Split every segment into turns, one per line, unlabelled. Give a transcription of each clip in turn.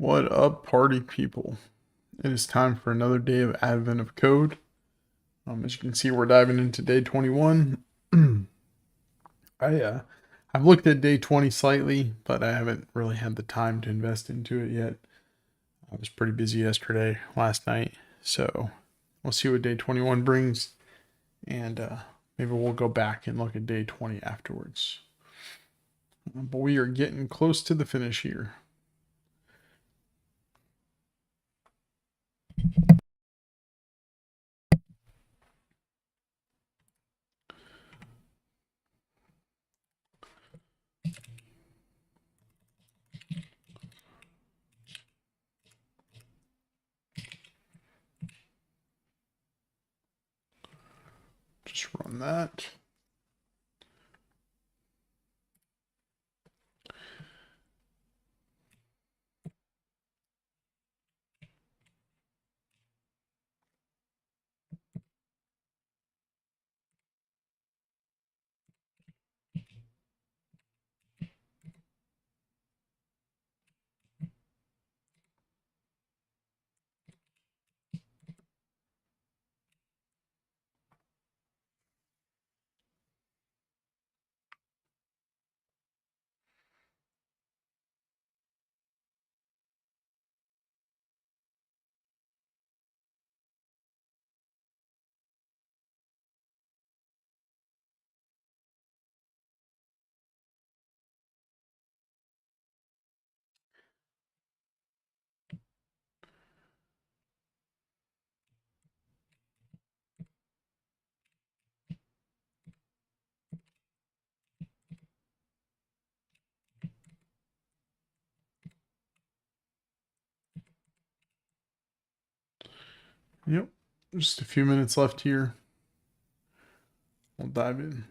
What up, party people? It is time for another day of Advent of Code. As you can see, we're diving into day 21. I've looked at day 20 slightly, but I haven't really had the time to invest into it yet. I was pretty busy yesterday, last night, so we'll see what day 21 brings, and maybe we'll go back and look at day 20 afterwards. But we are getting close to the finish here. Just run that. Yep, just a few minutes left here. We'll dive in.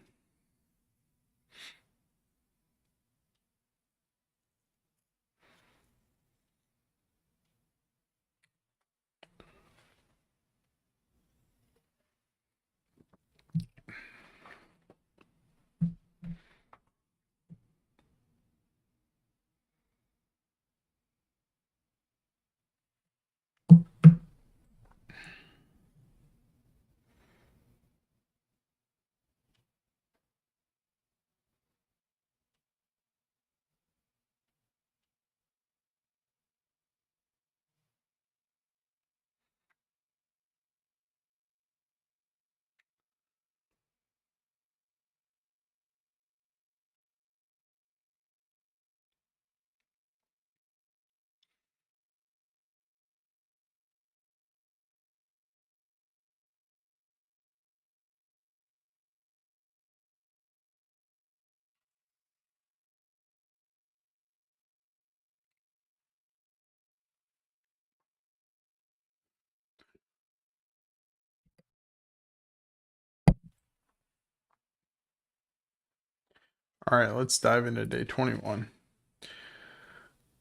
All right, let's dive into day 21.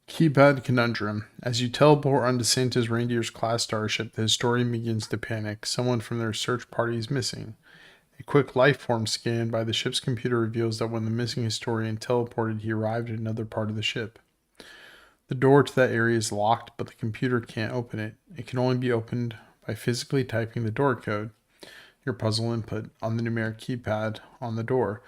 Keypad Conundrum. As you teleport onto Santa's reindeer's class starship, the historian begins to panic. Someone from their search party is missing. A quick lifeform scan by the ship's computer reveals that when the missing historian teleported, he arrived at another part of the ship. The door to that area is locked, but the computer can't open it. It can only be opened by physically typing the door code, your puzzle input, on the numeric keypad on the door.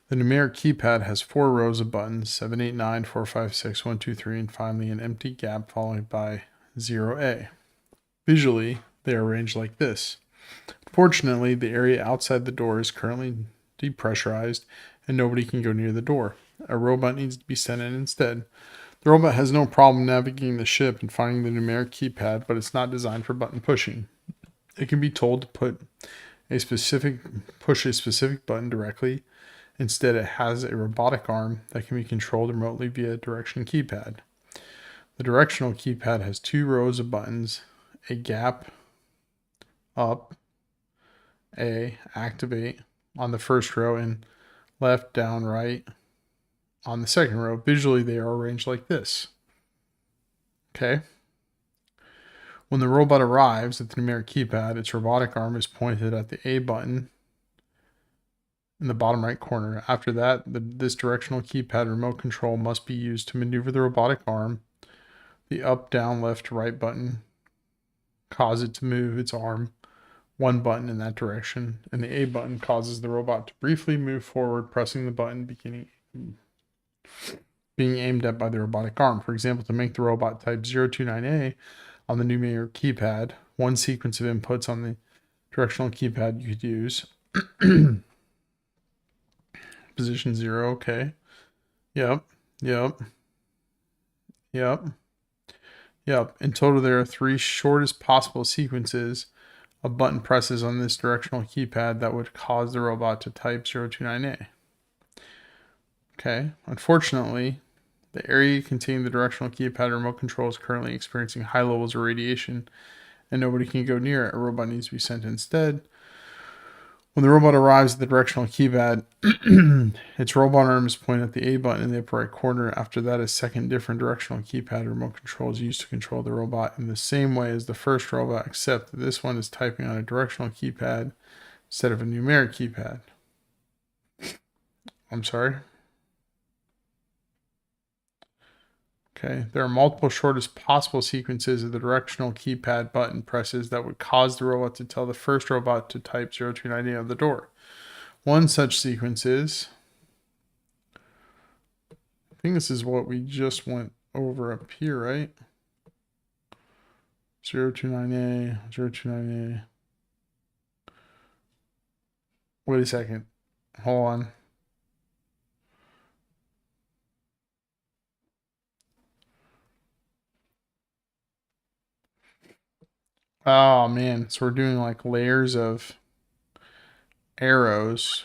The numeric keypad has 4 rows of buttons, 7, 8, 9, 4, 5, 6, 1, 2, 3, and finally an empty gap followed by 0A. Visually, they are arranged like this. Fortunately, the area outside the door is currently depressurized and nobody can go near the door. A robot needs to be sent in instead. The robot has no problem navigating the ship and finding the numeric keypad, but it's not designed for button pushing. It can be told to push a specific button directly. Instead, it has a robotic arm that can be controlled remotely via a direction keypad. The directional keypad has 2 rows of buttons, a gap, up, A, activate on the first row, and left, down, right on the second row. Visually, they are arranged like this. Okay. When the robot arrives at the numeric keypad, its robotic arm is pointed at the A button in the bottom right corner. After that, this directional keypad remote control must be used to maneuver the robotic arm The up, down, left, right button cause it to move its arm one button in that direction, and the A button causes the robot to briefly move forward, pressing the button being aimed at by the robotic arm. For example, to make the robot type 029A on the numeric keypad, one sequence of inputs on the directional keypad you could use. Position 0, okay. Yep, yep, yep, yep. In total, there are 3 shortest possible sequences of button presses on this directional keypad that would cause the robot to type 029A. Okay, unfortunately, the area containing the directional keypad remote control is currently experiencing high levels of radiation, and nobody can go near it. A robot needs to be sent instead. When the robot arrives at the directional keypad, its robot arm is pointed at the A button in the upper right corner. After that, a second different directional keypad remote control is used to control the robot in the same way as the first robot, except that this one is typing on a directional keypad instead of a numeric keypad. I'm sorry. Okay, there are multiple shortest possible sequences of the directional keypad button presses that would cause the robot to tell the first robot to type 029A on the door. One such sequence is, I think this is what we just went over up here, right? 029A, 029A. Wait a second. Hold on. Oh man, so we're doing like layers of arrows.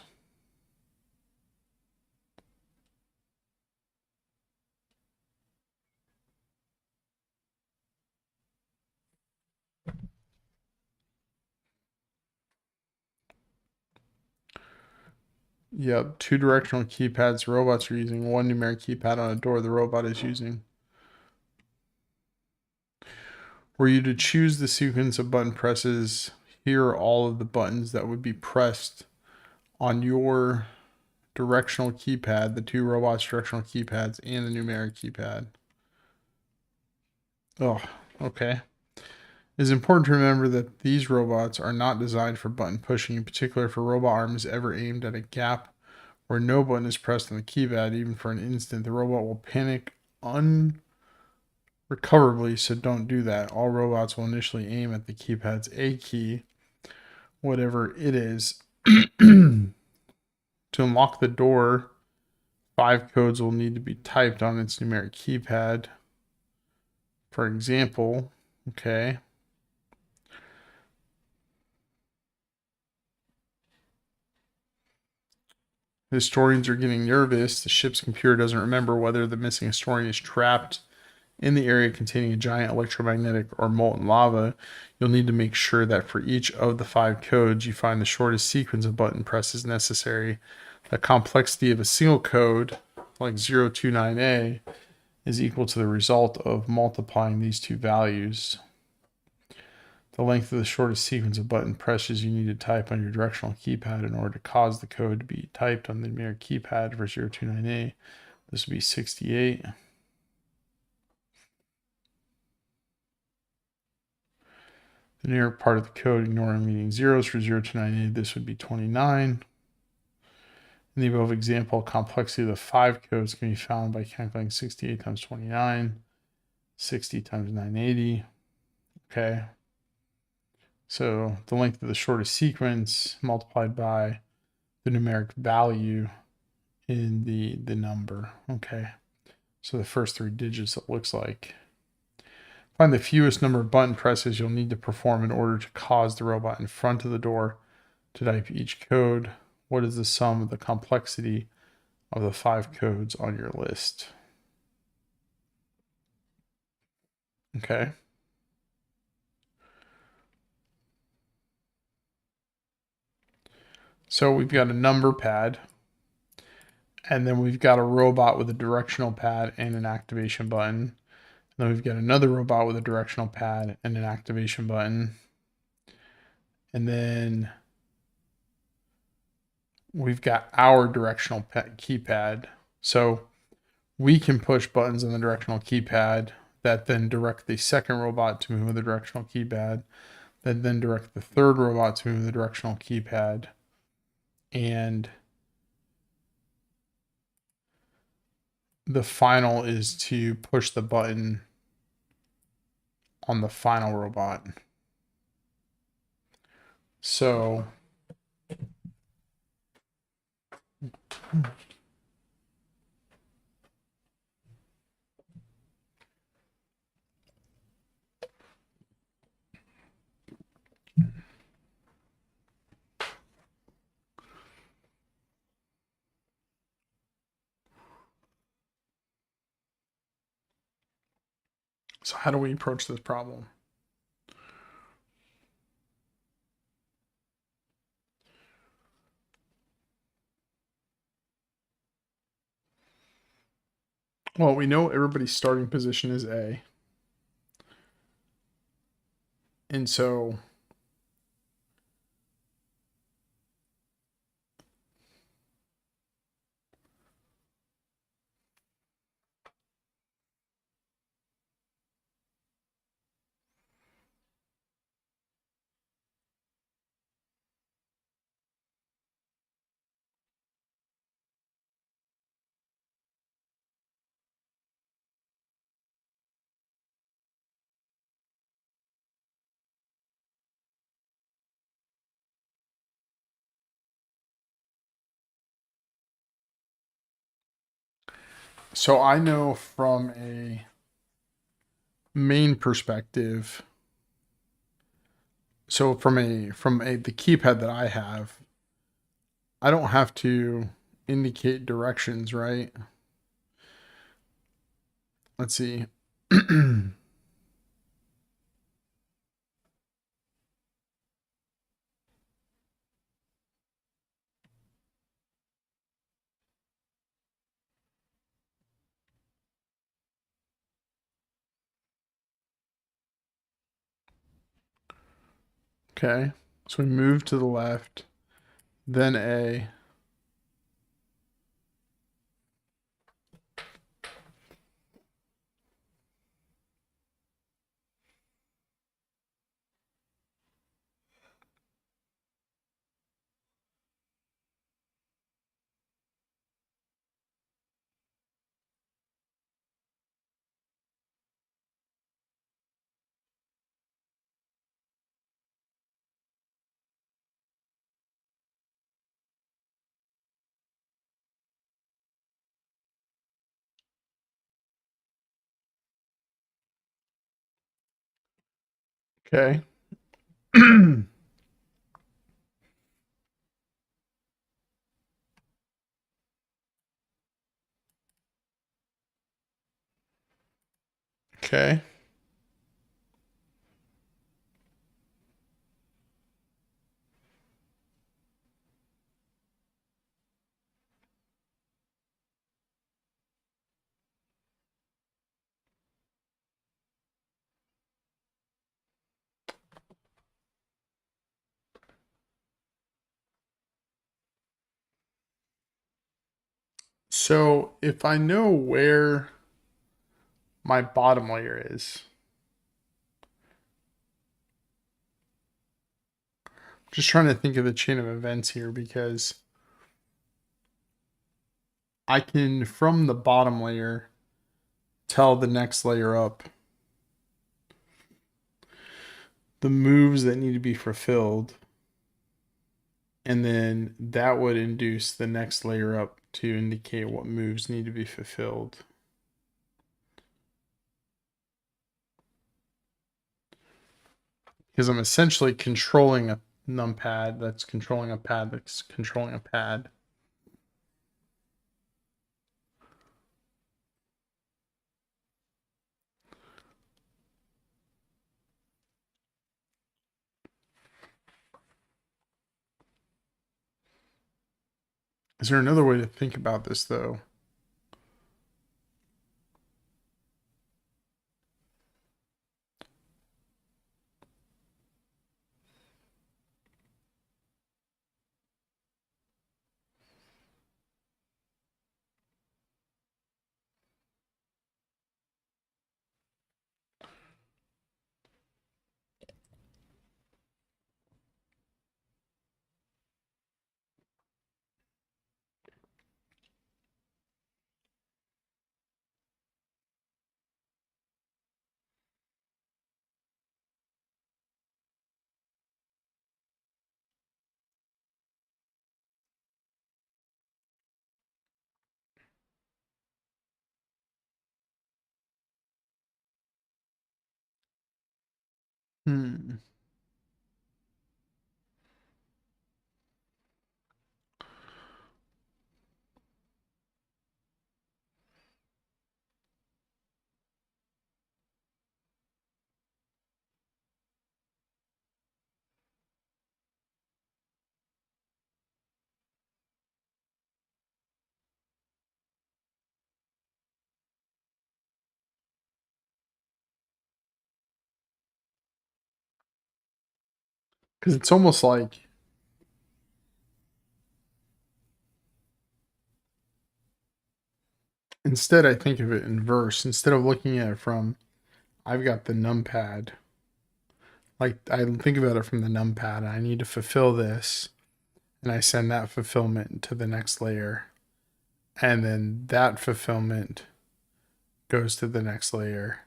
Yep, 2 directional keypads the robots are using, 1 numeric keypad on a door the robot is using. Were you to choose the sequence of button presses, here are all of the buttons that would be pressed on your directional keypad, the 2 robots' directional keypads, and the numeric keypad. Oh, okay. It is important to remember that these robots are not designed for button pushing. In particular, if a robot arm is ever aimed at a gap where no button is pressed on the keypad, even for an instant, the robot will panic unrecoverably, so don't do that. All robots will initially aim at the keypad's A key, whatever it is. To unlock the door, 5 codes will need to be typed on its numeric keypad. For example, okay. Historians are getting nervous. The ship's computer doesn't remember whether the missing historian is trapped in the area containing a giant electromagnetic or molten lava. You'll need to make sure that for each of the 5 codes, you find the shortest sequence of button presses necessary. The complexity of a single code, like 029A, is equal to the result of multiplying these 2 values. The length of the shortest sequence of button presses you need to type on your directional keypad in order to cause the code to be typed on the numeric keypad for 029A. This would be 68. The numeric part of the code, ignoring leading zeros for 029A, this would be 29. In the above example, complexity of the 5 codes can be found by calculating 68 times 29, 60 times 980. Okay. So the length of the shortest sequence multiplied by the numeric value in the number. Okay. So the first 3 digits, it looks like. Find the fewest number of button presses you'll need to perform in order to cause the robot in front of the door to type each code. What is the sum of the complexity of the 5 codes on your list? Okay. So we've got a number pad, and then we've got a robot with a directional pad and an activation button. And then we've got another robot with a directional pad and an activation button. And then we've got our directional keypad. So we can push buttons on the directional keypad. that then direct the second robot to move with the directional keypad, that then direct the third robot to move with the directional keypad, and the final is to push the button on the final robot. So how do we approach this problem? Well, we know everybody's starting position is A. And so I know from a main perspective, so from the keypad that I have, I don't have to indicate directions, right? Let's see. Okay. So we move to the left, then A. Okay. Okay. So if I know where my bottom layer is, just trying to think of the chain of events here because I can, from the bottom layer, tell the next layer up the moves that need to be fulfilled. And then that would induce the next layer up to indicate what moves need to be fulfilled. Because I'm essentially controlling a numpad that's controlling a pad that's controlling a pad. Is there another way to think about this though? Hmm. Because it's almost like instead I think of it in verse. Instead of looking at it from I've got the numpad. Like I think about it from the numpad. I need to fulfill this, and I send that fulfillment to the next layer, and then that fulfillment goes to the next layer,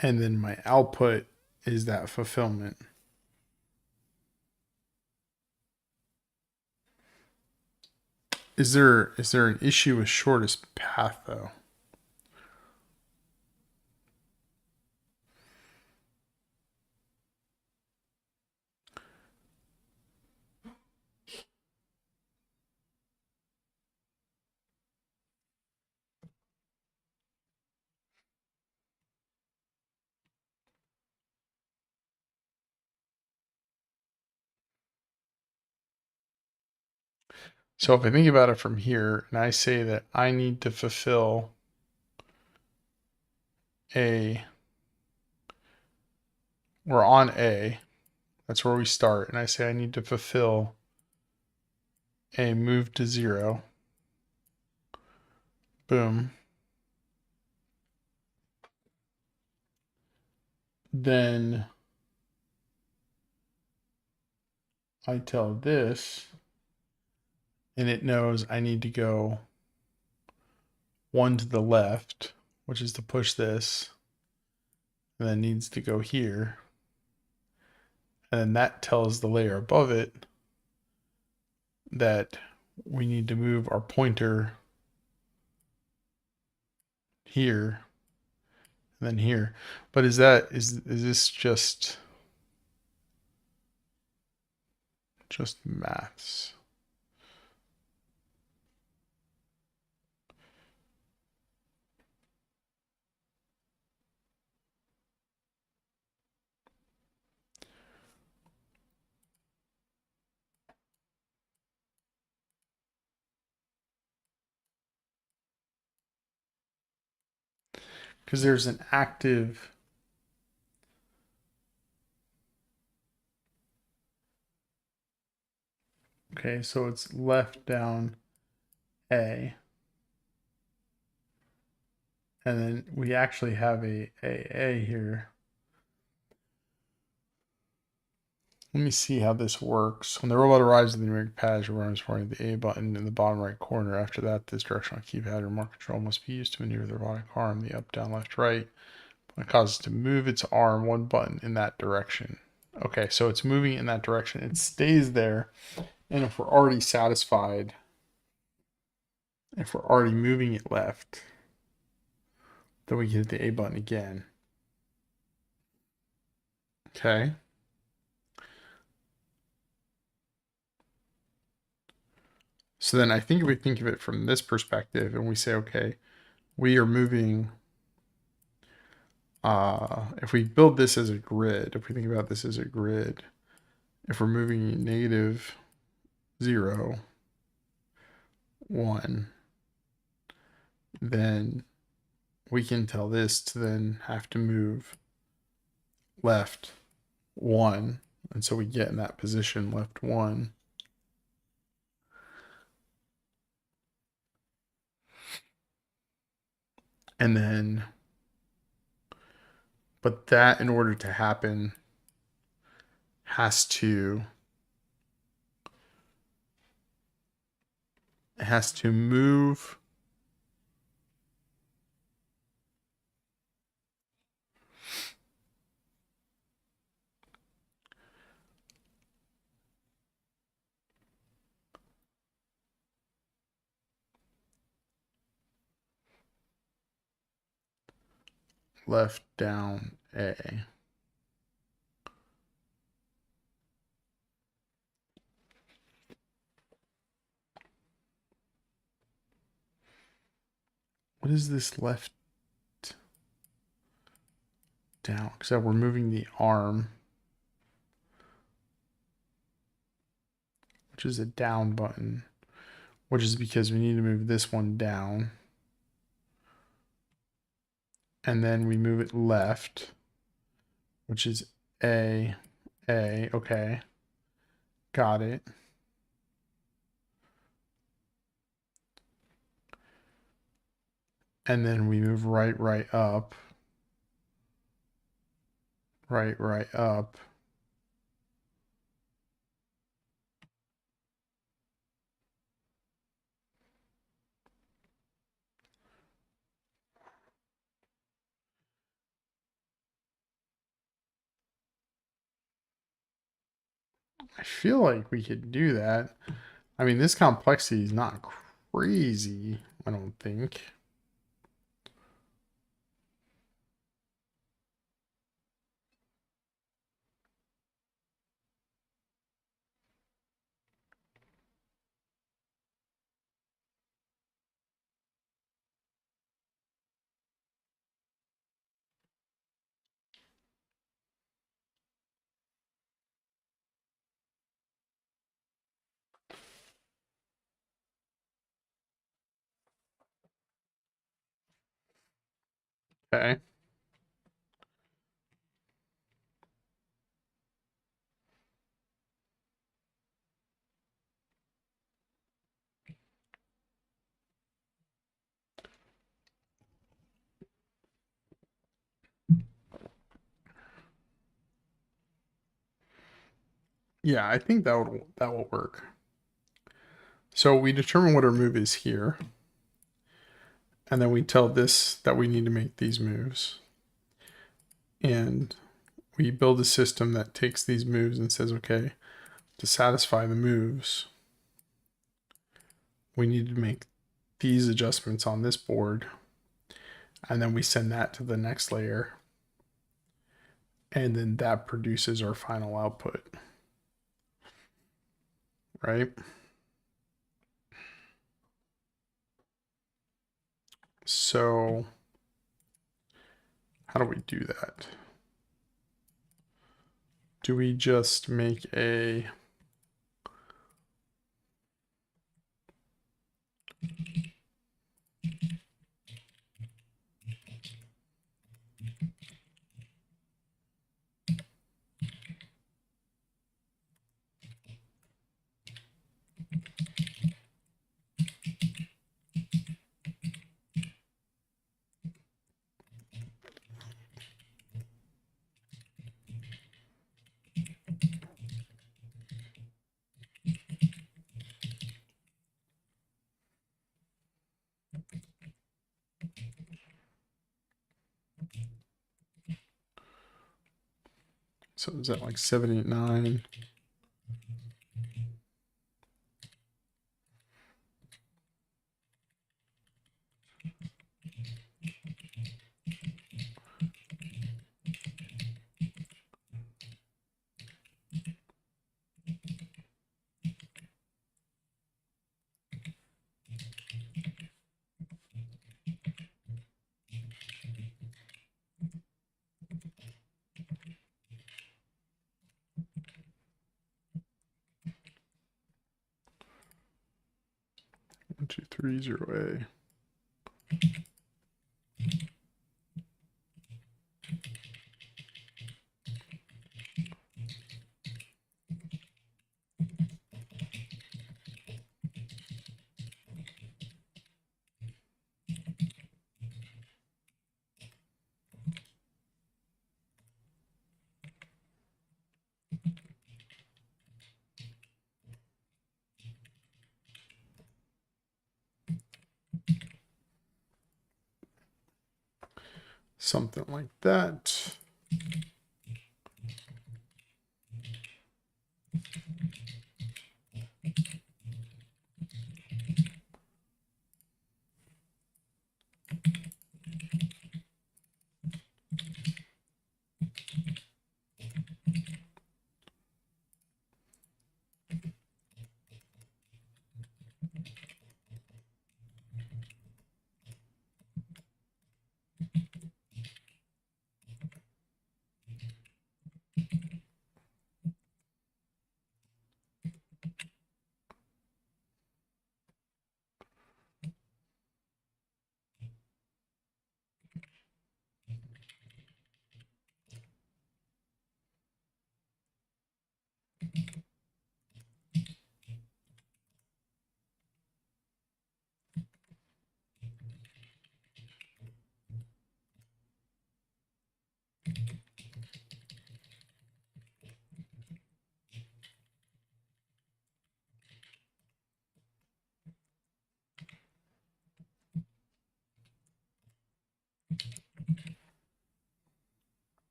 and then my output is that fulfillment. Is there an issue with shortest path though? So if I think about it from here and I say that I need to fulfill a, we're on A, that's where we start, and I say I need to fulfill a move to 0, boom, then I tell this, and it knows I need to go 1 to the left, which is to push this, and then needs to go here. And then that tells the layer above it that we need to move our pointer here and then here. But is this just maths? Because there's an active, okay, so it's left down A, and then we actually have a here. Let me see how this works. When the robot arrives at the numeric pad, you run pointing the A button in the bottom right corner. After that, this directional keypad or remote control must be used to maneuver the robotic arm, the up, down, left, right. It causes it to move its arm one button in that direction. Okay, so it's moving in that direction. It stays there. And if we're already satisfied, if we're already moving it left, then we can hit the A button again. Okay. So then I think if we think of it from this perspective and we say, okay, we are moving, if we build this as a grid, if we think about this as a grid, if we're moving negative 0, 1, then we can tell this to then have to move left 1. And so we get in that position left 1. And then, but that in order to happen has to, it has to move left down A. What is this left down? Because we're moving the arm, which is a down button, which is because we need to move this one down. And then we move it left, which is A, okay. Got it. And then we move right up. Right up. I feel like we could do that. I mean, this complexity is not crazy, I don't think. Okay. Yeah, I think that will work. So we determine what our move is here. And then we tell this that we need to make these moves. And we build a system that takes these moves and says, okay, to satisfy the moves, we need to make these adjustments on this board. And then we send that to the next layer. And then that produces our final output. Right? So how do we do that? Do we just make a so is that like 789? One, two, three, 0A. Something like that.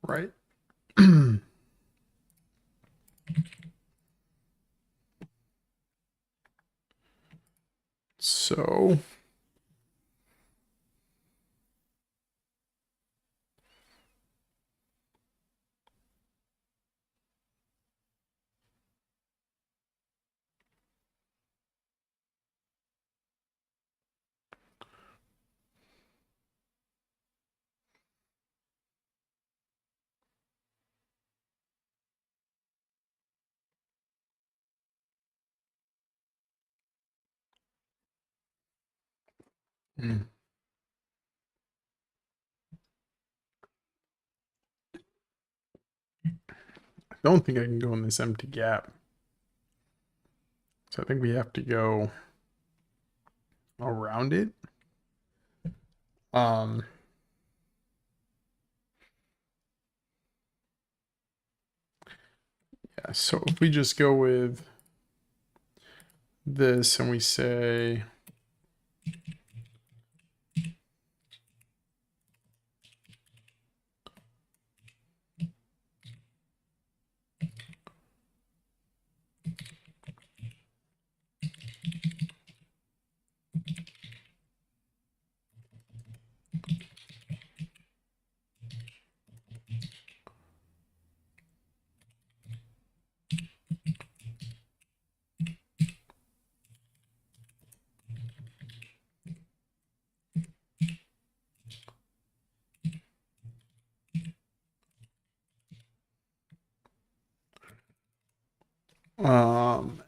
right? So I don't think I can go in this empty gap. So I think we have to go around it. Um, yeah, so if we just go with this and we say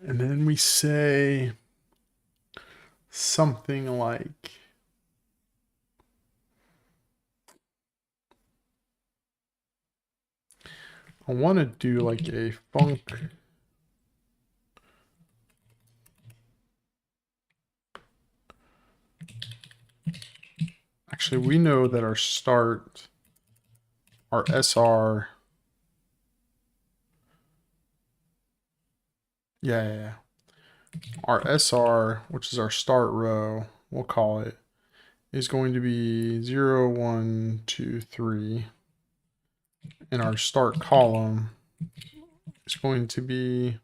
and then we say something like I want to do like a func. Actually, we know that our start, our SR, yeah. Our SR, which is our start row, we'll call it, is going to be 0, 1, 2, 3. And our start column is going to be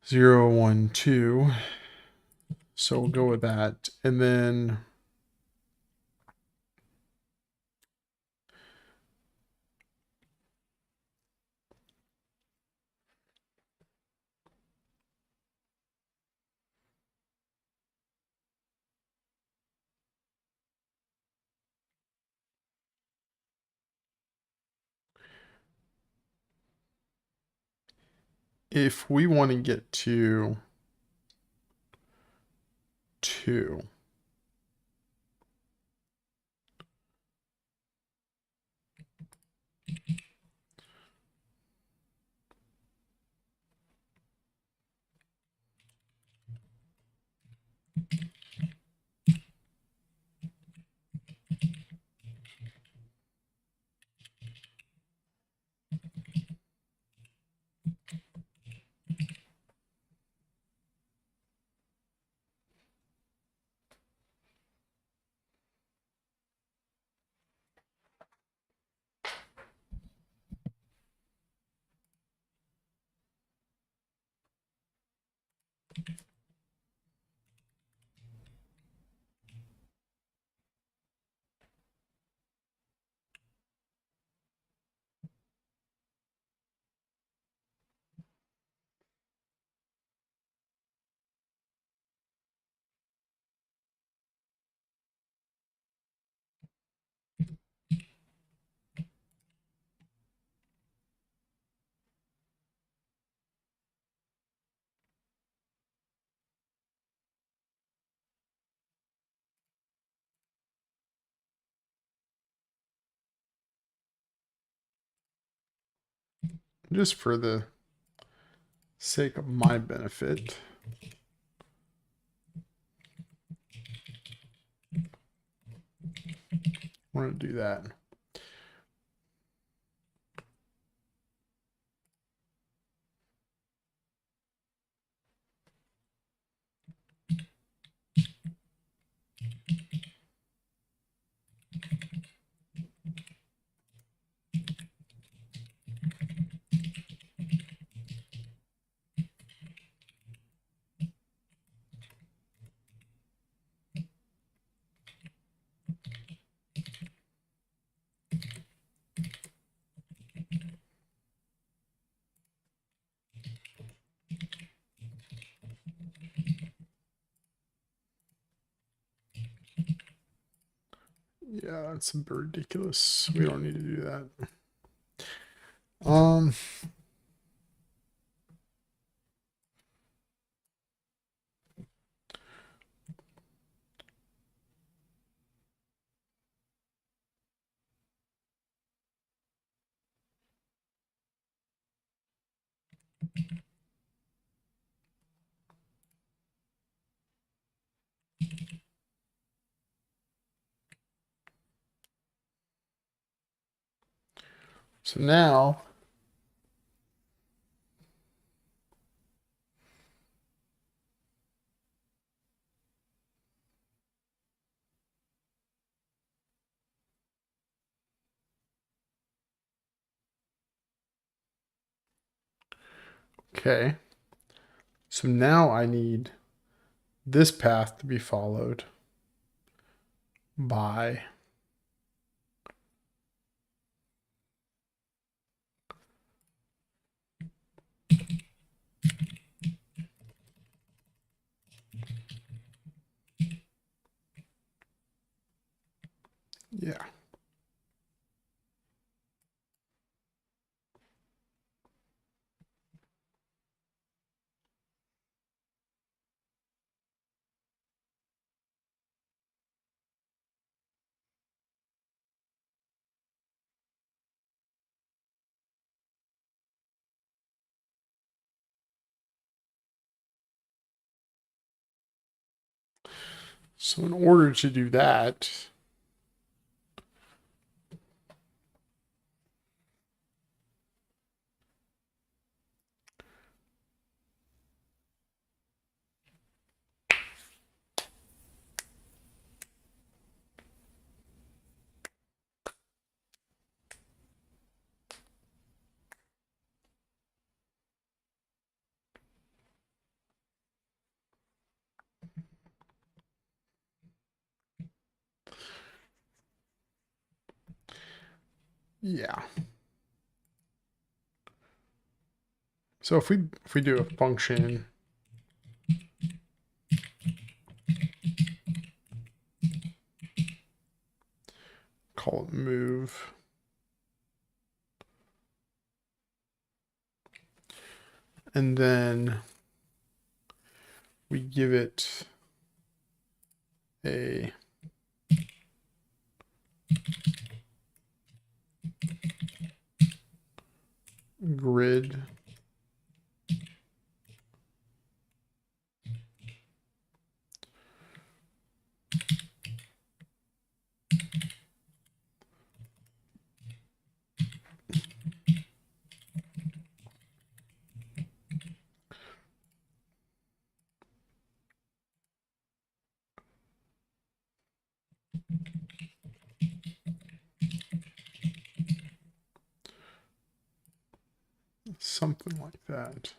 0, 1, 2. So we'll go with that. And then if we want to get to 2, just for the sake of my benefit, we're going to do that. Yeah, that's a bit ridiculous. We don't need to do that. So now okay. So now I need this path to be followed by yeah. So in order to do that, yeah. So if we do a function call it move, and then we give it a grid something like that.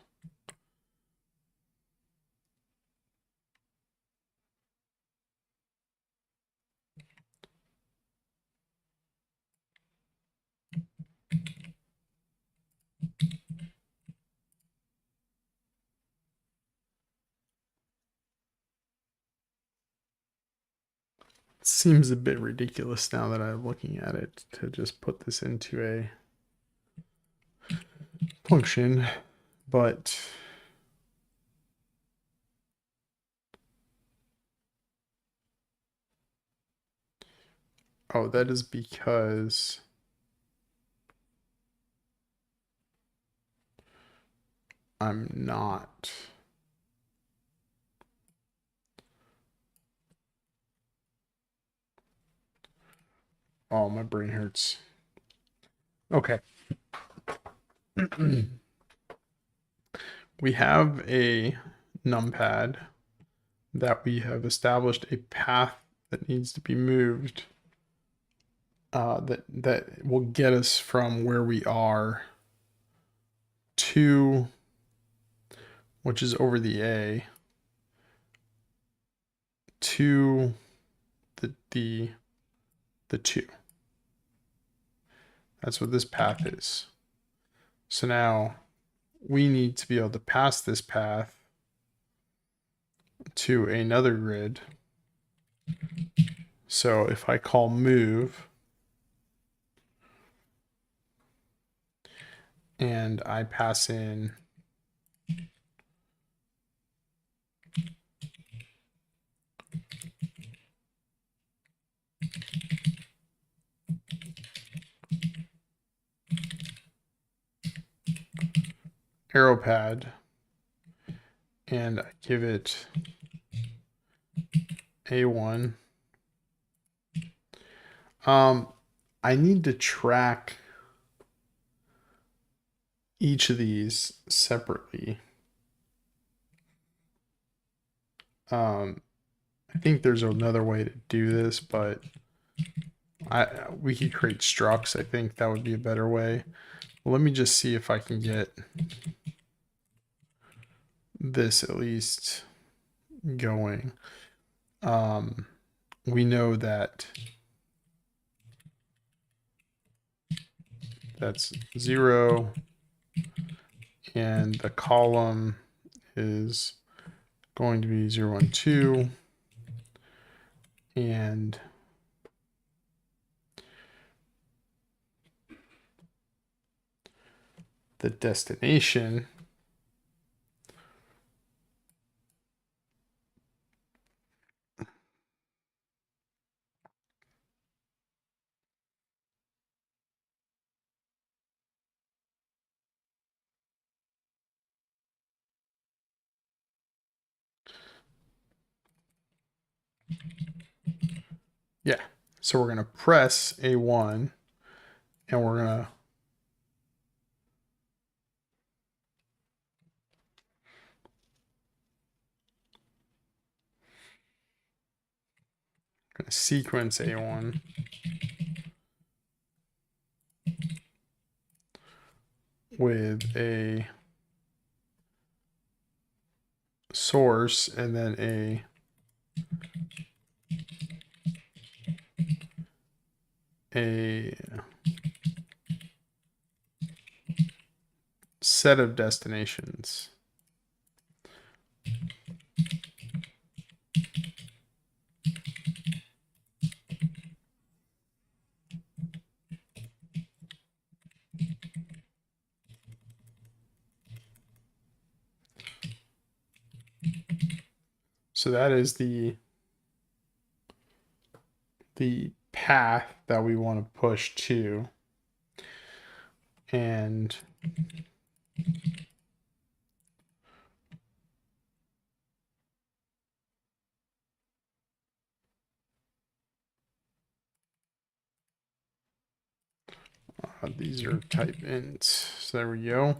Seems a bit ridiculous now that I'm looking at it to just put this into a function, but oh, that is because I'm not. Oh, my brain hurts. Okay. We have a numpad that we have established a path that needs to be moved that will get us from where we are to, which is over the A, to the 2. That's what this path is. So now we need to be able to pass this path to another grid So if I call move and I pass in arrow pad and I give it A1, I need to track each of these separately. I think there's another way to do this, but we could create structs. I think that would be a better way. Well, let me just see if I can get this at least going. We know that that's 0 and the column is going to be 0, 1, 2 and the destination yeah. So we're going to press A1 and we're going to sequence A1 with a source and then a set of destinations. So that is the path that we want to push to. And these are type ints. So there we go.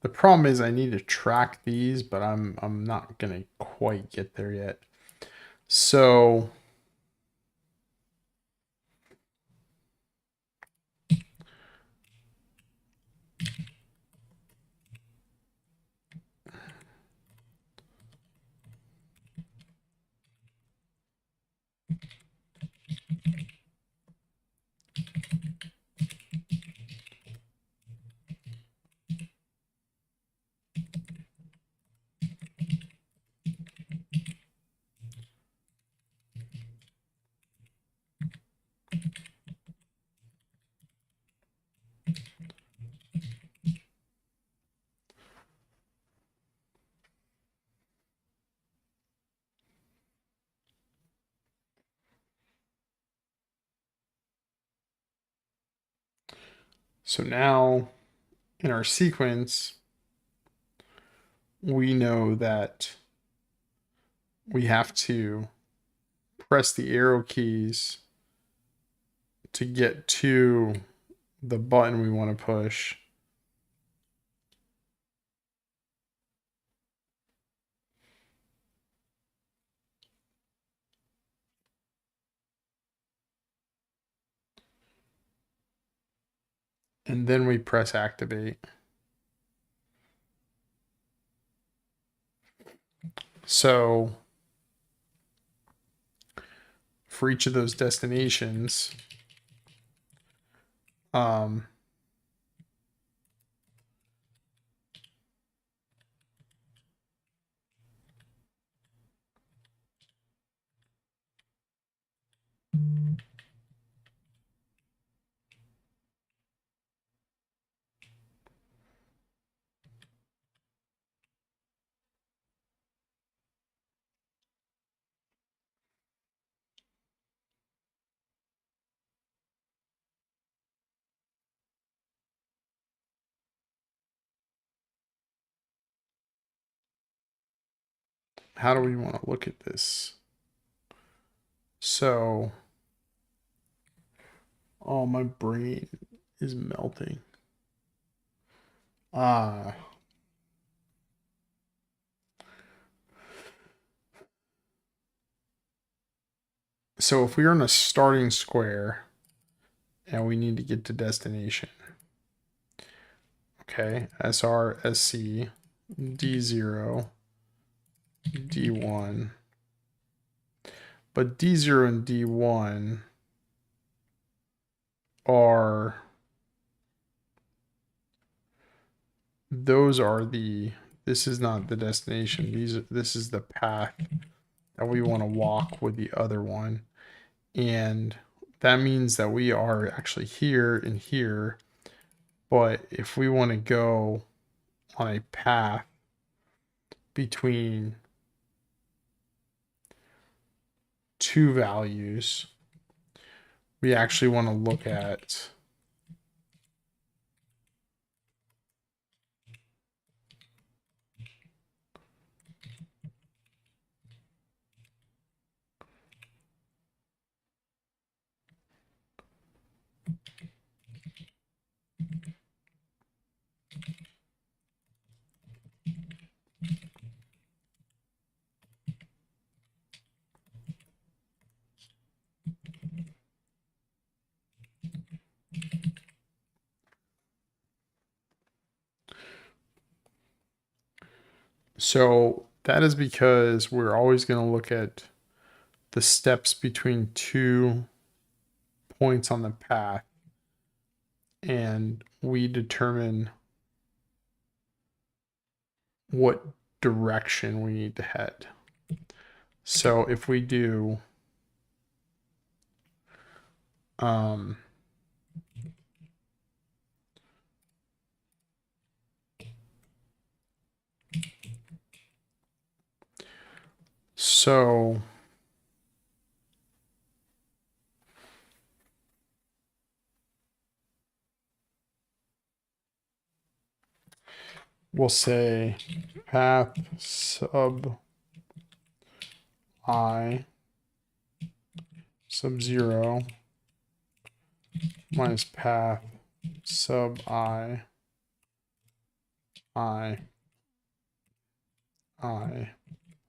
The problem is I need to track these, but I'm not gonna quite get there yet. So now in our sequence, we know that we have to press the arrow keys to get to the button we want to push. And then we press activate. So for each of those destinations, how do we want to look at this? So, oh, my brain is melting. So if we are in a starting square and we need to get to destination, okay, SR, SC, D0, D1. But D0 and D1 are, those are the, this is not the destination. This is the path that we want to walk with the other one. And that means that we are actually here and here. But if we want to go on a path between two values, we actually want to look at so that is because we're always going to look at the steps between two points on the path, and we determine what direction we need to head. So if we do so we'll say path sub I sub 0 minus path sub I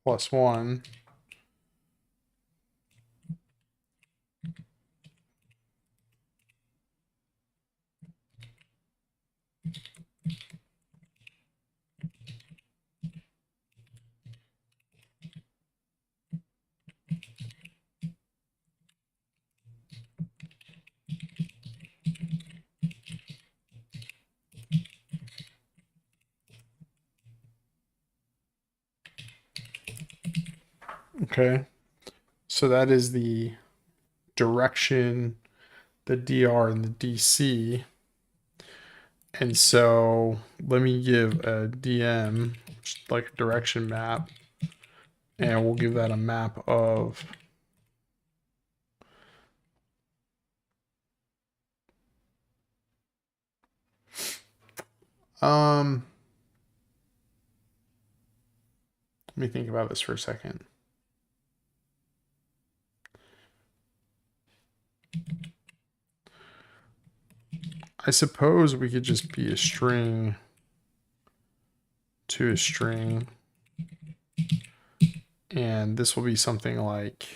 plus 1 . Okay, so that is the direction, the DR and the DC. And so let me give a DM, like a direction map, and we'll give that a map of let me think about this for a second. I suppose we could just be a string to a string, and this will be something like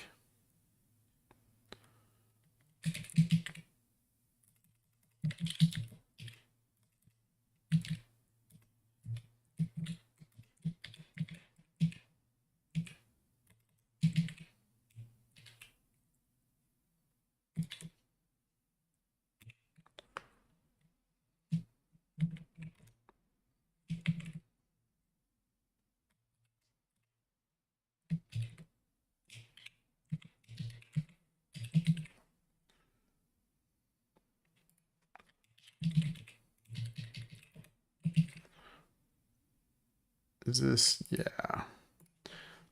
is this, yeah.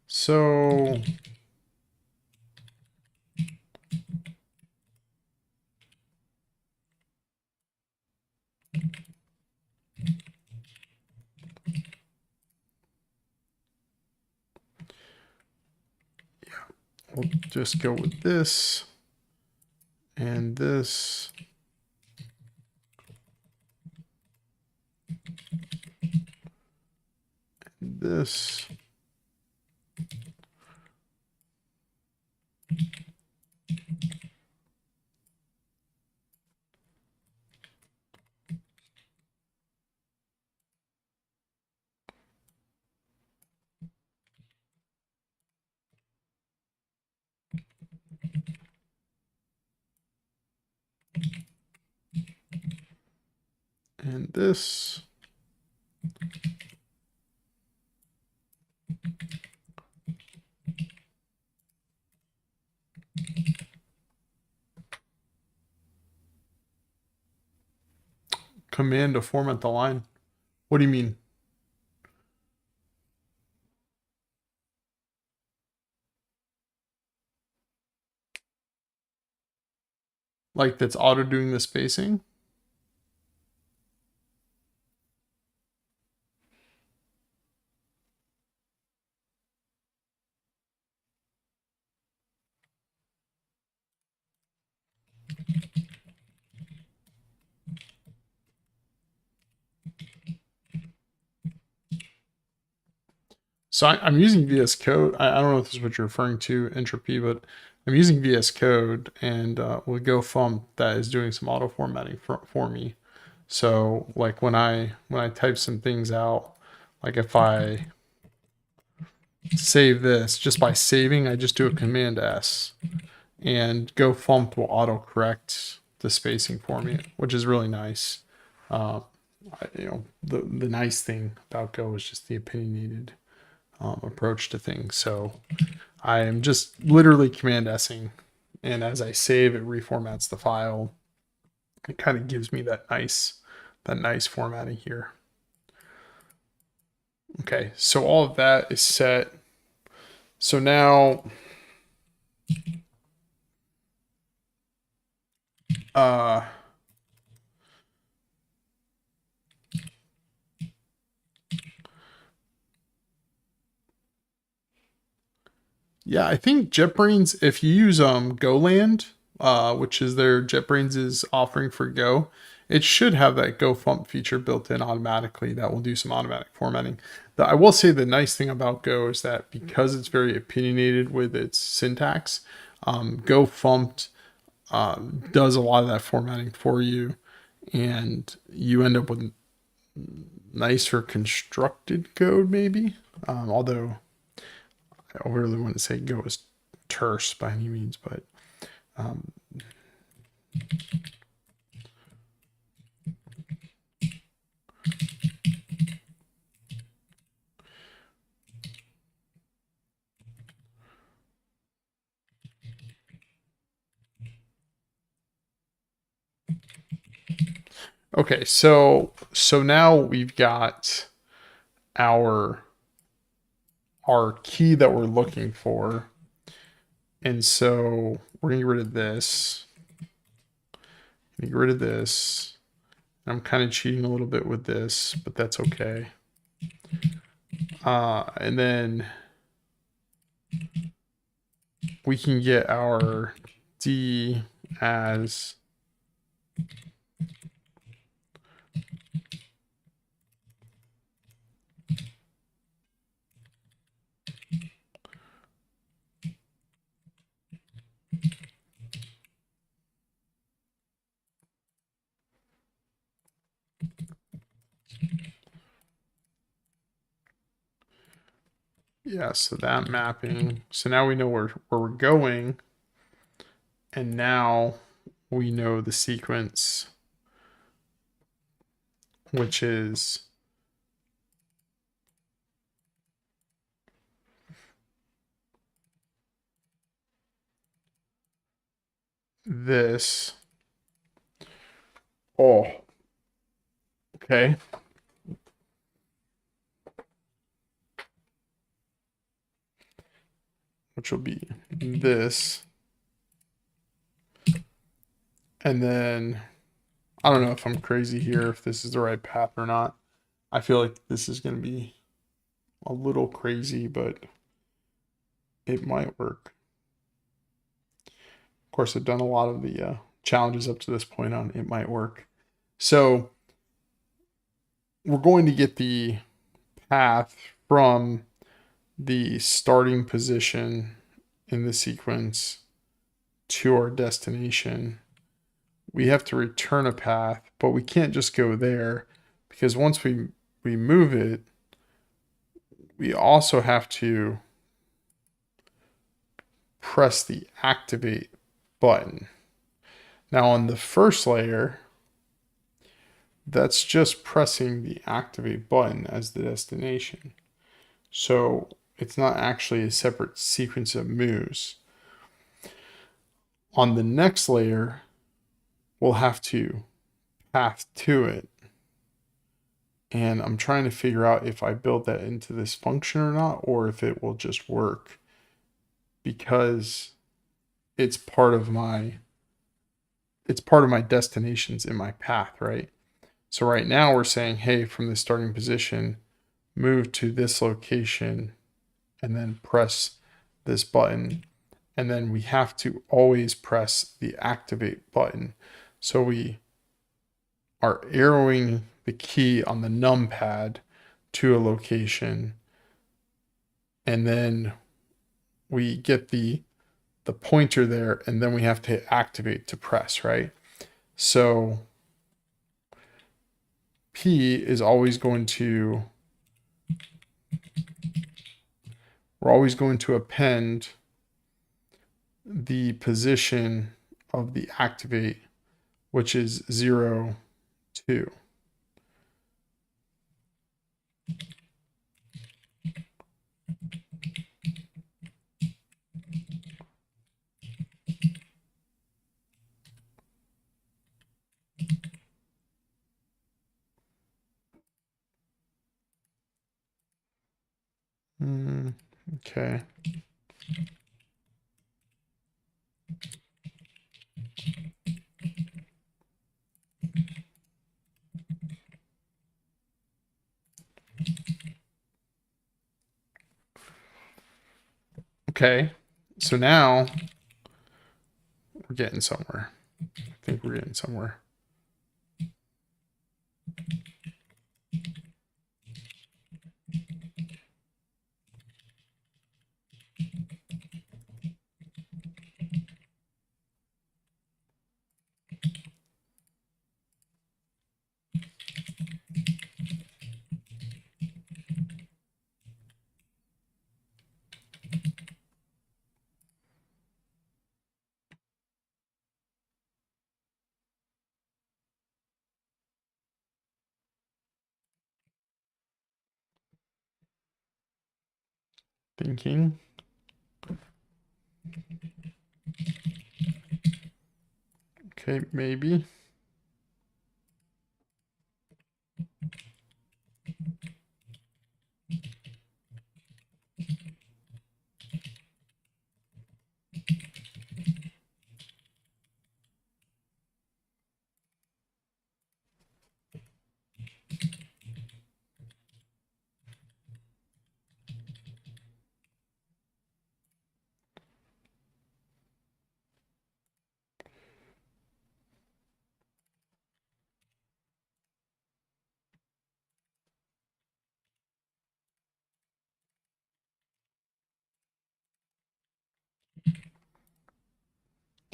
So we'll just go with this and this. And this. And this. Command to format the line. What do you mean? Like that's auto doing the spacing? So I'm using VS Code. I don't know if this is what you're referring to, entropy, but I'm using VS Code and with GoFump that is doing some auto formatting for me. So like when I type some things out, like if I save this, just by saving, I just do a Command S, and GoFump will auto correct the spacing for me, which is really nice. The nice thing about Go is just the opinionated approach to things. So I am just literally Command S'ing, and as I save, it reformats the file. It kind of gives me that nice formatting here. Okay, so all of that is set. So now, yeah, I think JetBrains, if you use Goland, which is their JetBrains' offering for Go, it should have that GoFump feature built in automatically that will do some automatic formatting. I will say the nice thing about Go is that because it's very opinionated with its syntax, GoFump does a lot of that formatting for you, and you end up with nicer constructed code maybe, although I really wouldn't say Go is terse by any means, but okay, so now we've got our key that we're looking for. And so we're gonna get rid of this. Get rid of this. I'm kind of cheating a little bit with this, but that's okay. And then we can get our D as yeah, so that mapping. So now we know where we're going. And now we know the sequence, which is this. Oh, okay. Which will be this. And then I don't know if I'm crazy here, if this is the right path or not. I feel like this is going to be a little crazy, but it might work. course, I've done a lot of the challenges up to this point on it might work. So we're going to get the path from the starting position in the sequence to our destination. We have to return a path, but we can't just go there, because once we move it, we also have to press the activate button. Now on the first layer, that's just pressing the activate button as the destination. So it's not actually a separate sequence of moves. On the next layer, we'll have to path to it. And I'm trying to figure out if I build that into this function or not, or if it will just work, because it's part of my destinations in my path, right? So right now we're saying, hey, from the starting position, move to this location and then press this button. And then we have to always press the activate button. So we are arrowing the key on the numpad to a location, and then we get the pointer there, and then we have to hit activate to press, right? So P is always going to, we're always going to append the position of the activate, which is 0, 2. Okay. Okay. So now we're getting somewhere. I think we're getting somewhere. Thinking. Okay, maybe.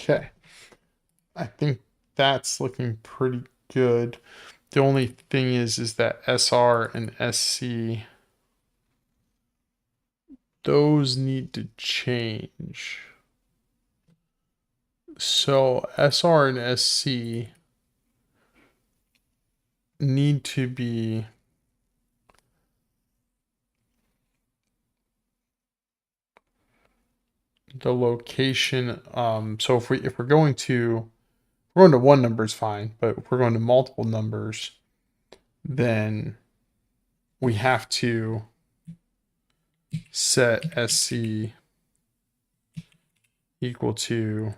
Okay. I think that's looking pretty good. The only thing is that SR and SC, those need to change. So SR and SC need to be the location. So if we're going to one number is fine, but if we're going to multiple numbers, then we have to set SC equal to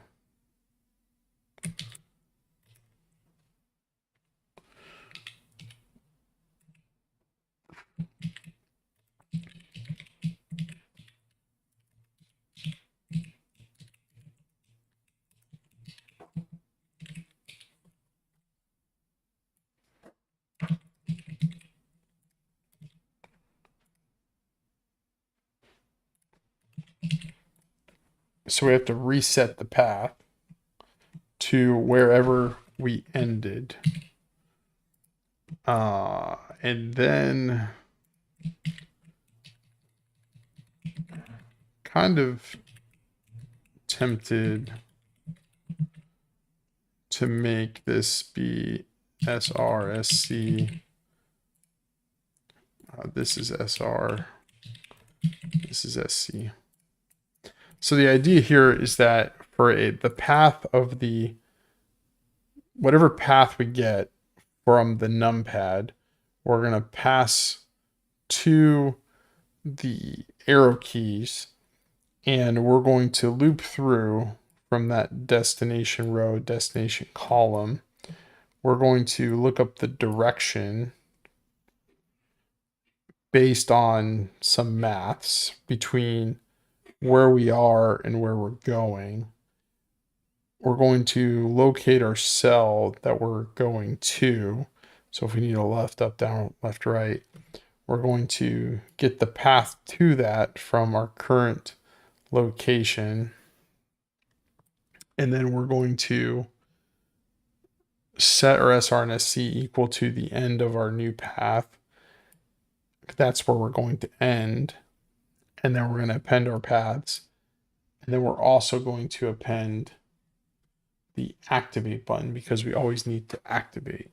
So we have to reset the path to wherever we ended. And then kind of tempted to make this be SRSC. This is SR. This is SC. So the idea here is that for the path of the whatever path we get from the numpad, we're going to pass to the arrow keys, and we're going to loop through from that destination row, destination column. We're going to look up the direction based on some maths between where we are and where we're going. We're going to locate our cell that we're going to. So if we need a left, up, down, left, right, we're going to get the path to that from our current location. And then we're going to set our SR and SC equal to the end of our new path. That's where we're going to end. And then we're going to append our paths. And then we're also going to append the activate button because we always need to activate.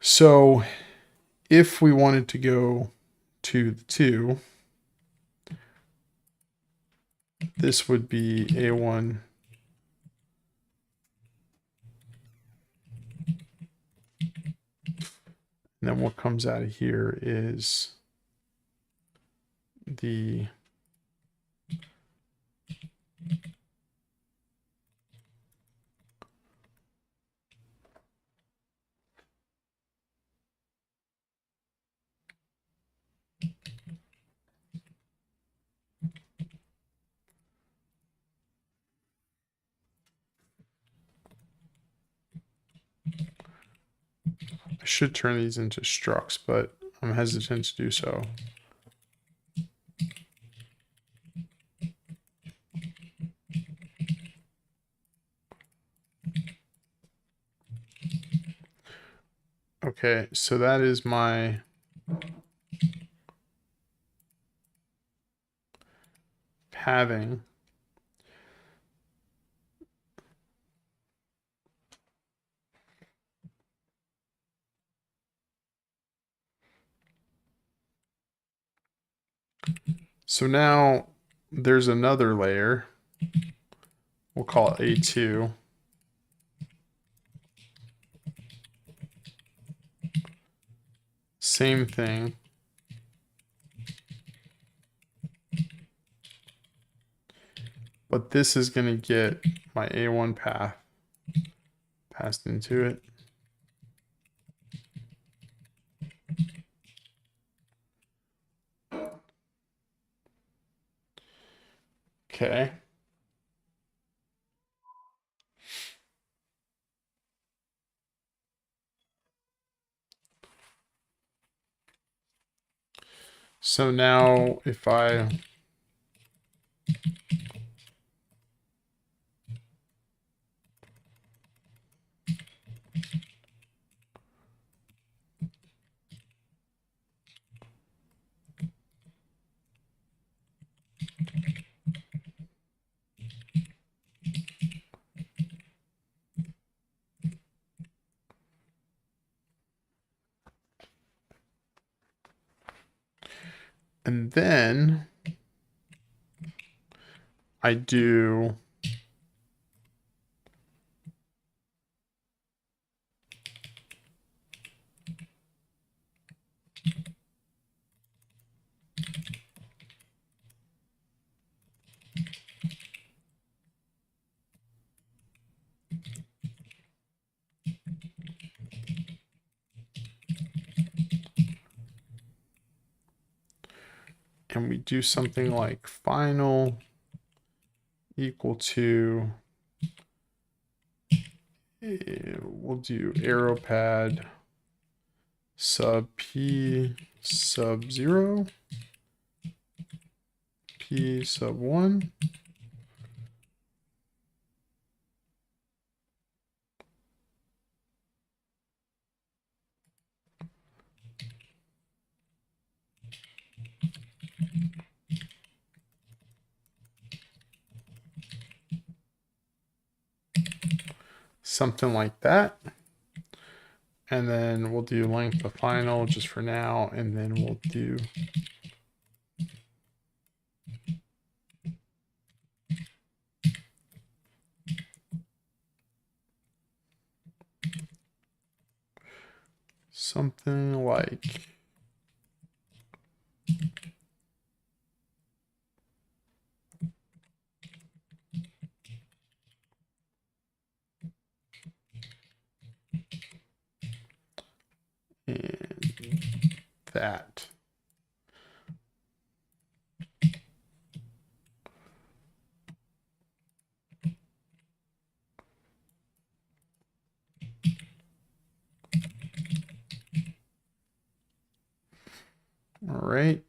So if we wanted to go to the 2, this would be A1 and then what comes out of here is the I should turn these into structs, but I'm hesitant to do so. Okay, so that is my pathing. So now there's another layer. We'll call it A2. Same thing. But this is going to get my A1 path passed into it. Okay. So now if I and then I do and we do something like final equal to we'll do arrow pad sub p sub 0 p sub 1 something like that. And then we'll do length of final just for now. And then we'll do something like and that. All right.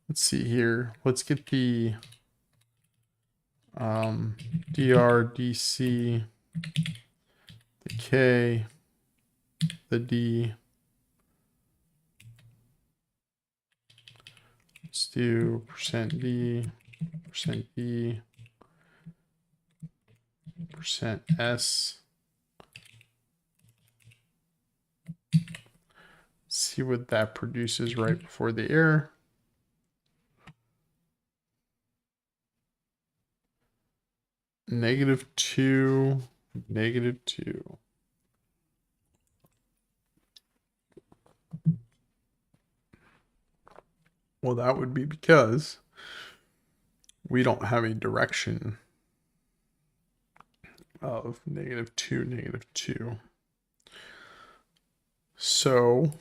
Let's see here. Let's get the DRDC, the K, the D. Let's do %D, %B, %S. See what that produces right before the error. -2, -2. Well, that would be because we don't have a direction of -2, -2. So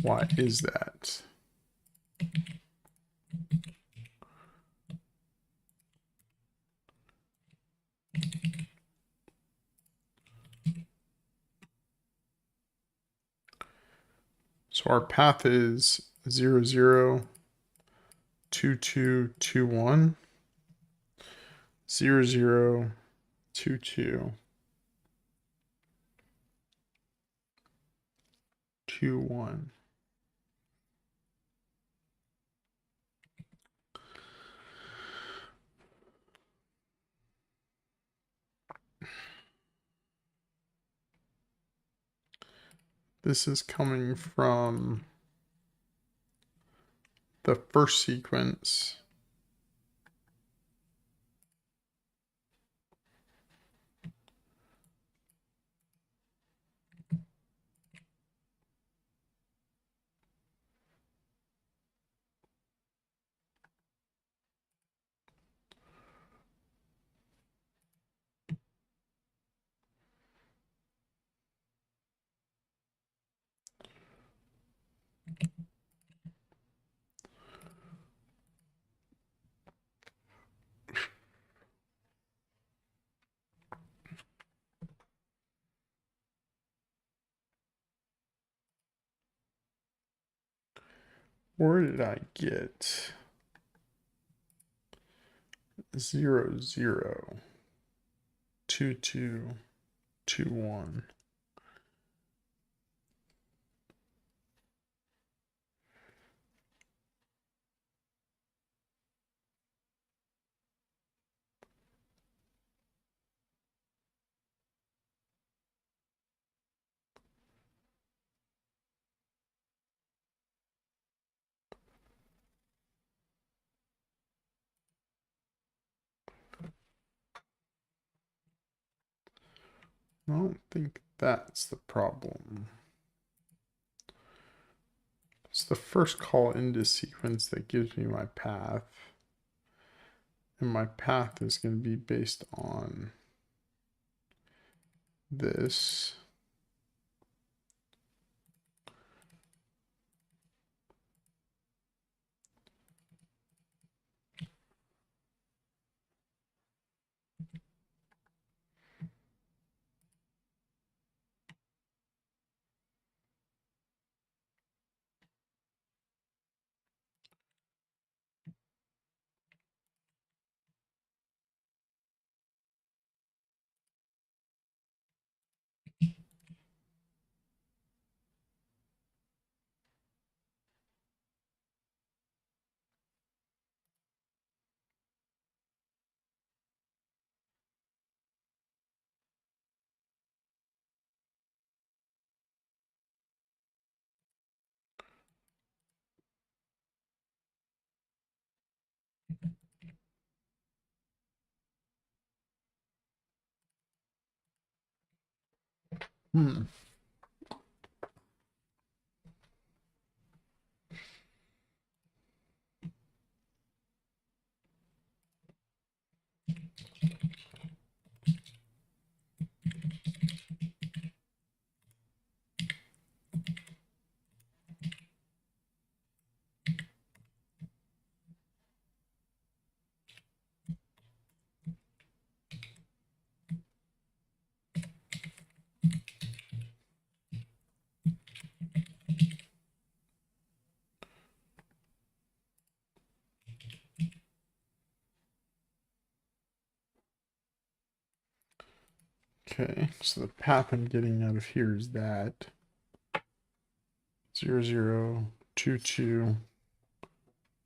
why is that? So our path is 0, 0, 2, 2, 2, 1, 0, 0, 2, 2, 2, 1. This is coming from the first sequence. Where did I get 0, 0, 2, 2, 2, 1? I don't think that's the problem. It's the first call into sequence that gives me my path. And my path is going to be based on this. Hmm. Okay, so the path I'm getting out of here is that 0, 0, 2, 2,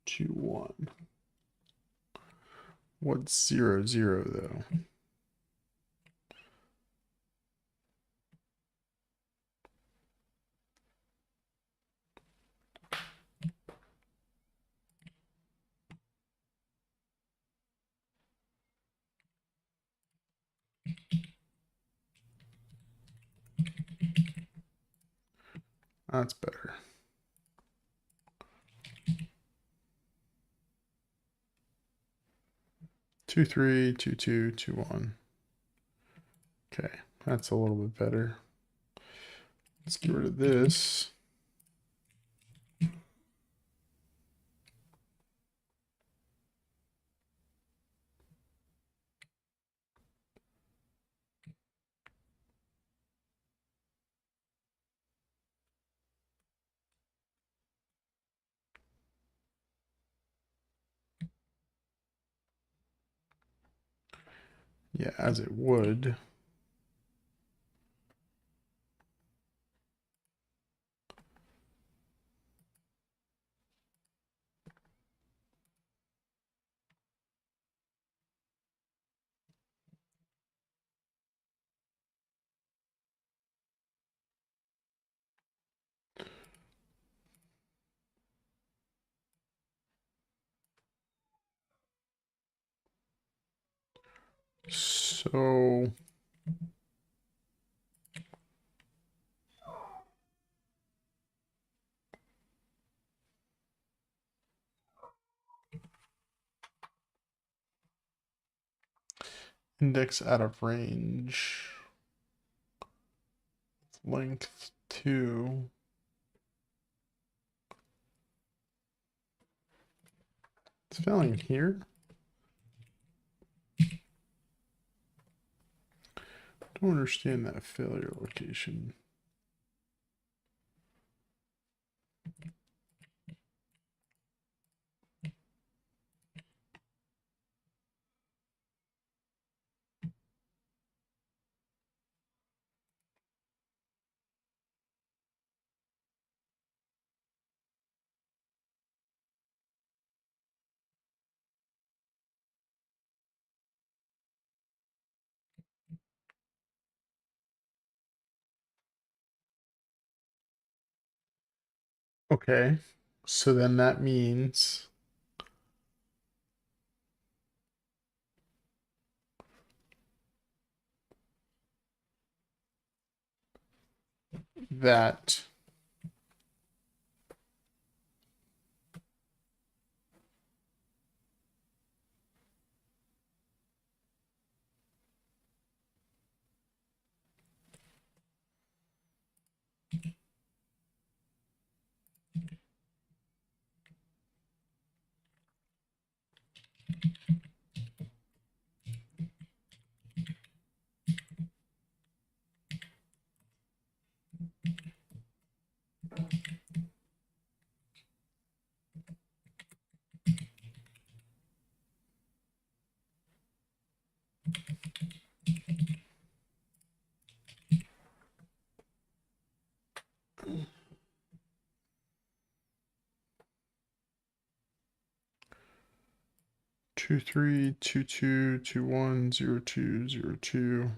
2, 1. What's 0, 0 though? That's better. 2, 3, 2, 2, 2, 1. Okay, that's a little bit better. Let's get rid of this. Yeah, as it would. So index out of range, length 2. It's failing here. Don't understand that failure location. Okay, so then that means that two three two two two one 0202.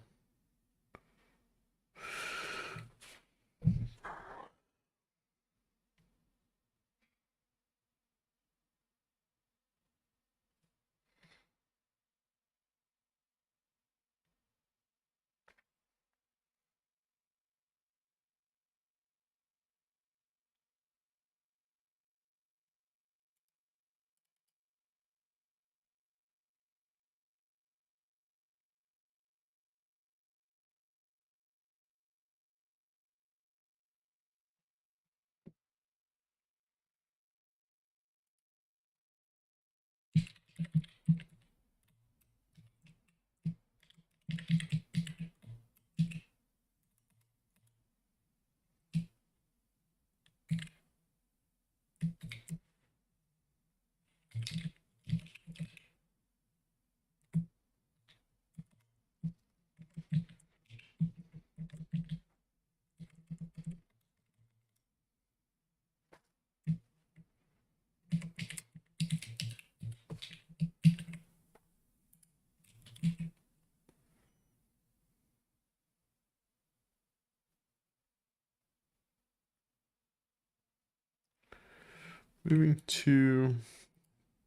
Moving to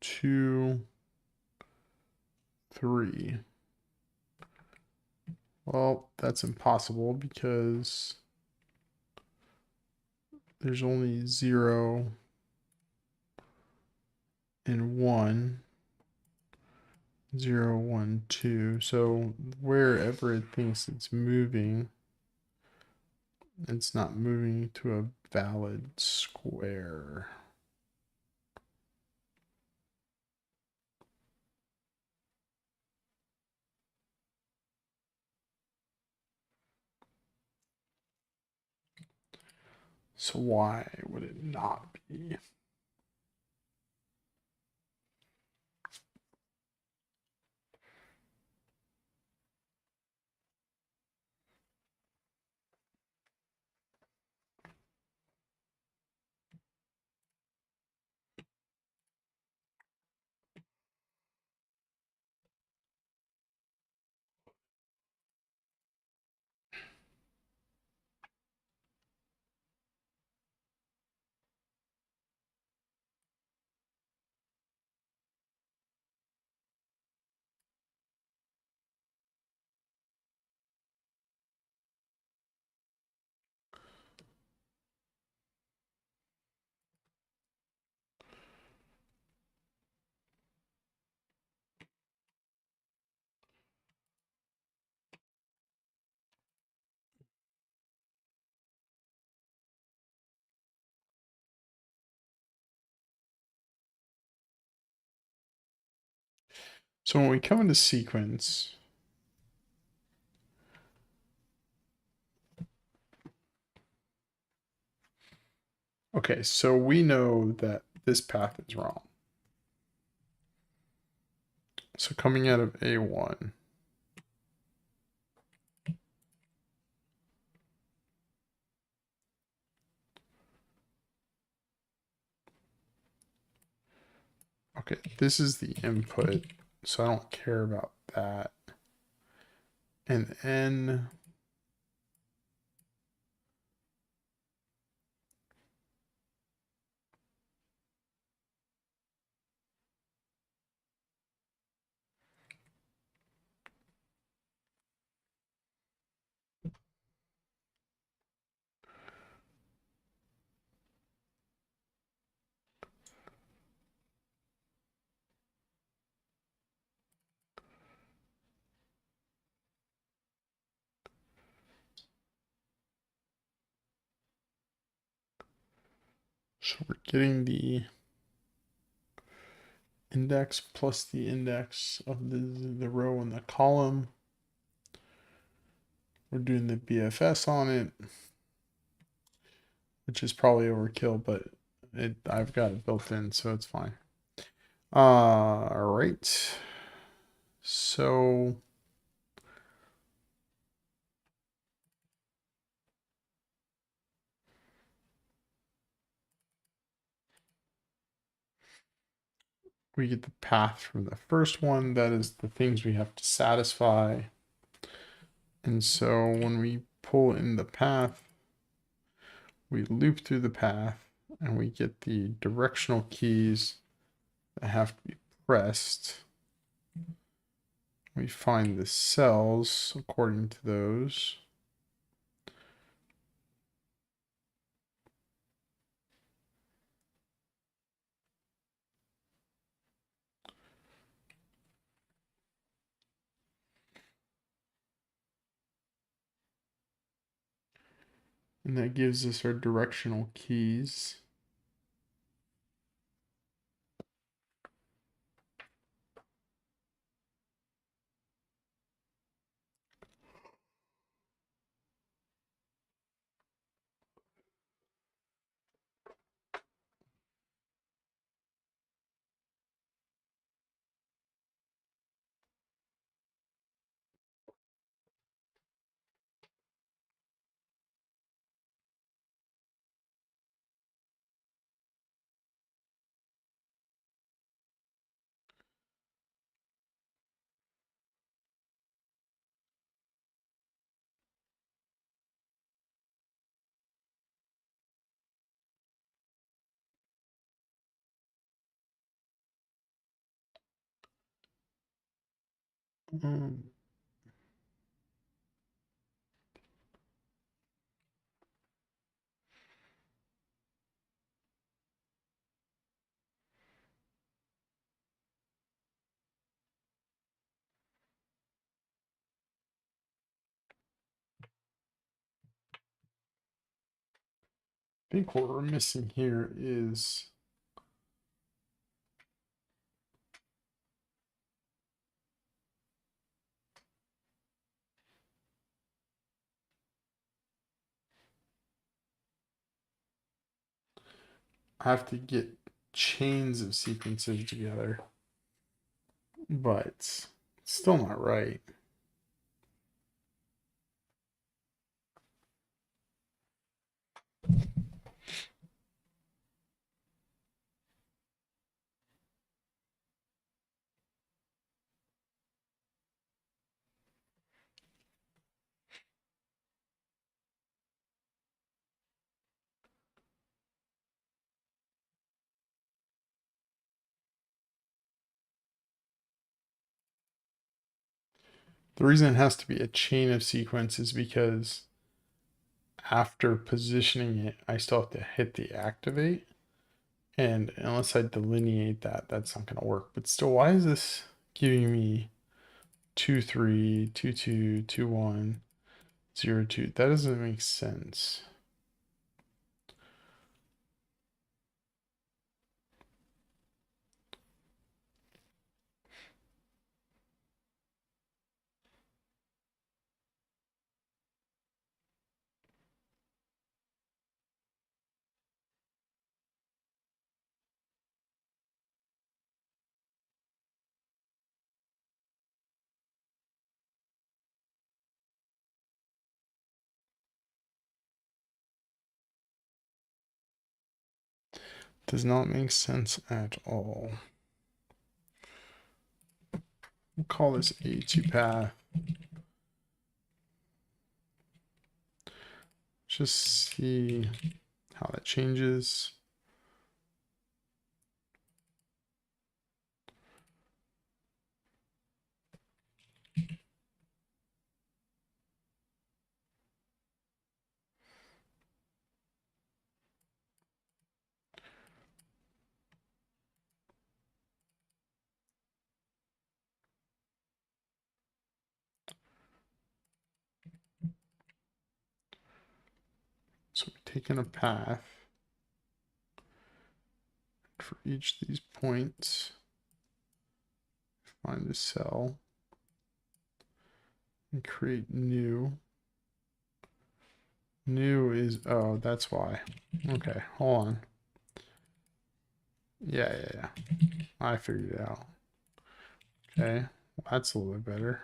2 3. Well, that's impossible because there's only 0 and 1. 0 1 2. So wherever it thinks it's moving, it's not moving to a valid square. So why would it not be? So when we come into sequence, okay, so we know that this path is wrong. So coming out of A1, okay, this is the input, so I don't care about that. And N, So we're getting the index plus the index of the row and the column. We're doing the BFS on it, which is probably overkill, but I've got it built in, so it's fine. All right. So we get the path from the first one. That is the things we have to satisfy. And so when we pull in the path, we loop through the path and we get the directional keys that have to be pressed. We find the cells according to those. And that gives us our directional keys. I think what we're missing here is I have to get chains of sequences together, but it's still not right. The reason it has to be a chain of sequence is because after positioning it, I still have to hit the activate. And unless I delineate that, that's not going to work. But still, why is this giving me 2, 3, 2, 2, 2, 1, 0, 2? That doesn't make sense. Does not make sense at all. We'll call this A2 path. Just see how that changes. So we've taken a path. for each of these points. Find a cell and create new. New is, oh, that's why. Okay, hold on. Yeah. I figured it out. Okay, well, that's a little bit better.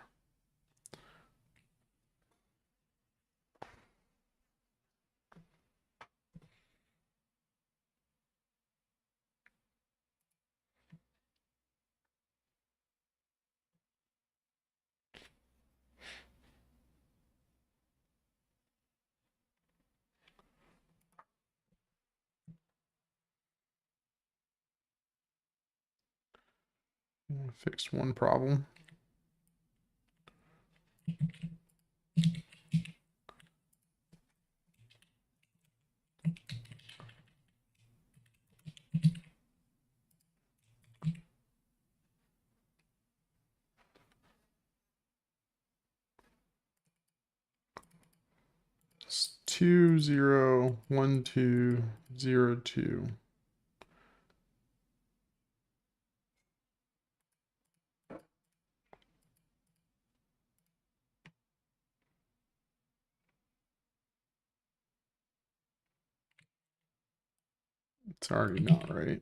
Fixed one problem. It's 201202. It's already not right.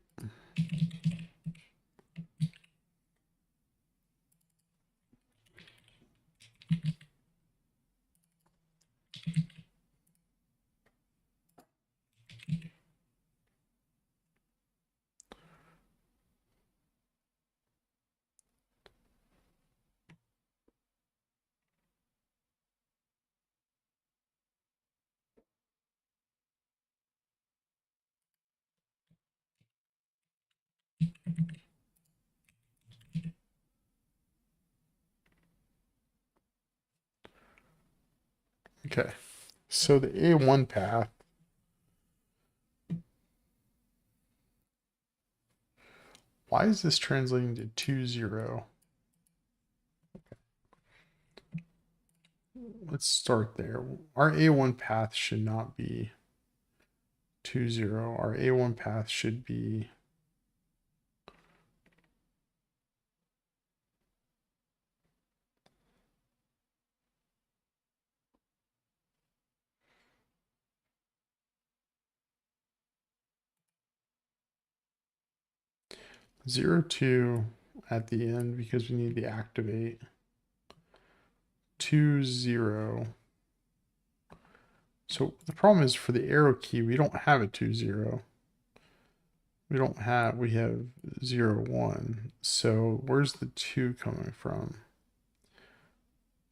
Okay, so the A1 path, why is this translating to 20? Let's start there. Our A1 path should not be 20. Our A1 path should be 02 at the end because we need the activate. 20. So the problem is for the arrow key, we don't have a 20. We have 01. So where's the 2 coming from?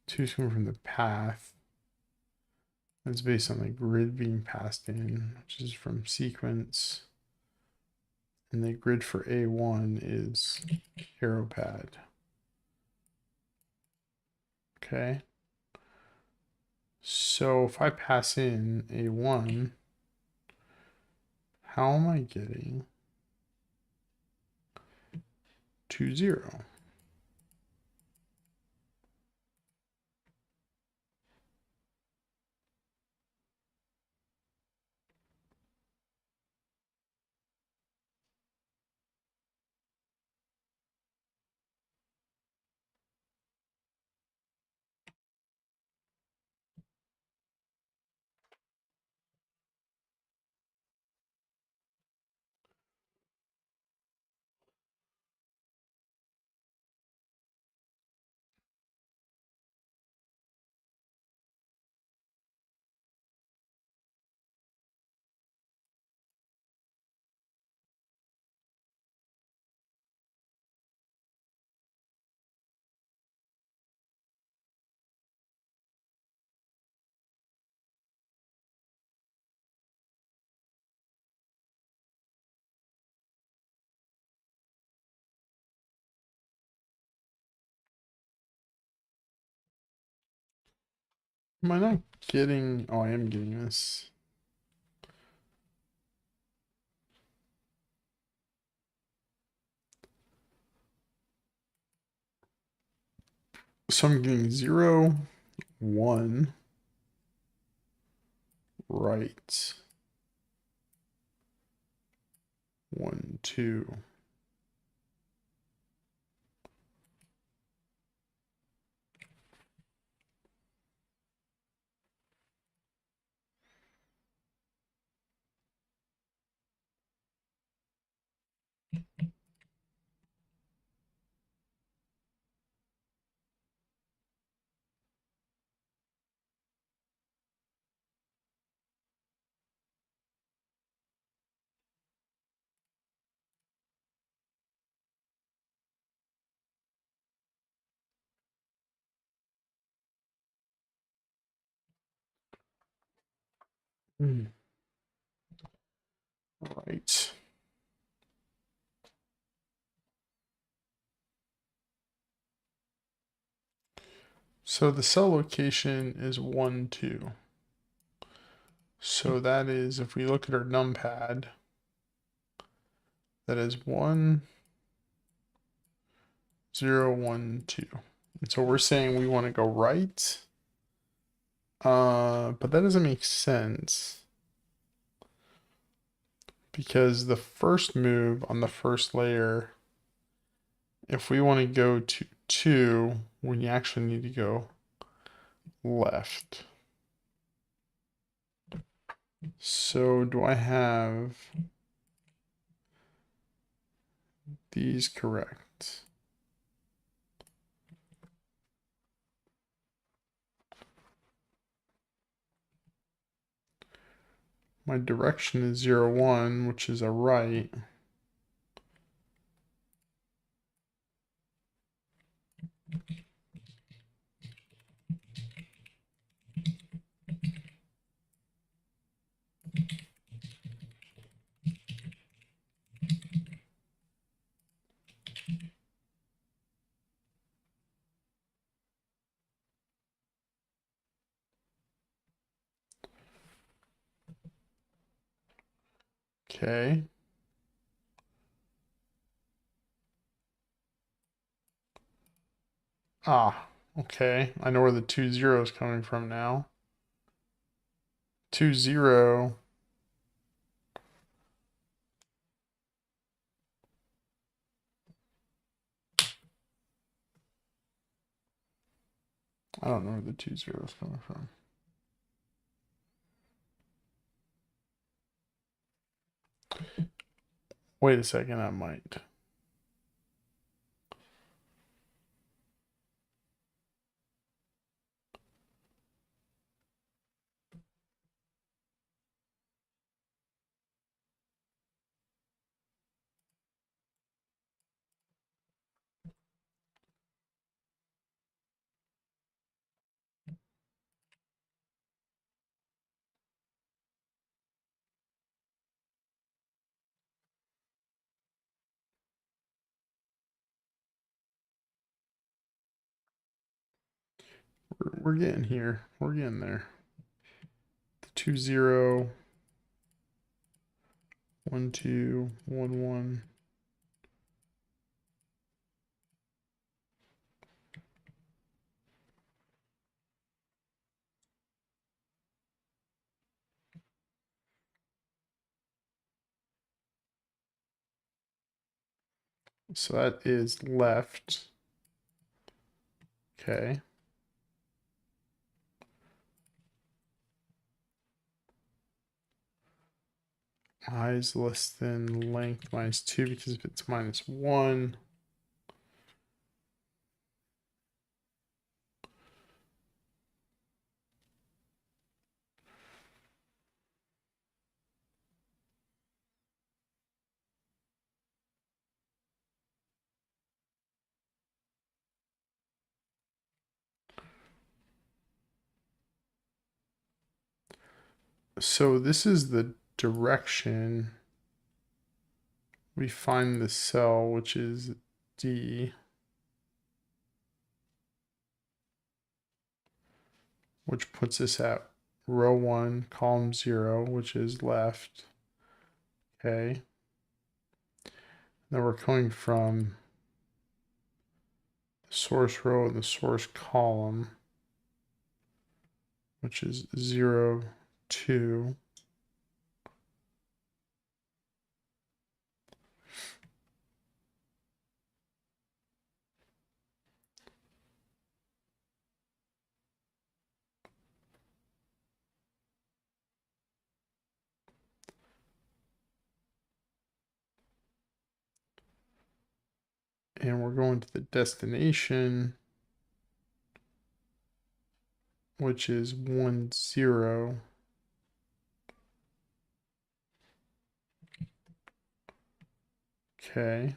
2 is coming from the path. It's based on the grid being passed in, which is from sequence. And the grid for A1 is arrow pad. Okay. So if I pass in A1, how am I getting 20? Am I not getting, oh, I am getting this. So I'm getting 0, 1, right, 1, 2. All right. So the cell location is 1, 2. So that is, if we look at our numpad, that is 1, 0, 1, 2. And so we're saying we want to go right. But that doesn't make sense. Because the first move on the first layer, if we want to go to 2, we actually need to go left. So do I have these correct? My direction is 0, 1, which is a right. Okay. Ah, okay. I know where the 2, 0 is coming from now. 2, 0. I don't know where the 2, 0 is coming from. Wait a second, I might. We're getting here. We're getting there. The 2, 0. 1, 2, 1, 1. So that is left. Okay. I is less than length minus 2 because if it's minus 1. So this is the direction we find the cell, which is D, which puts us at row 1, column 0, which is left. Okay. Now we're coming from the source row and the source column, which is 0, 2. And we're going to the destination, which is 10. Okay.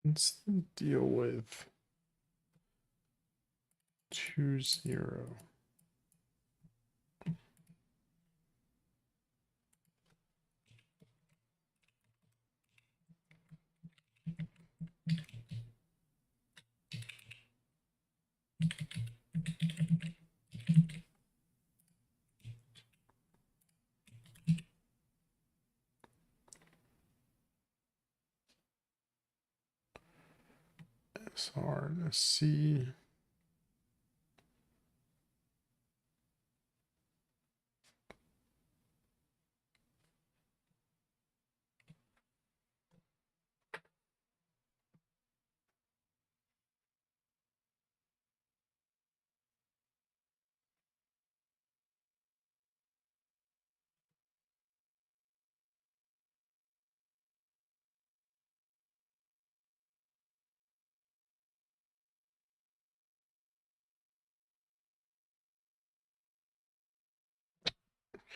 Let's deal with 20. SR and a C.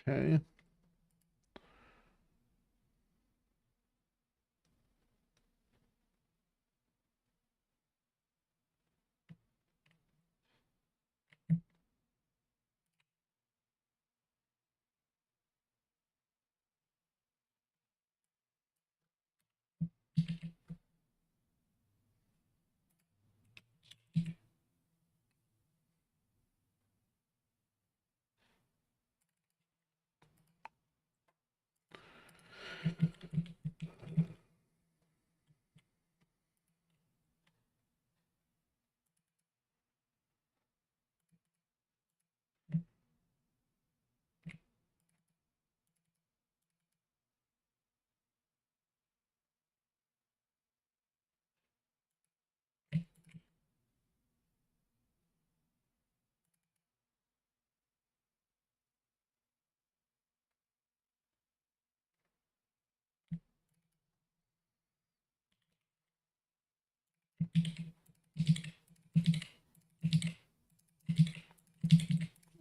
Okay.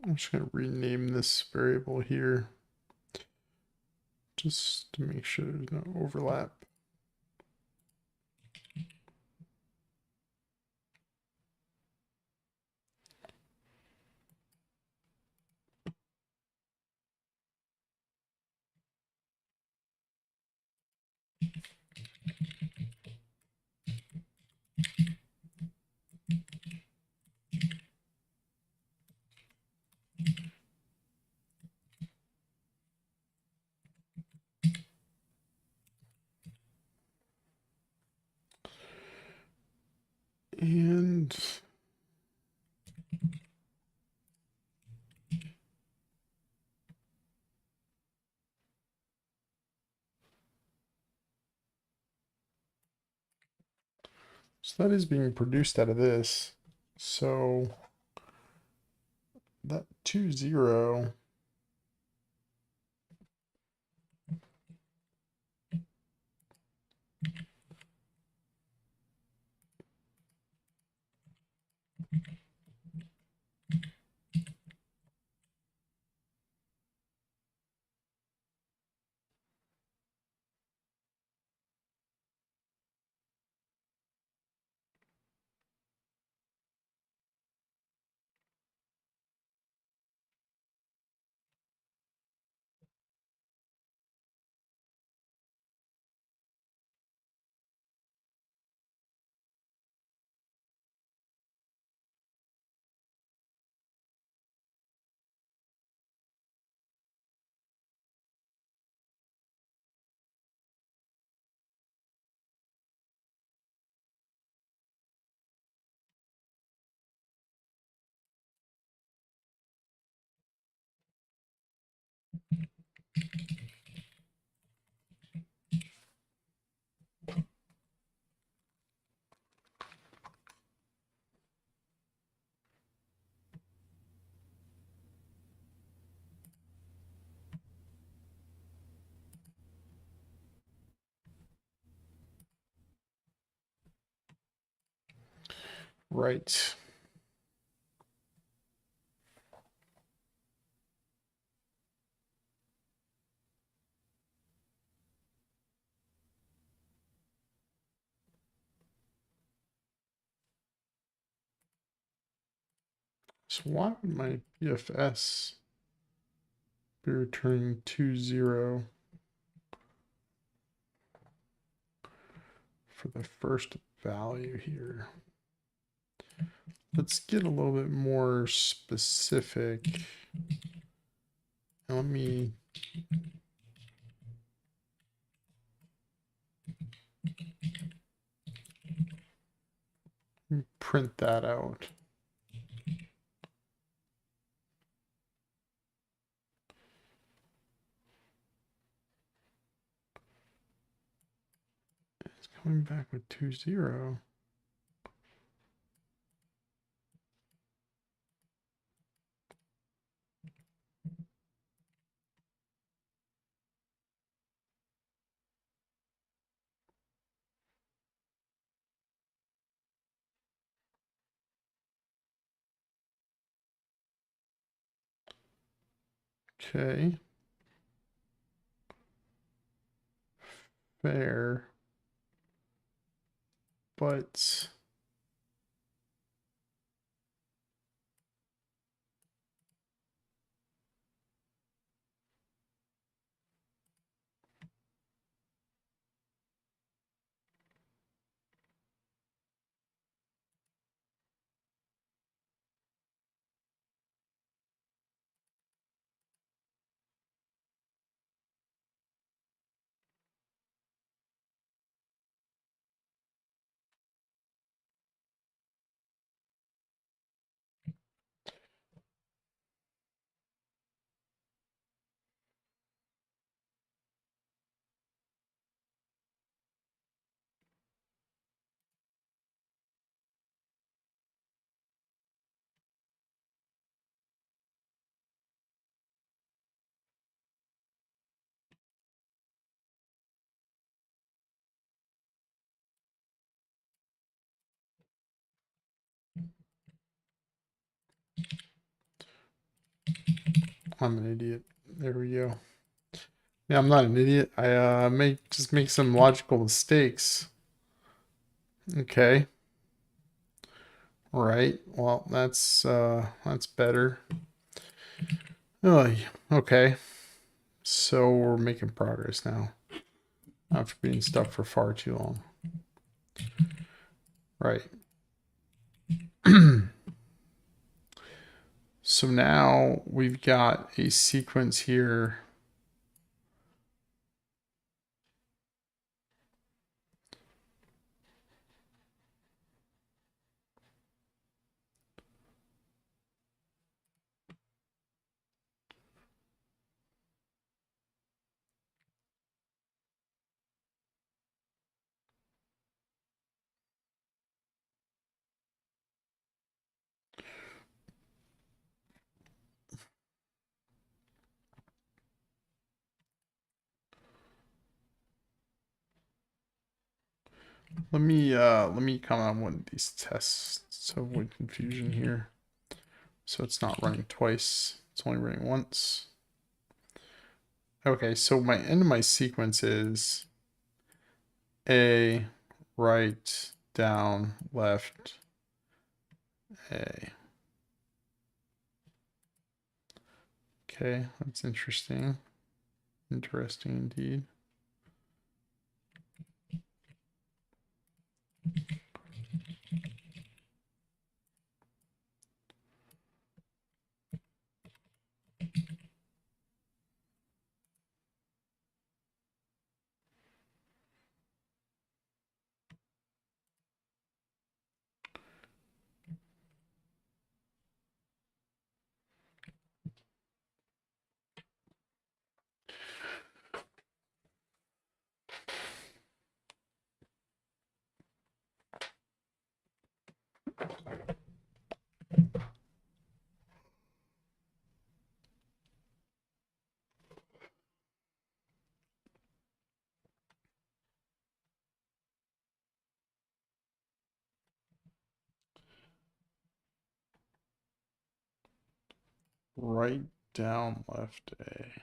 I'm just going to rename this variable here just to make sure there's no overlap. And so that is being produced out of this. So that 20, Right. So why would my BFS be returning 2-0 for the first value here? Let's get a little bit more specific. Now let me print that out. It's coming back with 2-0. Okay. Fair. But I'm an idiot. There we go. Yeah, I'm not an idiot. I just make some logical mistakes. Okay. All right. Well, that's better. Oh, okay. So we're making progress now. After being stuck for far too long. Right. So now we've got a sequence here. Let me come on one of these tests to avoid confusion here. So it's not running twice. It's only running once. Okay, so my end of my sequence is A, right, down, left, A. Okay, that's interesting. Interesting indeed. Right, down, left, A.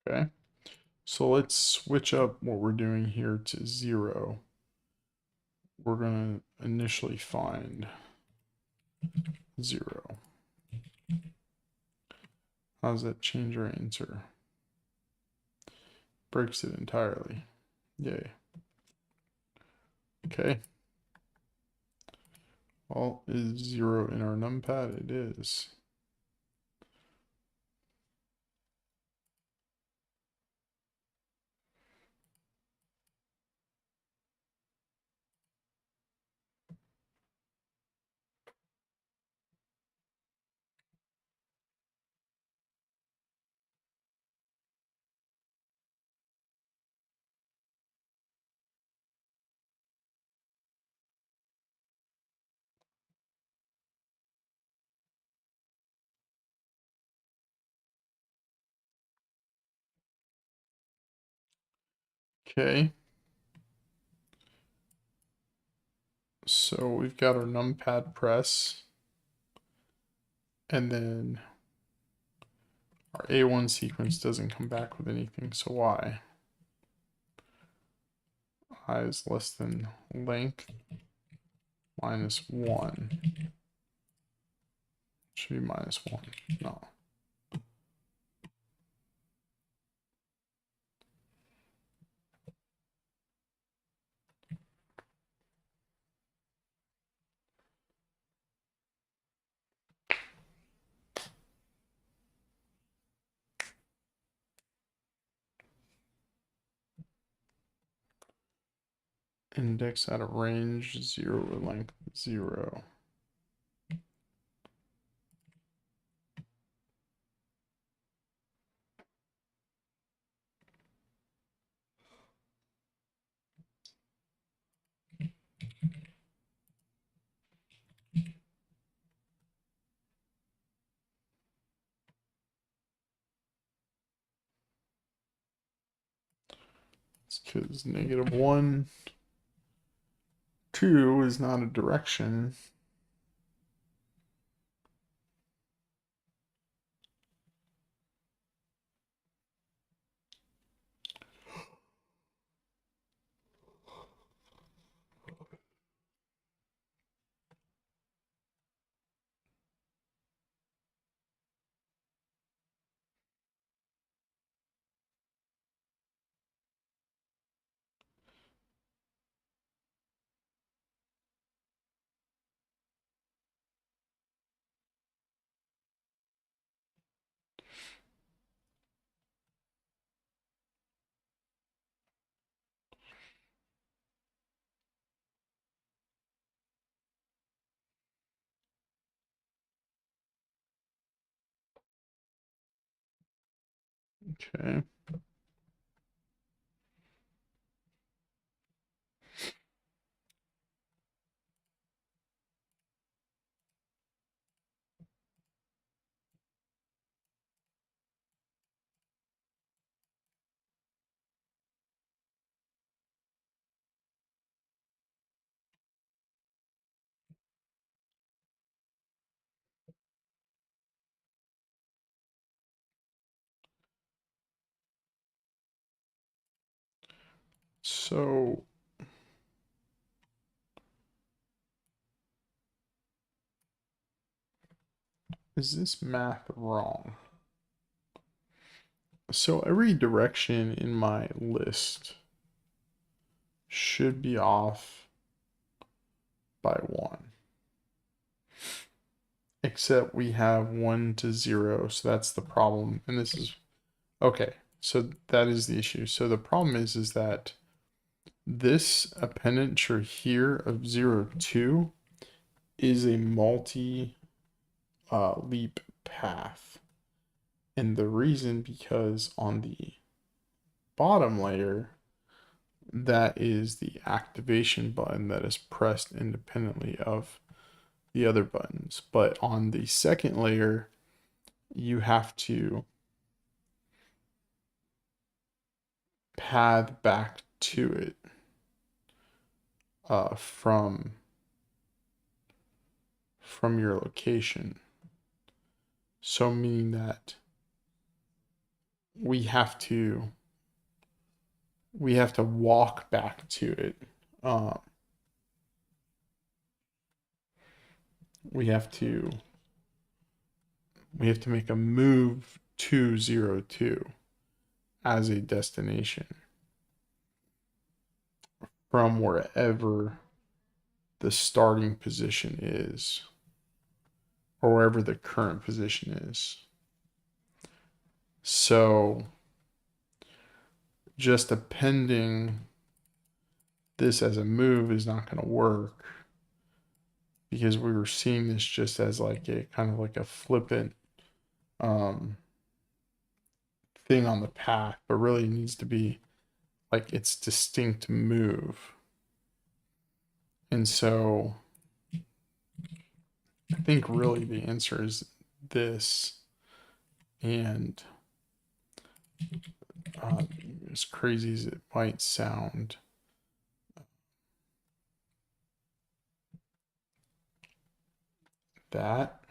Okay. So let's switch up what we're doing here to 0. We're going to initially find 0. How does that change our answer? Breaks it entirely. Yay. Okay. Well, is 0 in our numpad? It is. Okay. So we've got our numpad press, and then our A1 sequence doesn't come back with anything, so why? I is less than length minus 1. Should be minus 1. No. Index out of range 0 with length 0. It's because -1, 2 is not a direction. Okay. So is this math wrong? So every direction in my list should be off by 1. Except we have 1 to 0, so that's the problem. And this is, okay, so that is the issue. So the problem is that this appenditure here of 0, 2 is a multi leap path. And the reason, because on the bottom layer, that is the activation button that is pressed independently of the other buttons. But on the second layer, you have to path back to it from your location. So meaning that we have to walk back to it. We have to make a move to 0, 2 as a destination from wherever the starting position is, or wherever the current position is. So just appending this as a move is not going to work, because we were seeing this just as like a kind of like a flippant thing on the path, but really it needs to be like its distinct move. And so I think really the answer is this. And as crazy as it might sound, that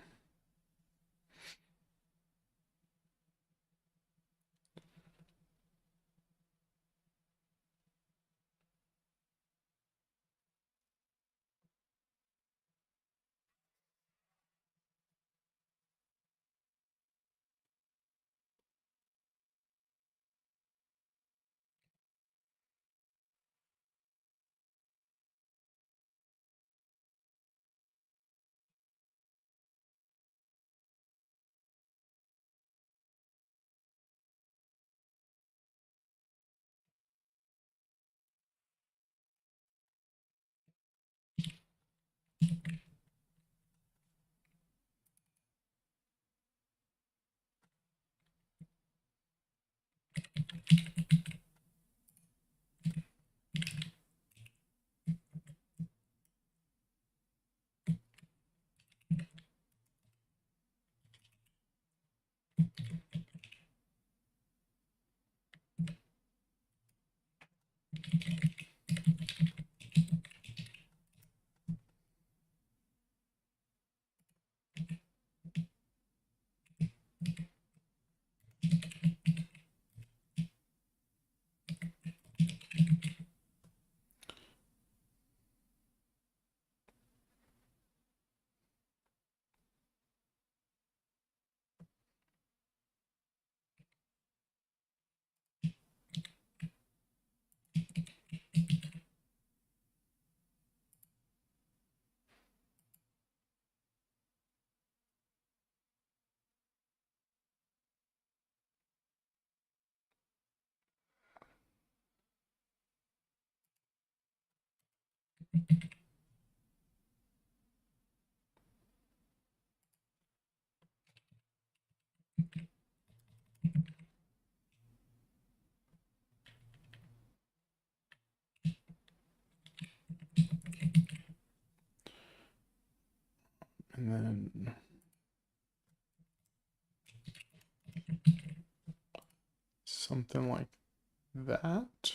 and then something like that.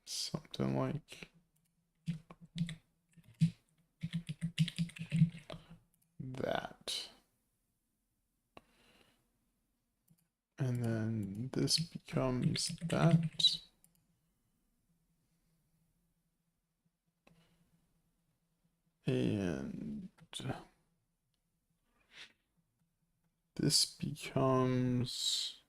Something like this becomes that. And this becomes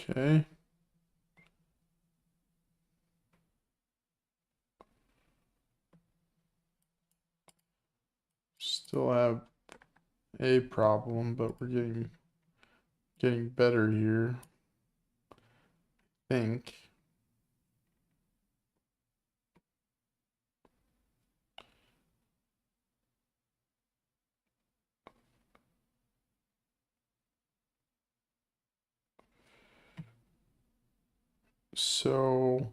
okay. Still have a problem, but we're getting better here. I think. So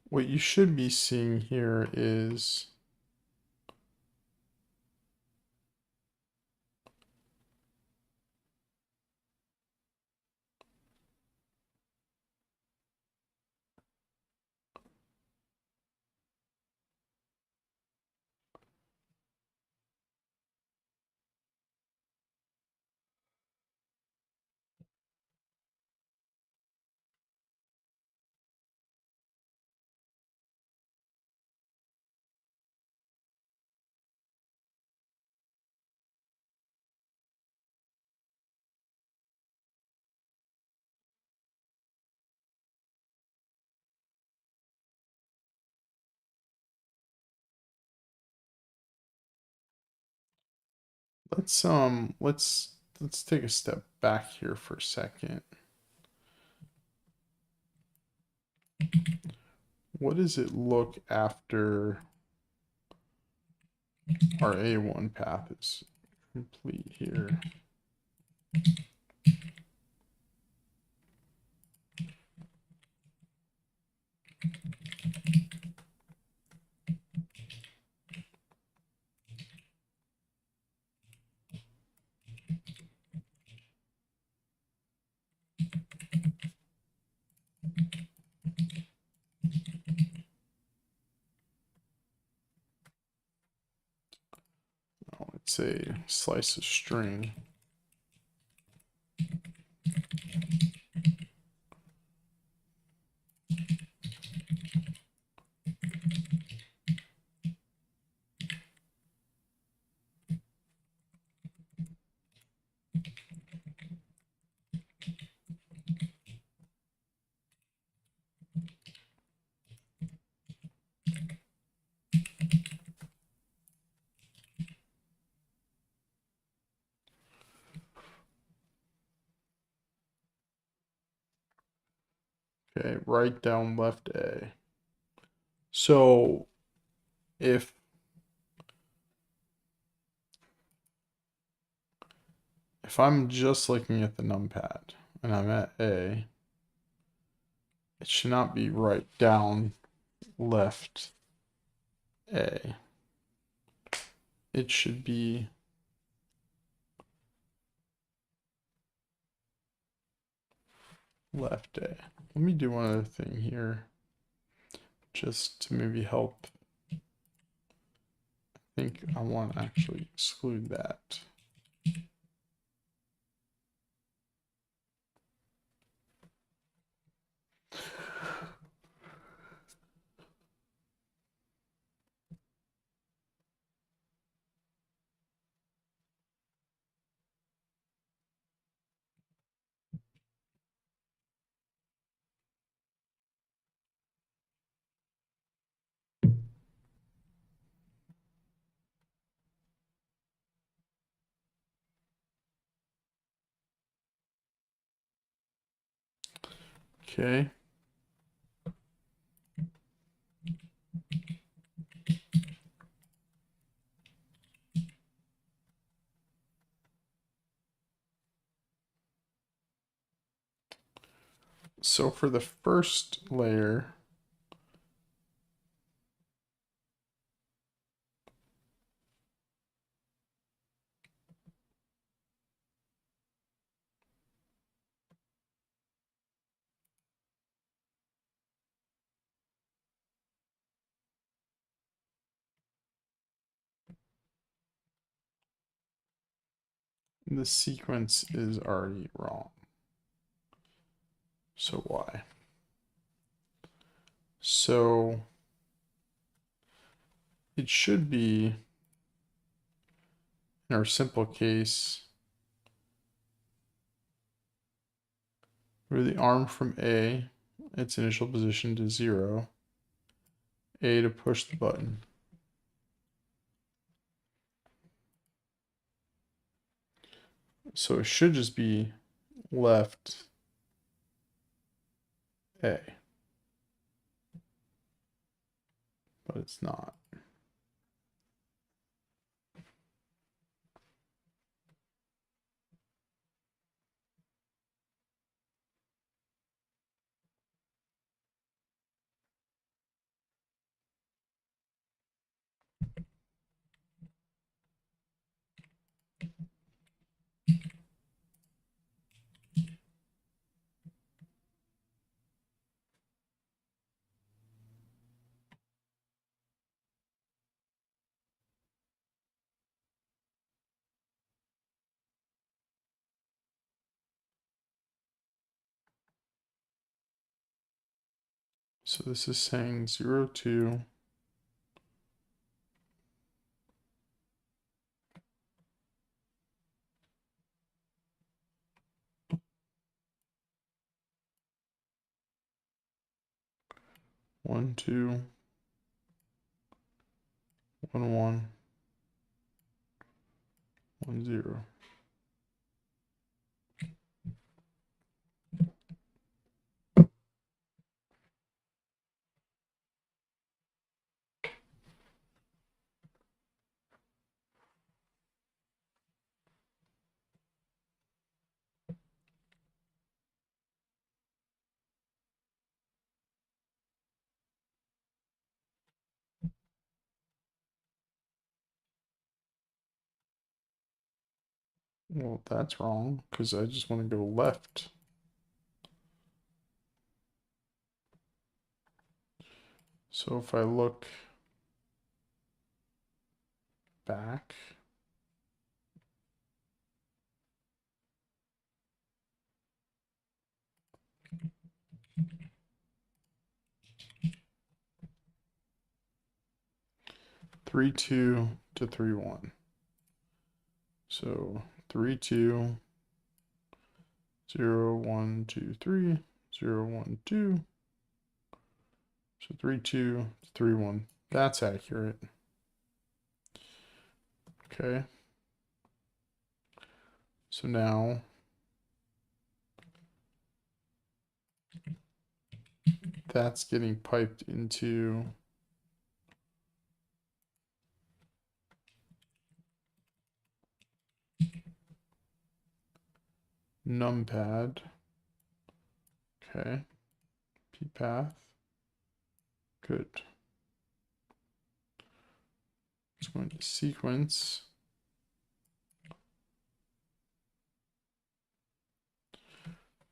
what you should be seeing here is let's take a step back here for a second. What does it look after our A1 path is complete here? Oh, it's a slice of string. Okay, right down left A. So if I'm just looking at the numpad and I'm at A, it should not be right down left A. It should be left A. Let me do one other thing here just to maybe help. I think I want to actually exclude that. Okay. So for the first layer, the sequence is already wrong. So why? So it should be, in our simple case, move the arm from A, its initial position, to 0, A to push the button. So it should just be left A, but it's not. So this is saying 0, 2, 1, 2, 1, 1, 1, 0. Well, that's wrong, because I just want to go left. So if I look back, three, 2 to 3, 1. So 3, 2, 0, 1, 2, 3, 0, 1, 2. So 3, 2, 3, 1. That's accurate. Okay. So now that's getting piped into numpad. Okay. Ppath. Good. Let's go into sequence.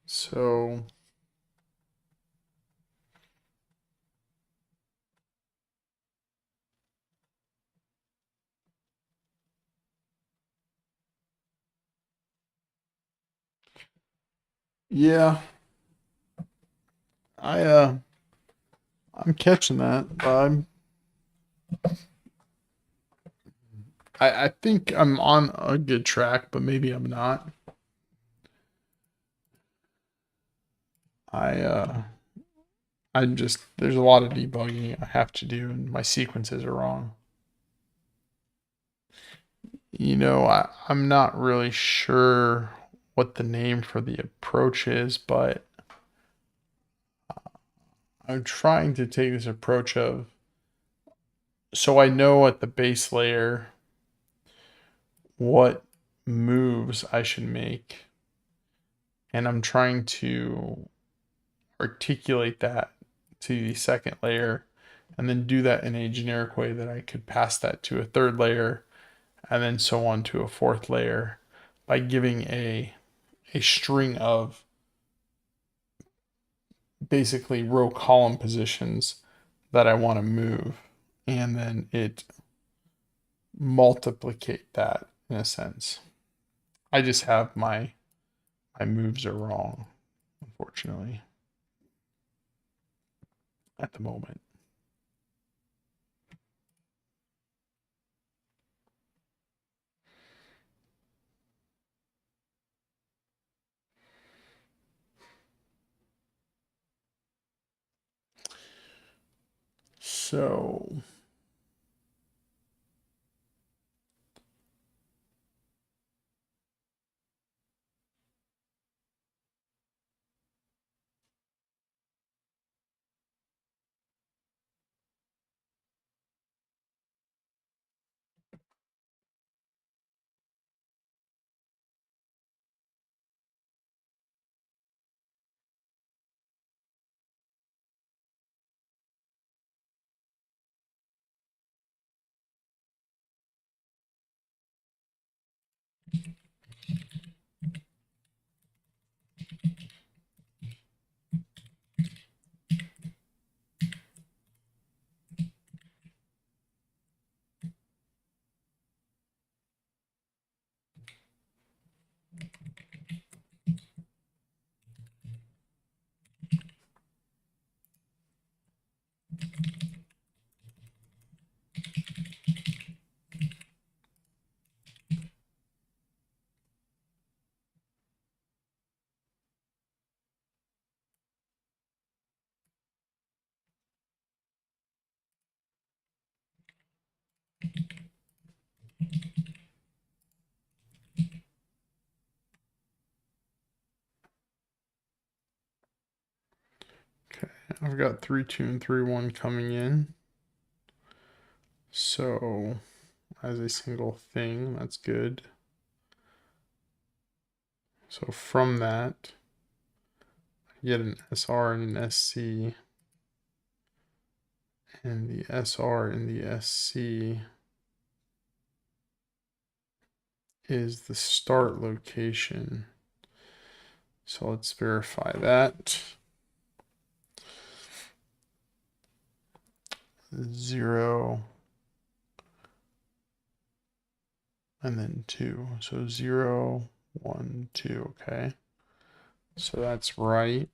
So yeah, I'm catching that, but I think I'm on a good track, but maybe I'm not. I'm just, there's a lot of debugging I have to do, and my sequences are wrong. You know, I'm not really sure what the name for the approach is, but I'm trying to take this approach of, so I know at the base layer what moves I should make, and I'm trying to articulate that to the second layer and then do that in a generic way that I could pass that to a third layer and then so on to a fourth layer by giving a string of basically row column positions that I want to move, and then it multiplicate that in a sense. I just have my moves are wrong, unfortunately, at the moment. So okay, I've got 3 2 and 3 1 coming in. So as a single thing, that's good. So from that, I get an SR and an SC, and the SR and the SC is the start location. So let's verify that. 0 and then 2. So 0 1 2. Okay, so that's right.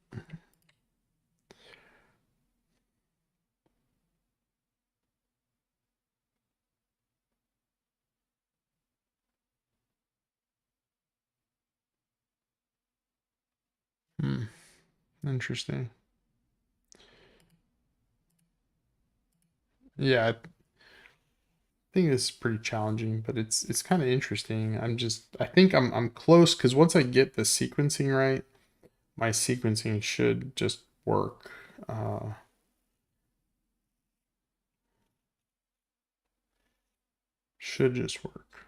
Interesting. Yeah, I think this is pretty challenging, but it's kind of interesting. I think I'm close because once I get the sequencing right, my sequencing should just work. Should just work.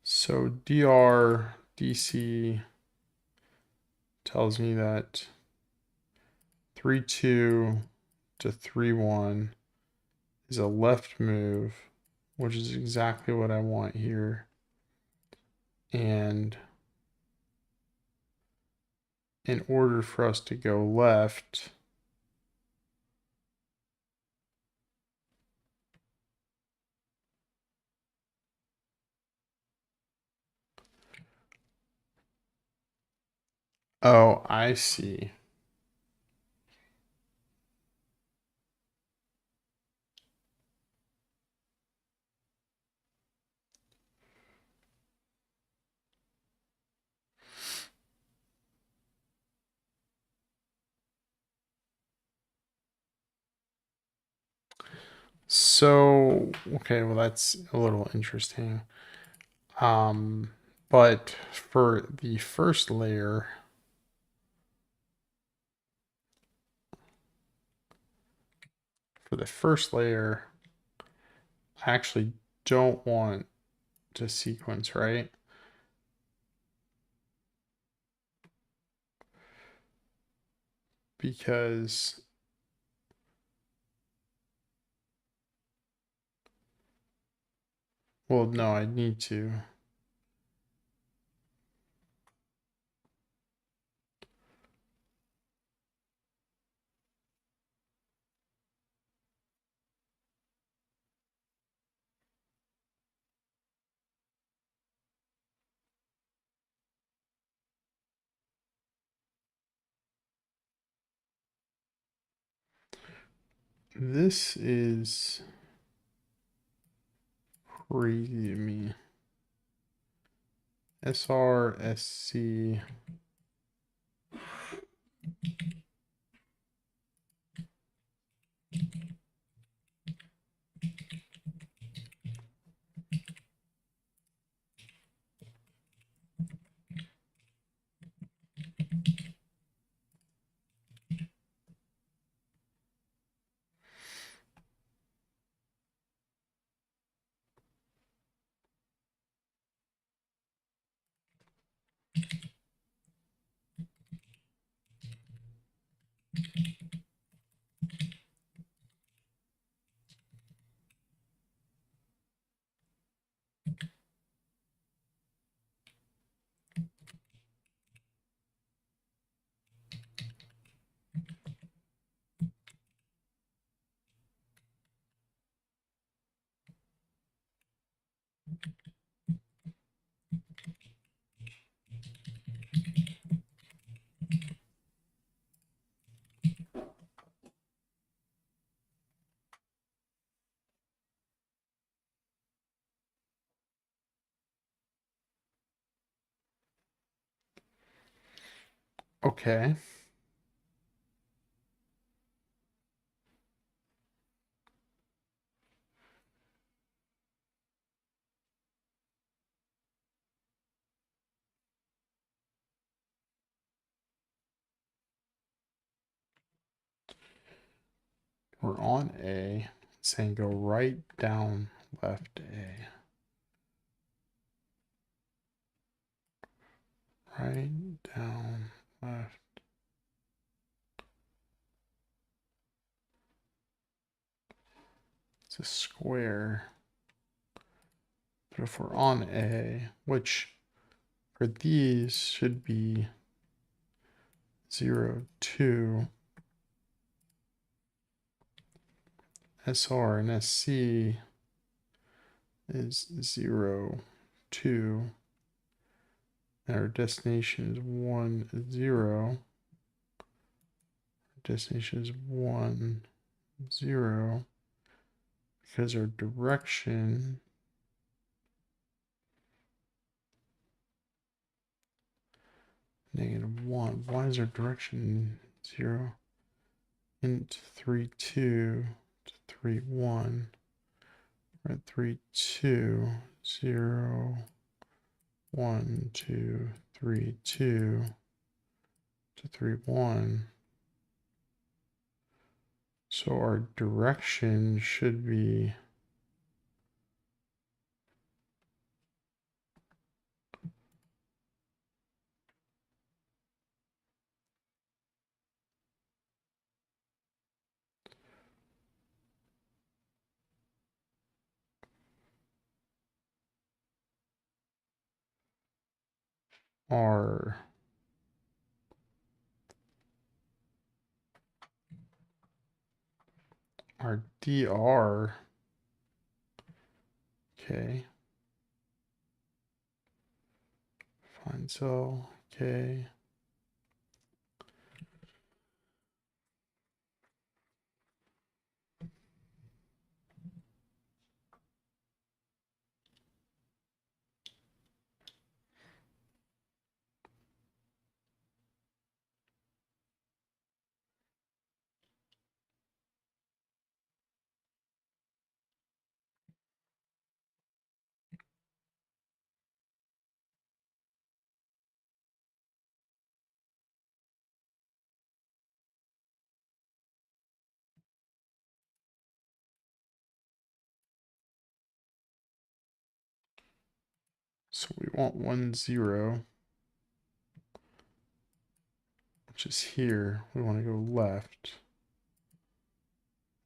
So dr dc tells me that 3 2 to 3 1 is a left move, which is exactly what I want here. And in order for us to go left, oh, I see. So, okay, well, that's a little interesting. But for the first layer, for the first layer, I actually don't want to sequence, right? Because well, no, I need to. This is crazy to me. SRSC. Okay. We're on A, saying go right, down, left A. Right, down, left. It's a square. But if we're on A, which for these should be 0, 2, SR and SC is 0, 2, and our destination is 1, 0. Destination is 1, 0, because our direction -1. Why is our direction 0? Int 3, 2 to 3, 1. We're at 3, 2, 0, 1, 2, 3, 2 to 3, 1. So our direction should be our DR. Okay. Fine. So, okay. So we want 1, 0, which is here. We want to go left,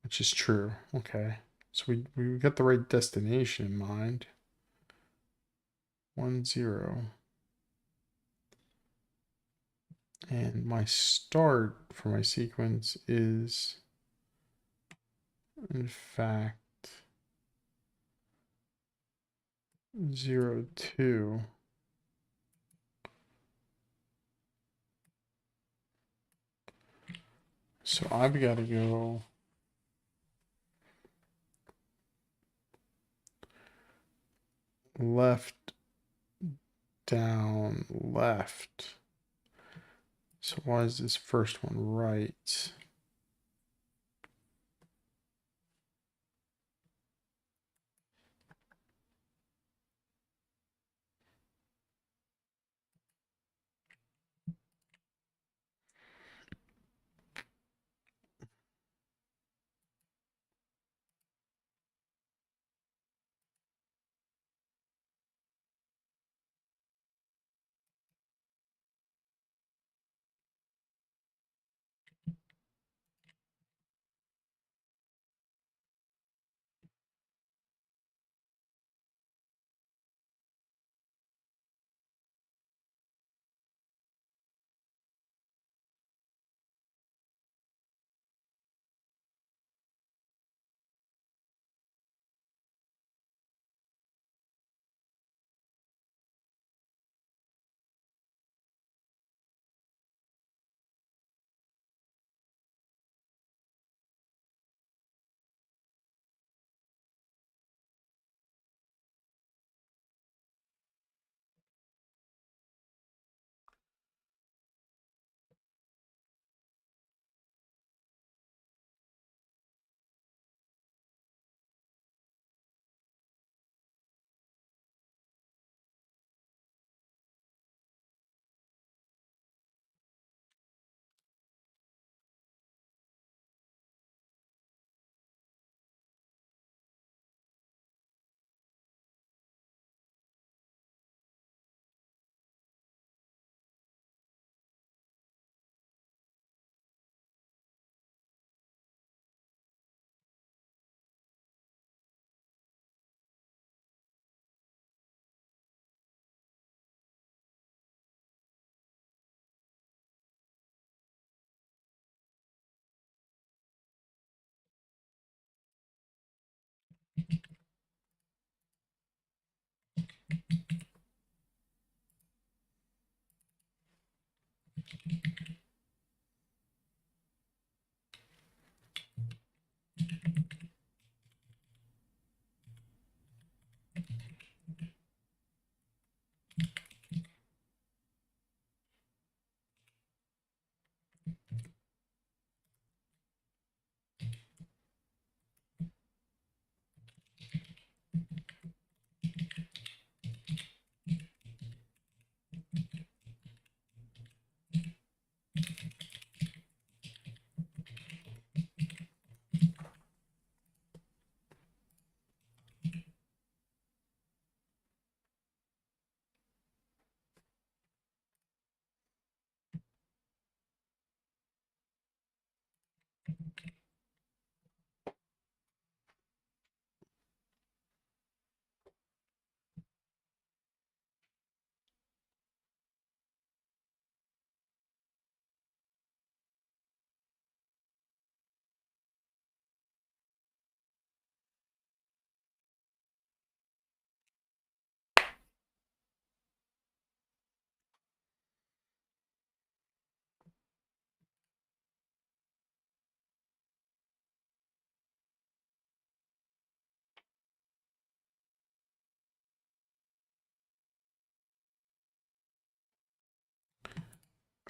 which is true. Okay. So we got the right destination in mind. 1, 0. And my start for my sequence is, in fact, 0, 2. So I've got to go left, down, left. So why is this first one right?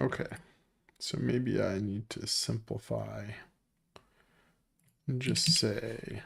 Okay. So maybe I need to simplify and just say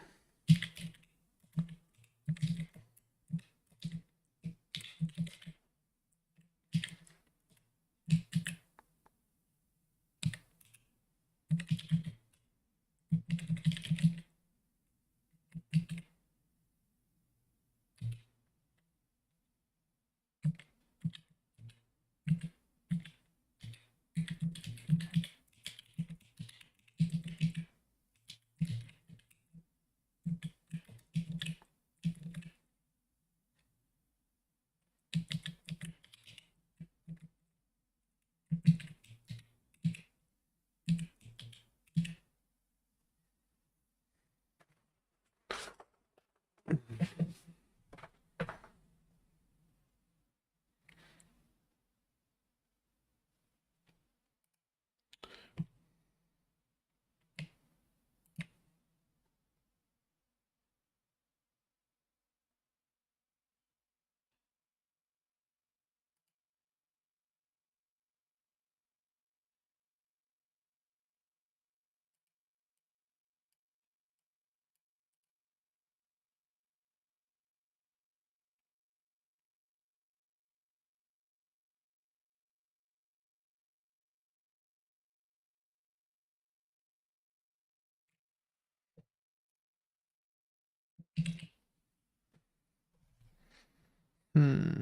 Okay.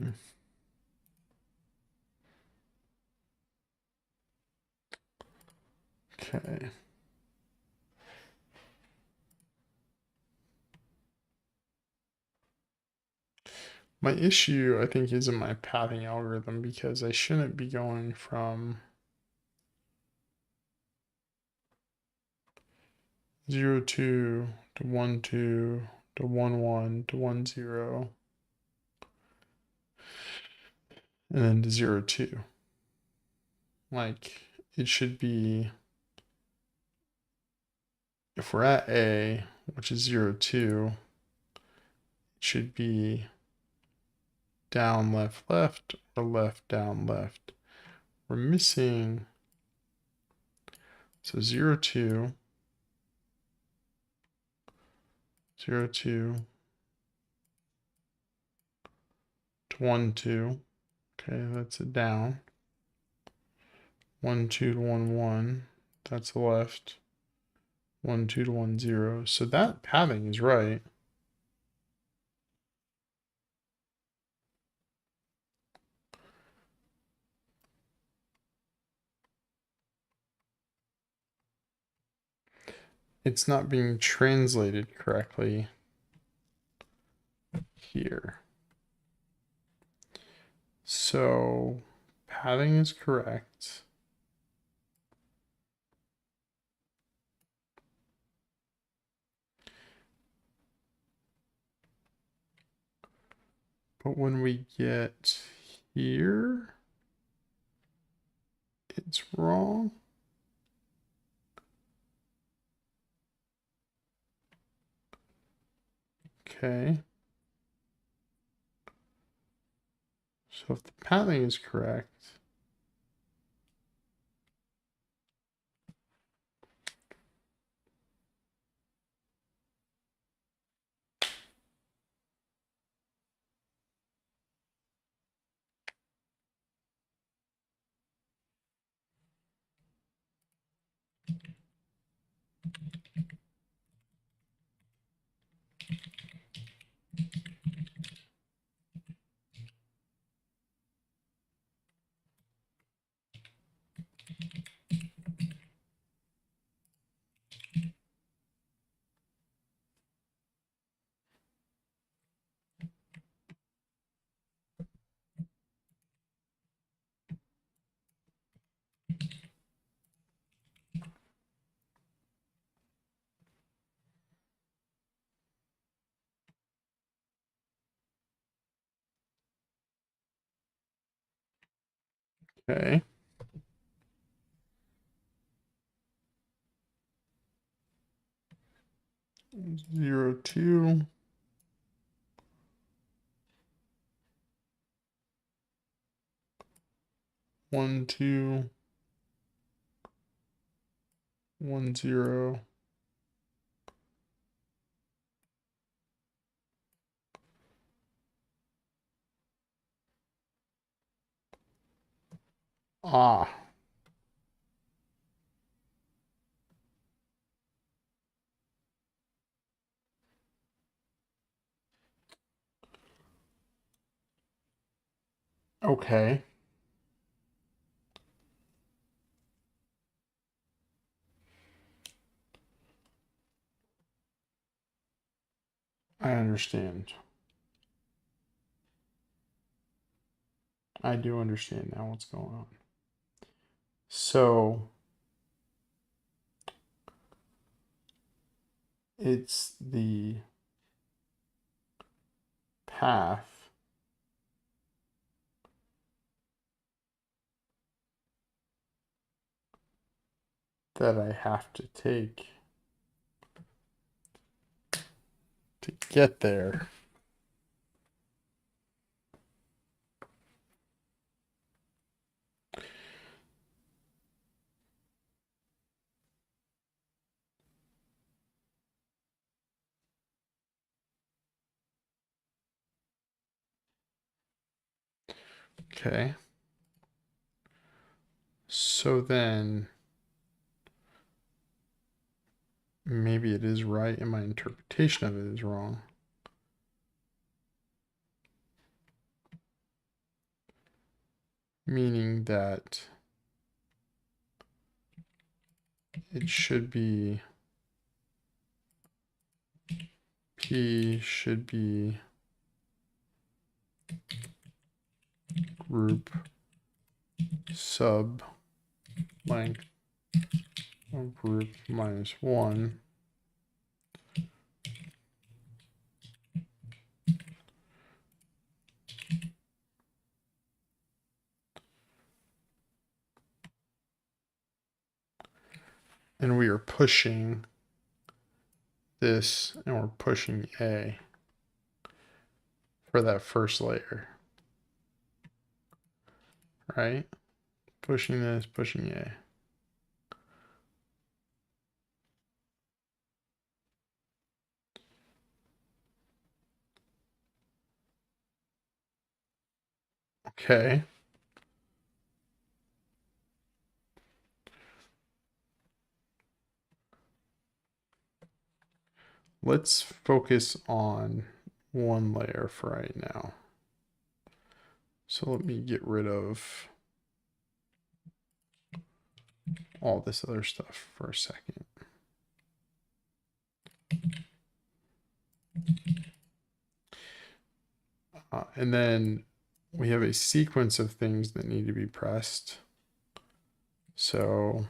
My issue, I think, is in my pathing algorithm because I shouldn't be going from 0, 2 to 1, 2 to 1, 1 to 1, 0 and then to 0, 2. Like, it should be, if we're at A, which is 0, 2, it should be down, left, left, or left, down, left. We're missing, so 0, 2, 0, 2 to 1, 2. Okay, that's a down. 1, 2 to 1, 1. That's a left. 1, 2 to 1, 0. So that pathing is right. It's not being translated correctly here. So pathing is correct. But when we get here, it's wrong. Okay. So if the pathing is correct, okay. 0, 2. 1, 2. 1, 0. Ah. Okay. I understand. I do understand now what's going on. So it's the path that I have to take to get there. Okay. So then maybe it is right and my interpretation of it is wrong. meaning that it should be P should be group sub length of group minus 1. And we are pushing this, and we're pushing A for that first layer, right? Pushing this, pushing A. Okay. Let's focus on one layer for right now. So let me get rid of all this other stuff for a second. And then we have a sequence of things that need to be pressed. So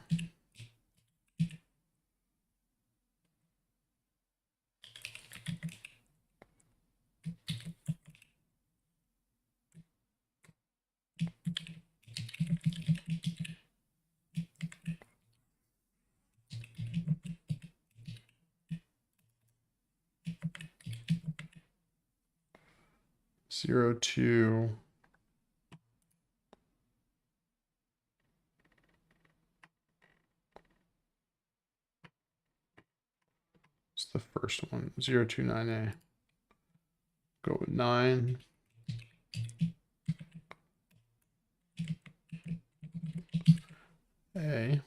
zero, 2, it's the first one, 0, 2, 9A. Go with 9. A.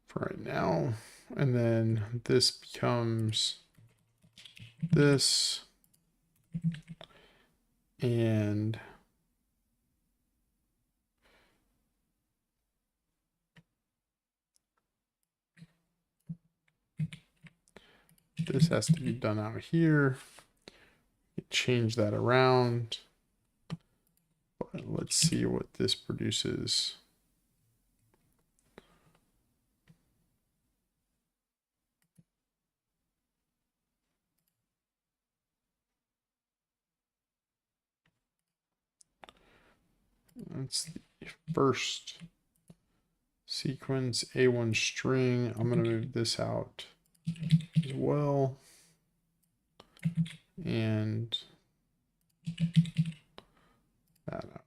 For right now. And then this becomes this, and this has to be done out here. Change that around. But let's see what this produces. That's the first sequence, A1 string. I'm going to move this out as well. And that out.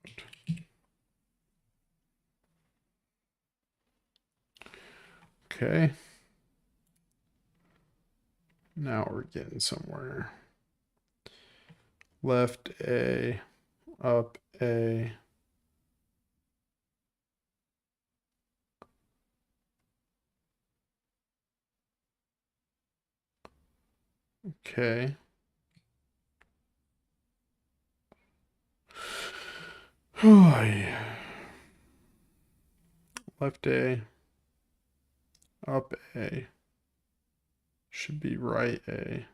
Okay. Now we're getting somewhere. Left A, up A. Okay. Oh, yeah. Left A, up A. Should be right A.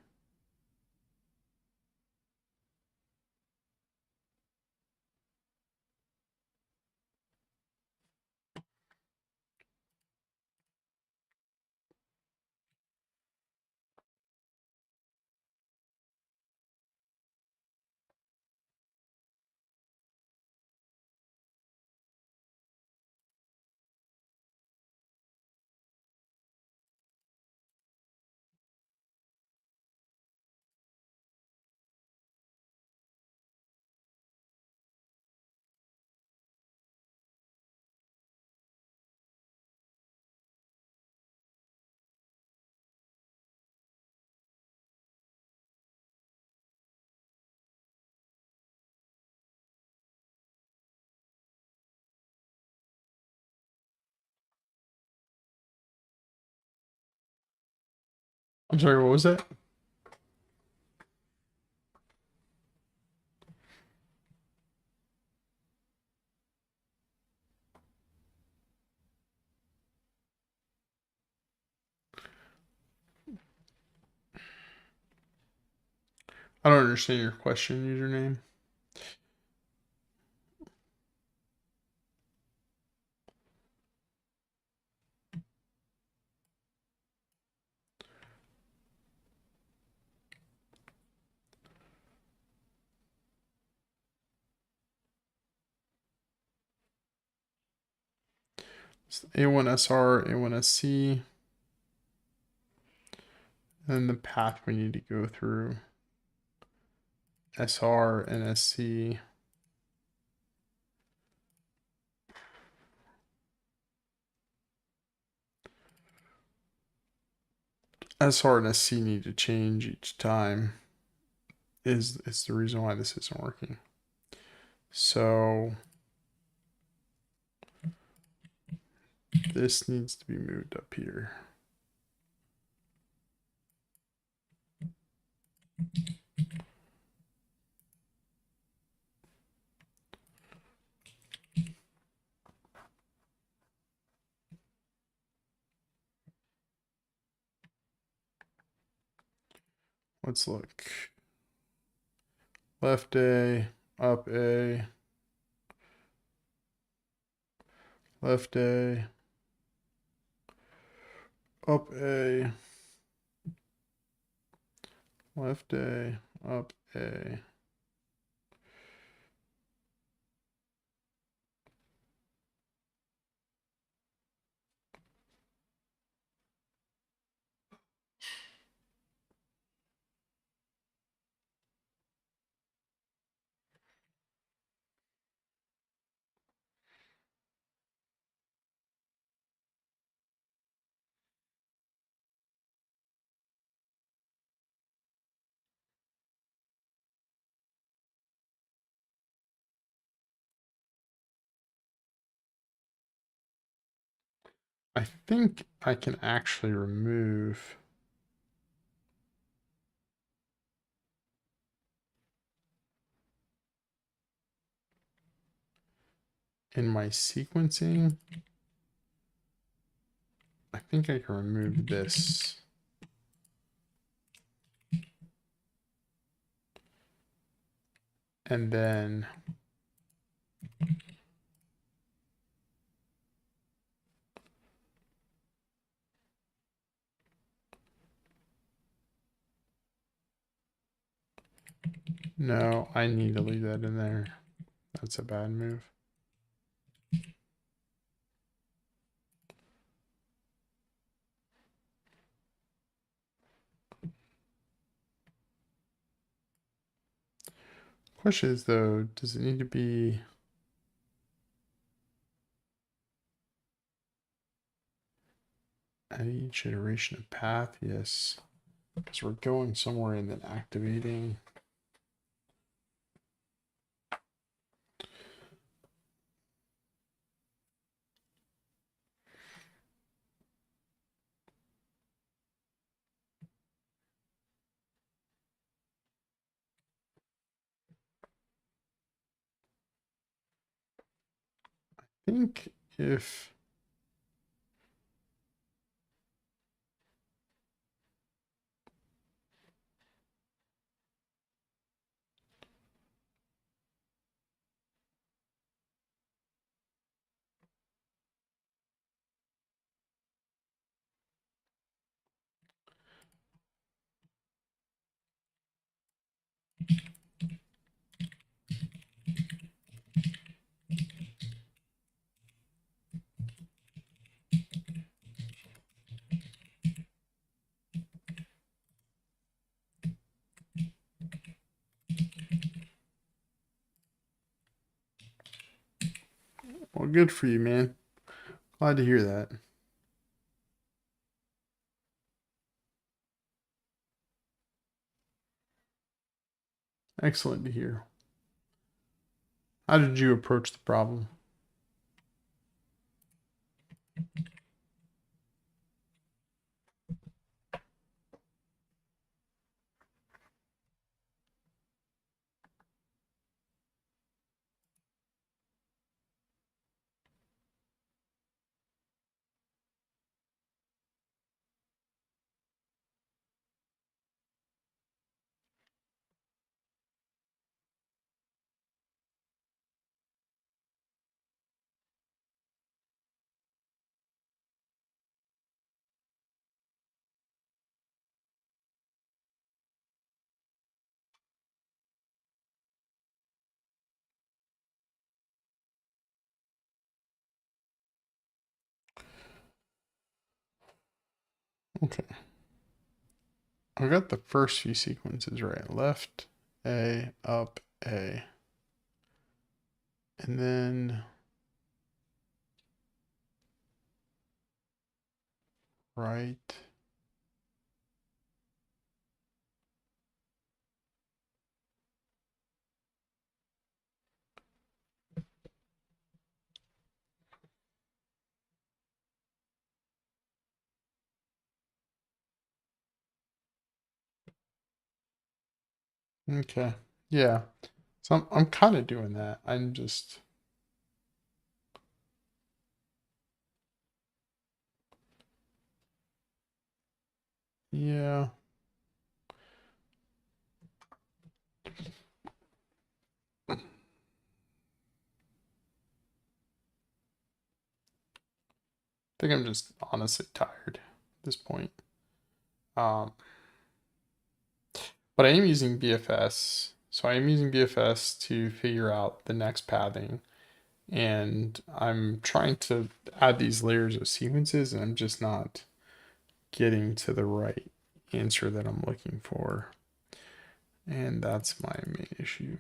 I'm sorry, what was that? I don't understand your question, username. It's A1SR, A1SC, and the path we need to go through. SR and SC. SR and SC need to change each time. Is the reason why this isn't working. So this needs to be moved up here. Let's look. Left A, up A, left A, up A, left A, up A. I think I can actually remove in my sequencing. I think I can remove this. And then no, I need to leave that in there. That's a bad move. Question is though, does it need to be at each iteration of path? Yes. Because we're going somewhere and then activating. I think if well, good for you, man. Glad to hear that. Excellent to hear. How did you approach the problem? Okay. I got the first few sequences right. Left, A, up, A. And then right. Okay. Yeah. So I'm kind of doing that. I'm just, yeah. I think I'm just honestly tired at this point. Um, but I am using BFS. So I am using BFS to figure out the next pathing. And I'm trying to add these layers of sequences, and I'm just not getting to the right answer that I'm looking for. And that's my main issue.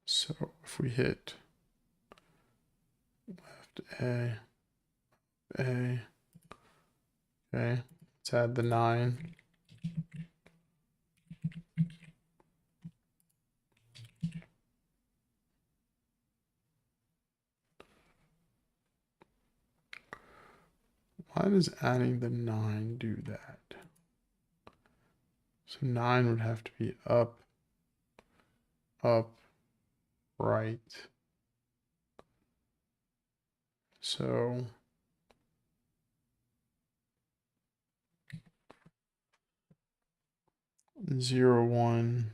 So if we hit left A, A, okay, let's add the 9. Why does adding the 9 do that? So 9 would have to be up, up, right. So 0, 1.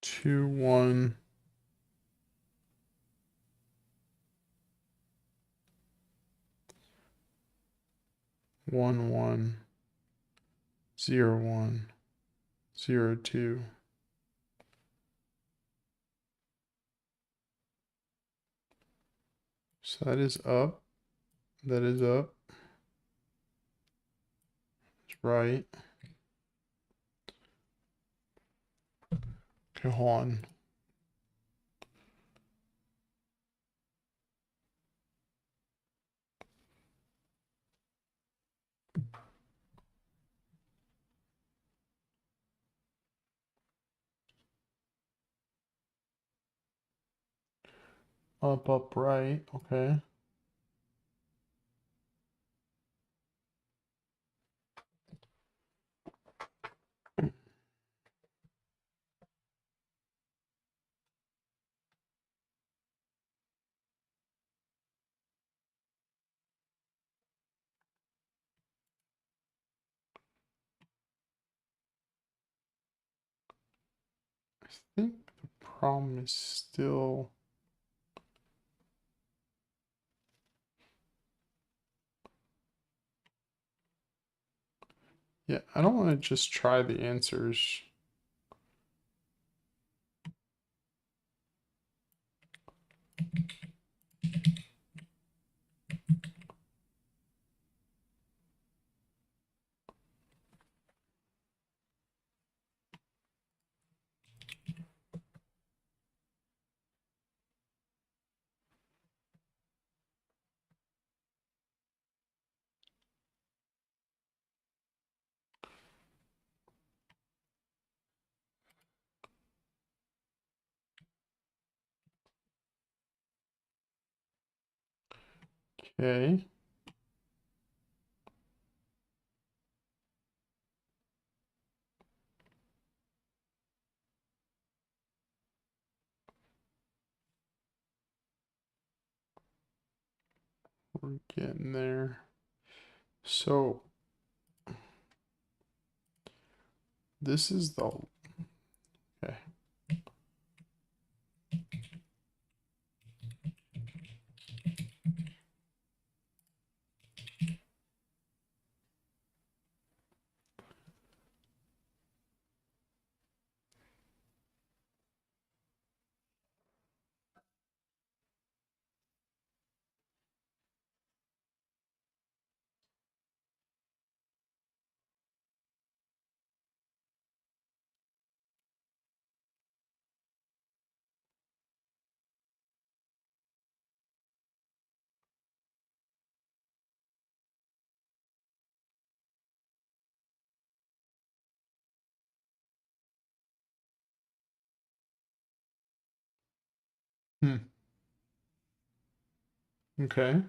Two, 1, 1, 1, 0, 1, 0, 2. So that is up. That is up. It's right. Okay, hold on. Up, right. Okay. think the problem is still. Yeah, I don't want to just try the answers. Okay. We're getting there. So this is the, okay. Hmm. Okay.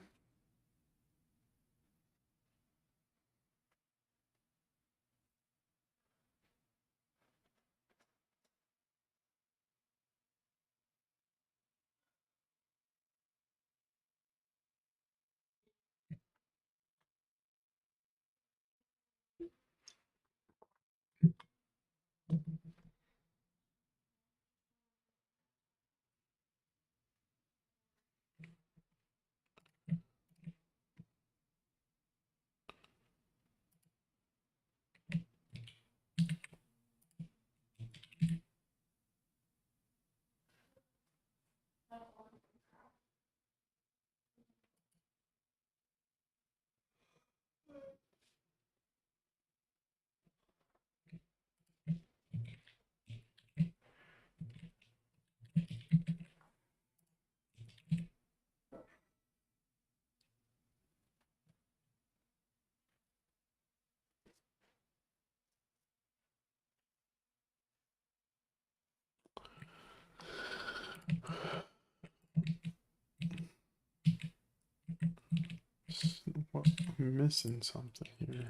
What, I'm missing something here.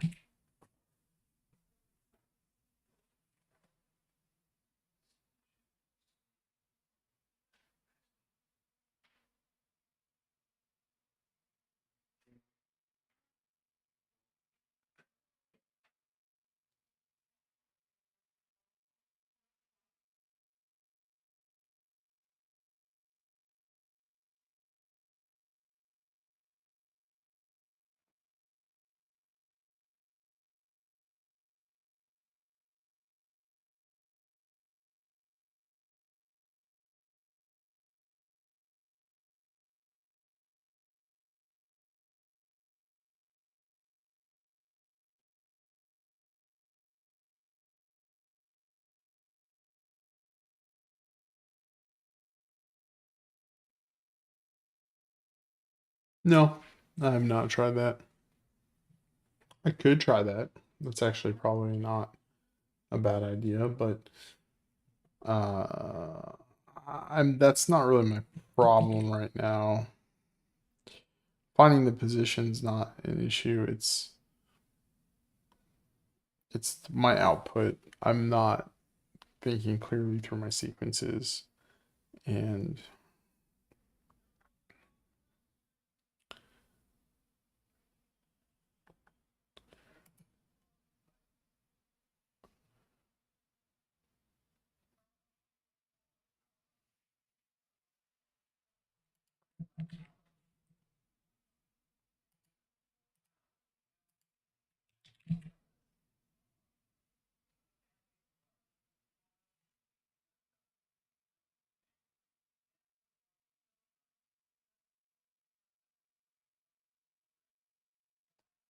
No, I have not tried that. I could try that. That's actually probably not a bad idea, but uh I'm that's not really my problem right now. Finding the position's not an issue. It's my output. I'm not thinking clearly through my sequences, and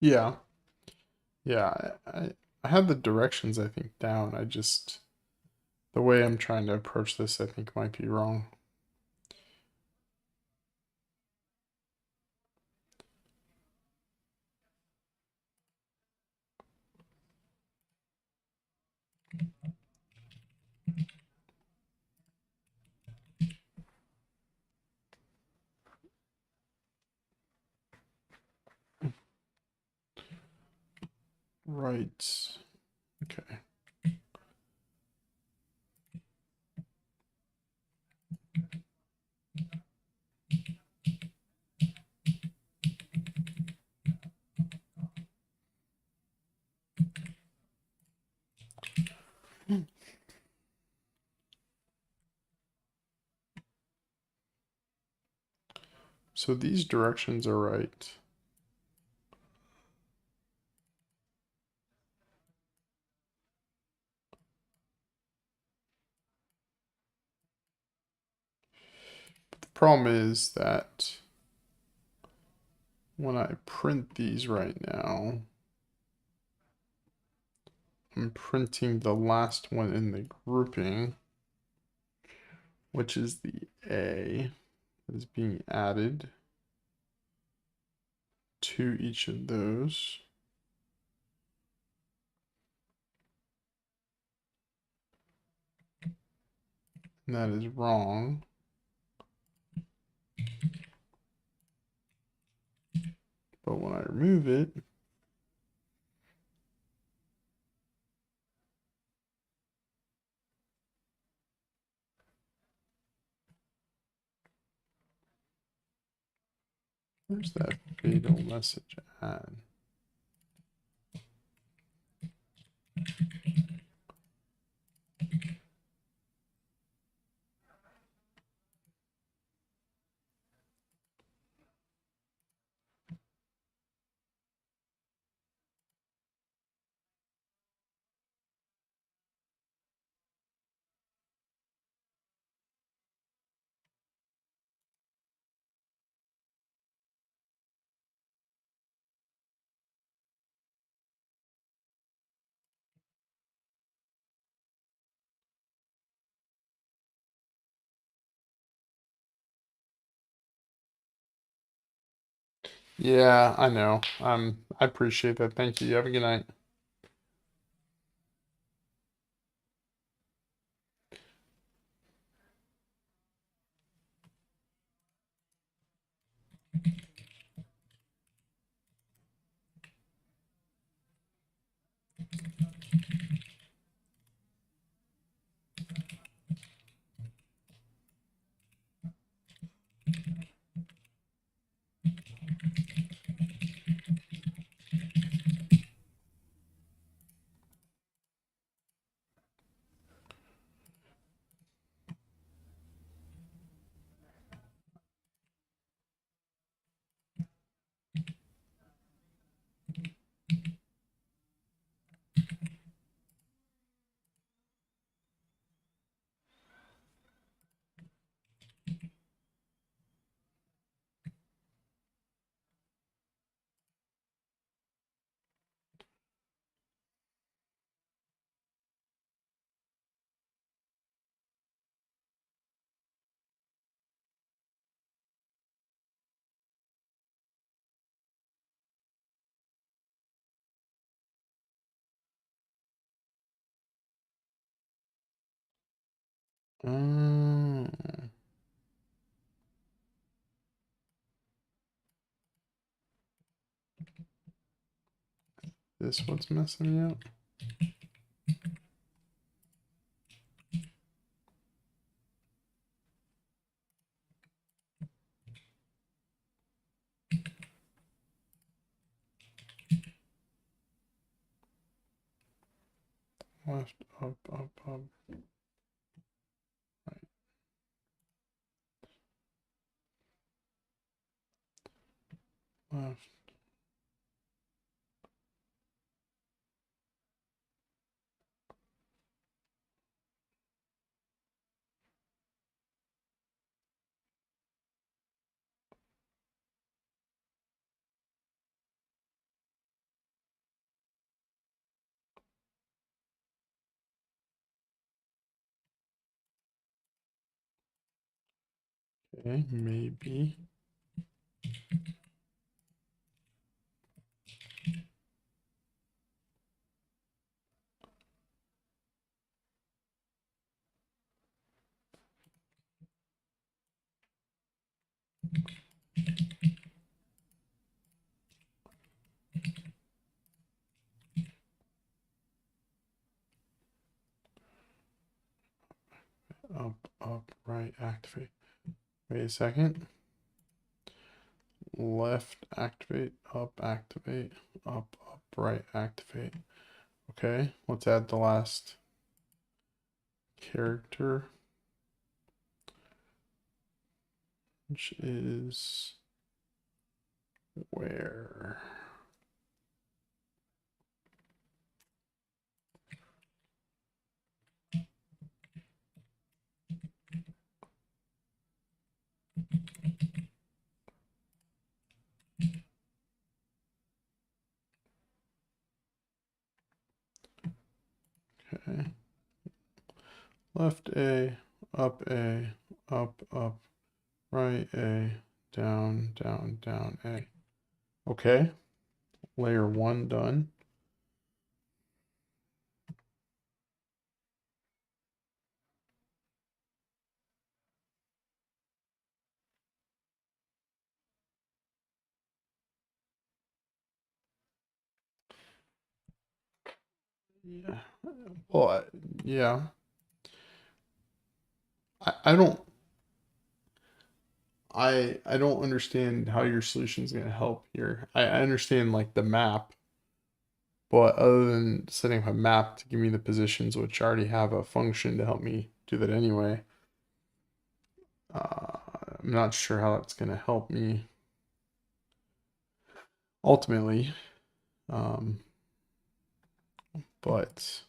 Yeah. Yeah. I have the directions, I think, down. I just, the way I'm trying to approach this, I think might be wrong. Right. Okay. So these directions are right. The problem is that when I print these right now, I'm printing the last one in the grouping, which is the A, that is being added to each of those. And that is wrong. But when I remove it, where's that fatal message add? Yeah, I know. I appreciate that. Thank you. Have a good night. Um, this what's messing me up? Left, up, up, up. Right. left. Okay, maybe. Up, right, activate. Wait a second. Left, activate, up, right, activate. Okay, let's add the last character, which is where. Okay. Left A, up, right A, down, down A. Okay, layer 1 done. Yeah. Well, yeah. I don't I don't understand how your solution is going to help here. I understand like the map, but other than setting up a map to give me the positions, which I already have a function to help me do that anyway, I'm not sure how that's going to help me ultimately. Um, but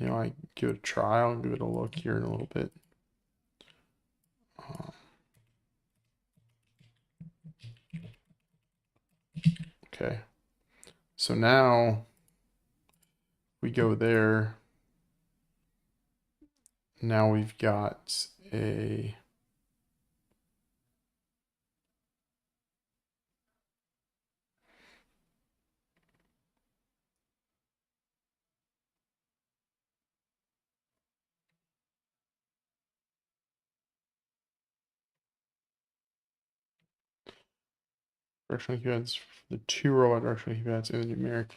I give it a try. I'll give it a look here in a little bit. Okay, so now we go there. Now we've got a directional keypads, the 2 robot directional keypads, and the numeric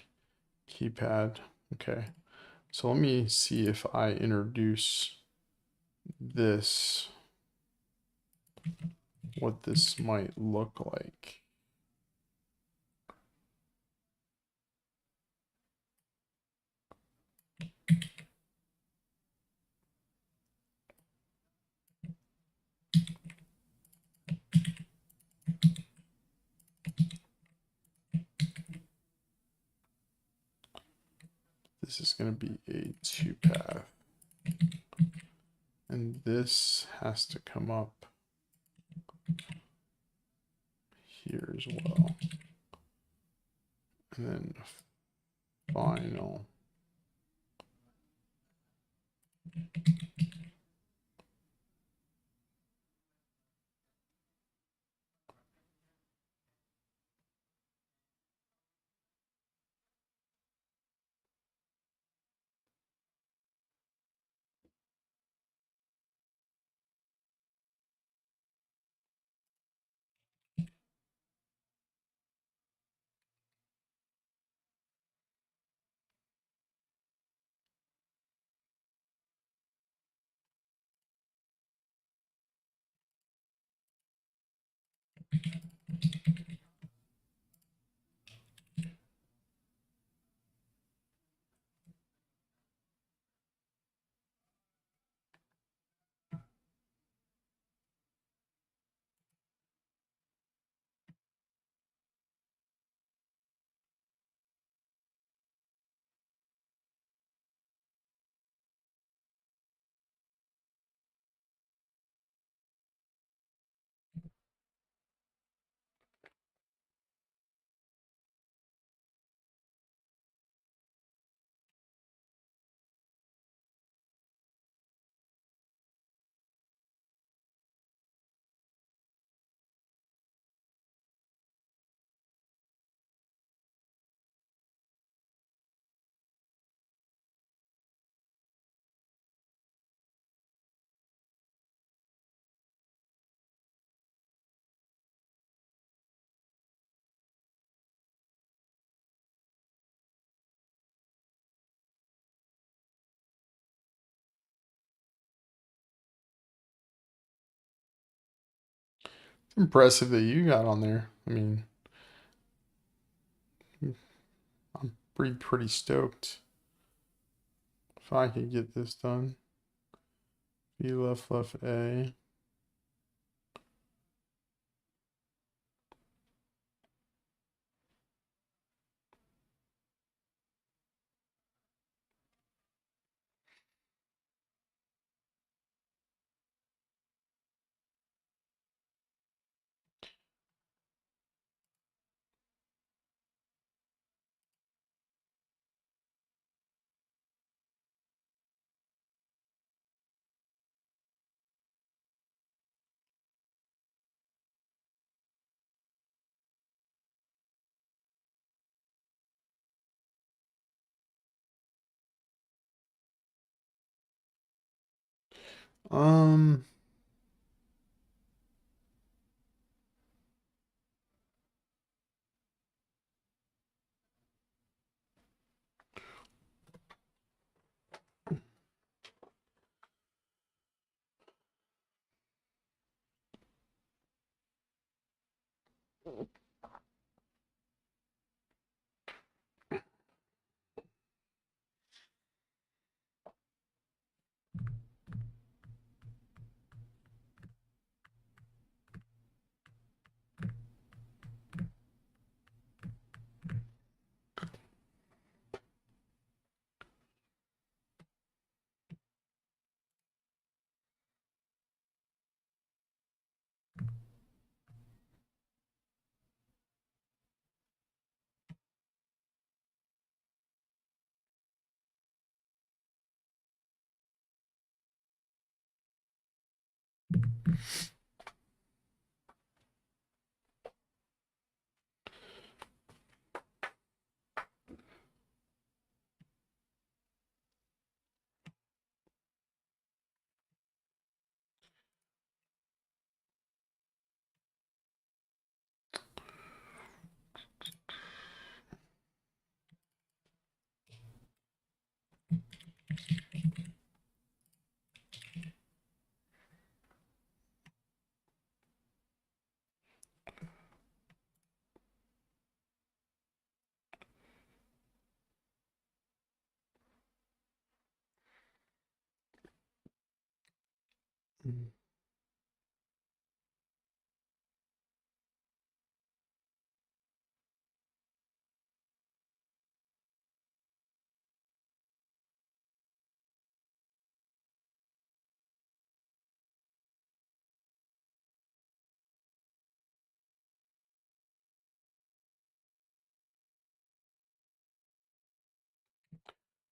keypad. Okay, so let me see if I introduce this, what this might look like. This is going to be a 2-path. And this has to come up here as well. And then final. Impressive that you got on there. I mean, I'm pretty stoked if I could get this done. B left A. Um,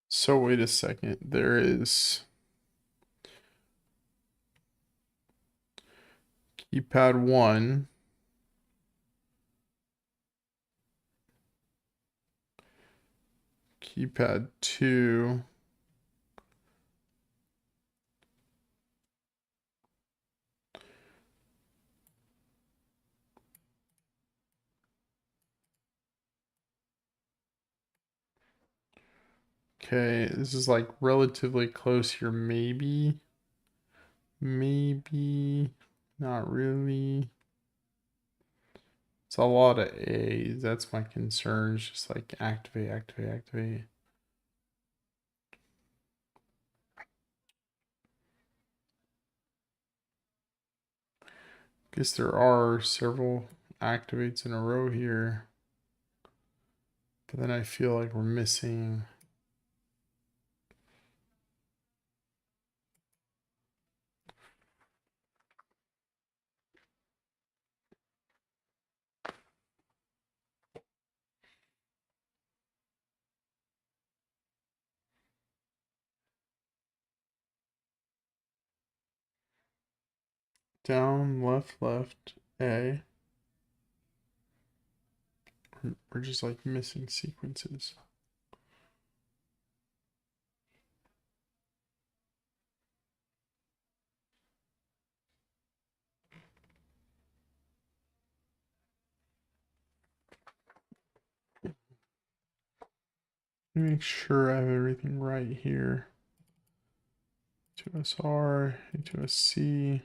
so wait a second. There is keypad 1, keypad 2, okay, this is like relatively close here, maybe, not really. It's a lot of A's. That's my concern. It's just like activate. Guess there are several activates in a row here. But then I feel like we're missing. Down, left, A. We're just like missing sequences. Make sure I have everything right here. A2SR, A2SC.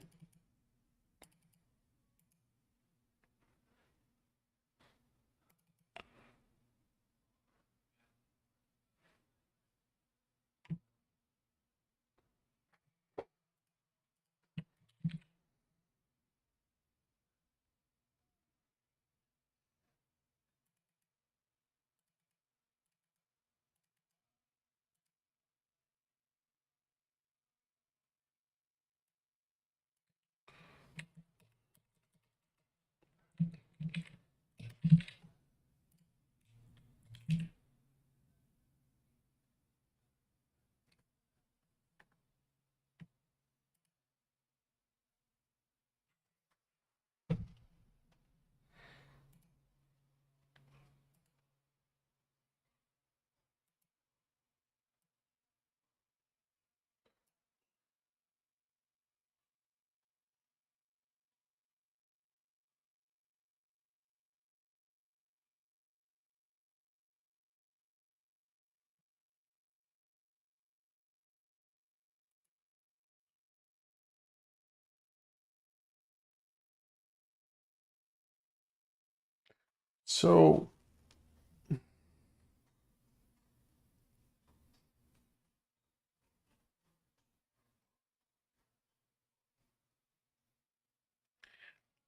So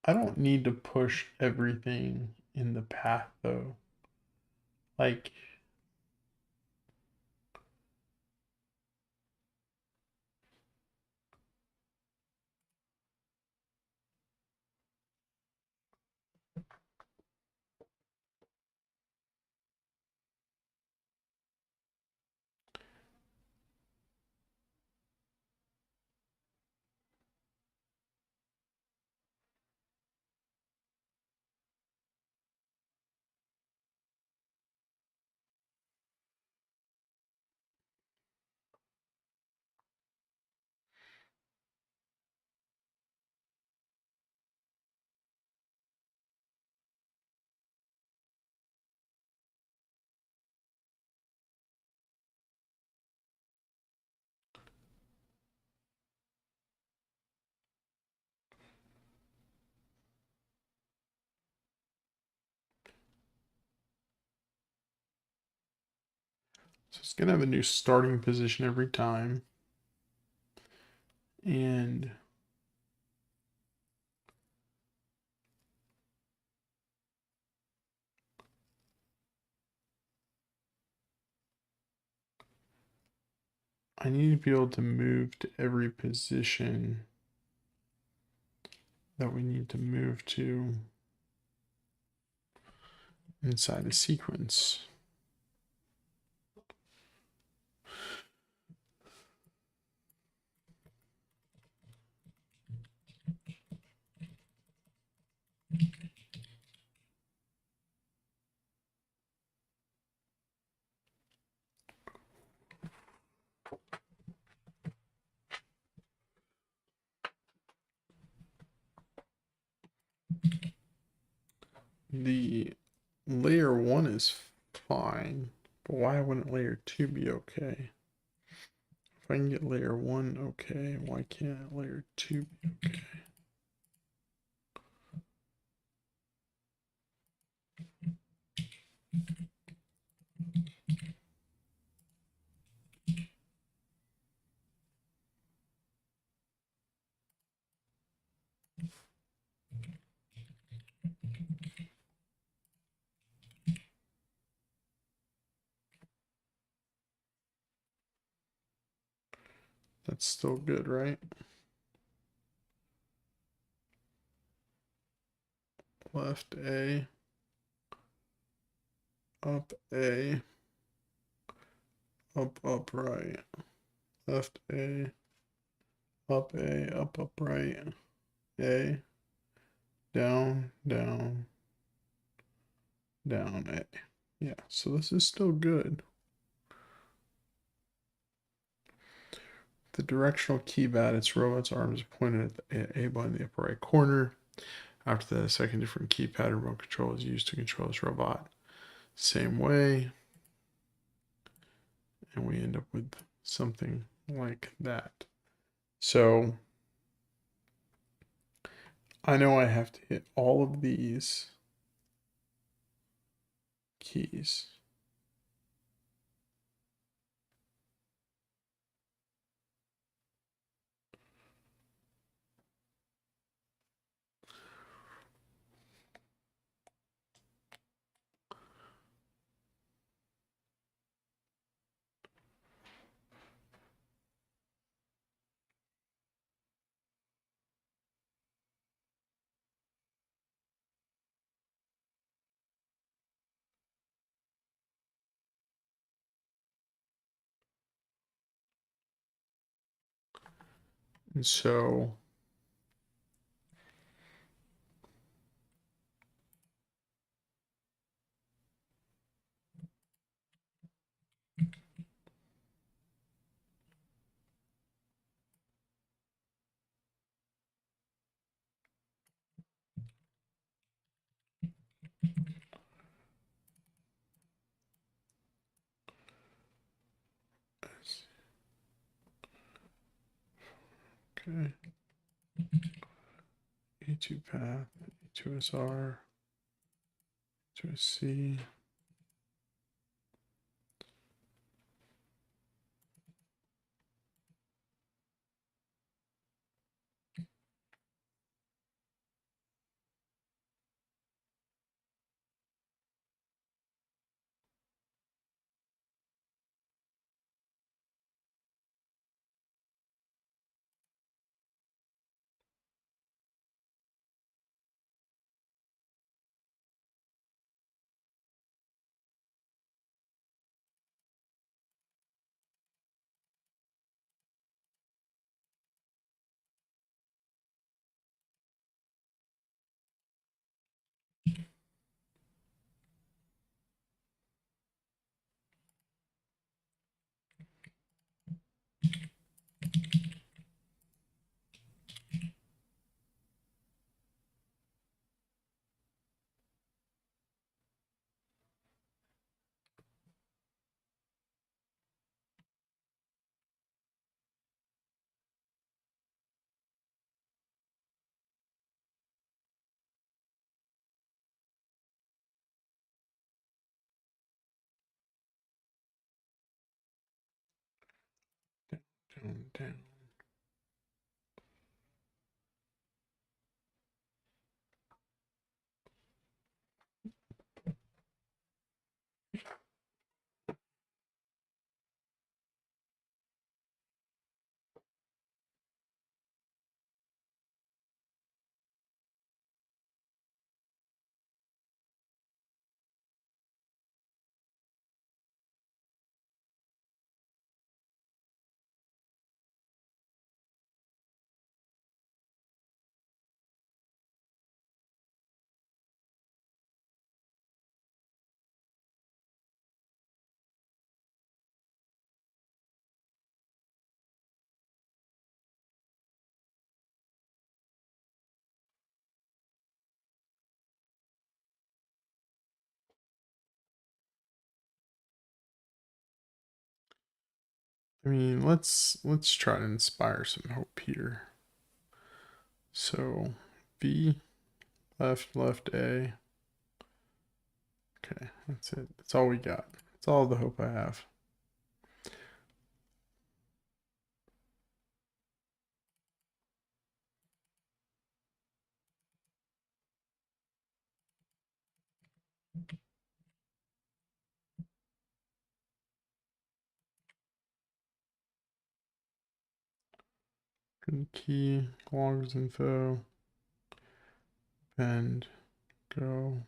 I don't need to push everything in the path though. Like, so it's gonna have a new starting position every time. And I need to be able to move to every position that we need to move to inside a sequence. The layer 1 is fine, but why wouldn't layer 2 be okay? If I can get layer 1 okay, why can't layer 2 be okay? That's still good, right? Left A, up A, up right. Left A, up right. A, down, down, down A. Yeah, so this is still good. The directional keypad, its robot's arm is pointed at the A button in the upper right corner. After that, a second different keypad remote control is used to control this robot. Same way. And we end up with something like that. So I know I have to hit all of these keys. And so okay. A2 path, A2SR. So C. Down. I mean, let's try to inspire some hope here. So B, left A. Okay, that's it. That's all we got. That's all the hope I have. Good key, logs info, append, go.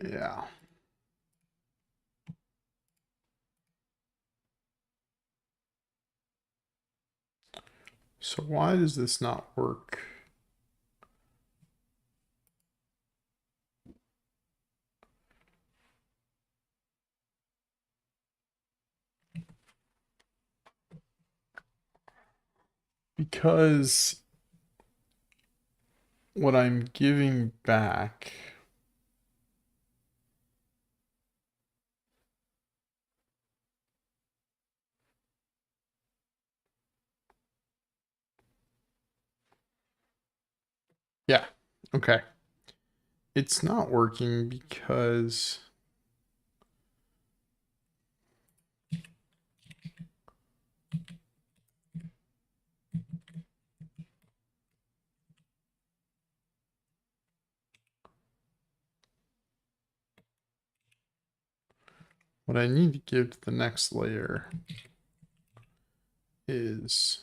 Yeah. So why does this not work? Because what I'm giving back yeah, okay. It's not working because what I need to give to the next layer is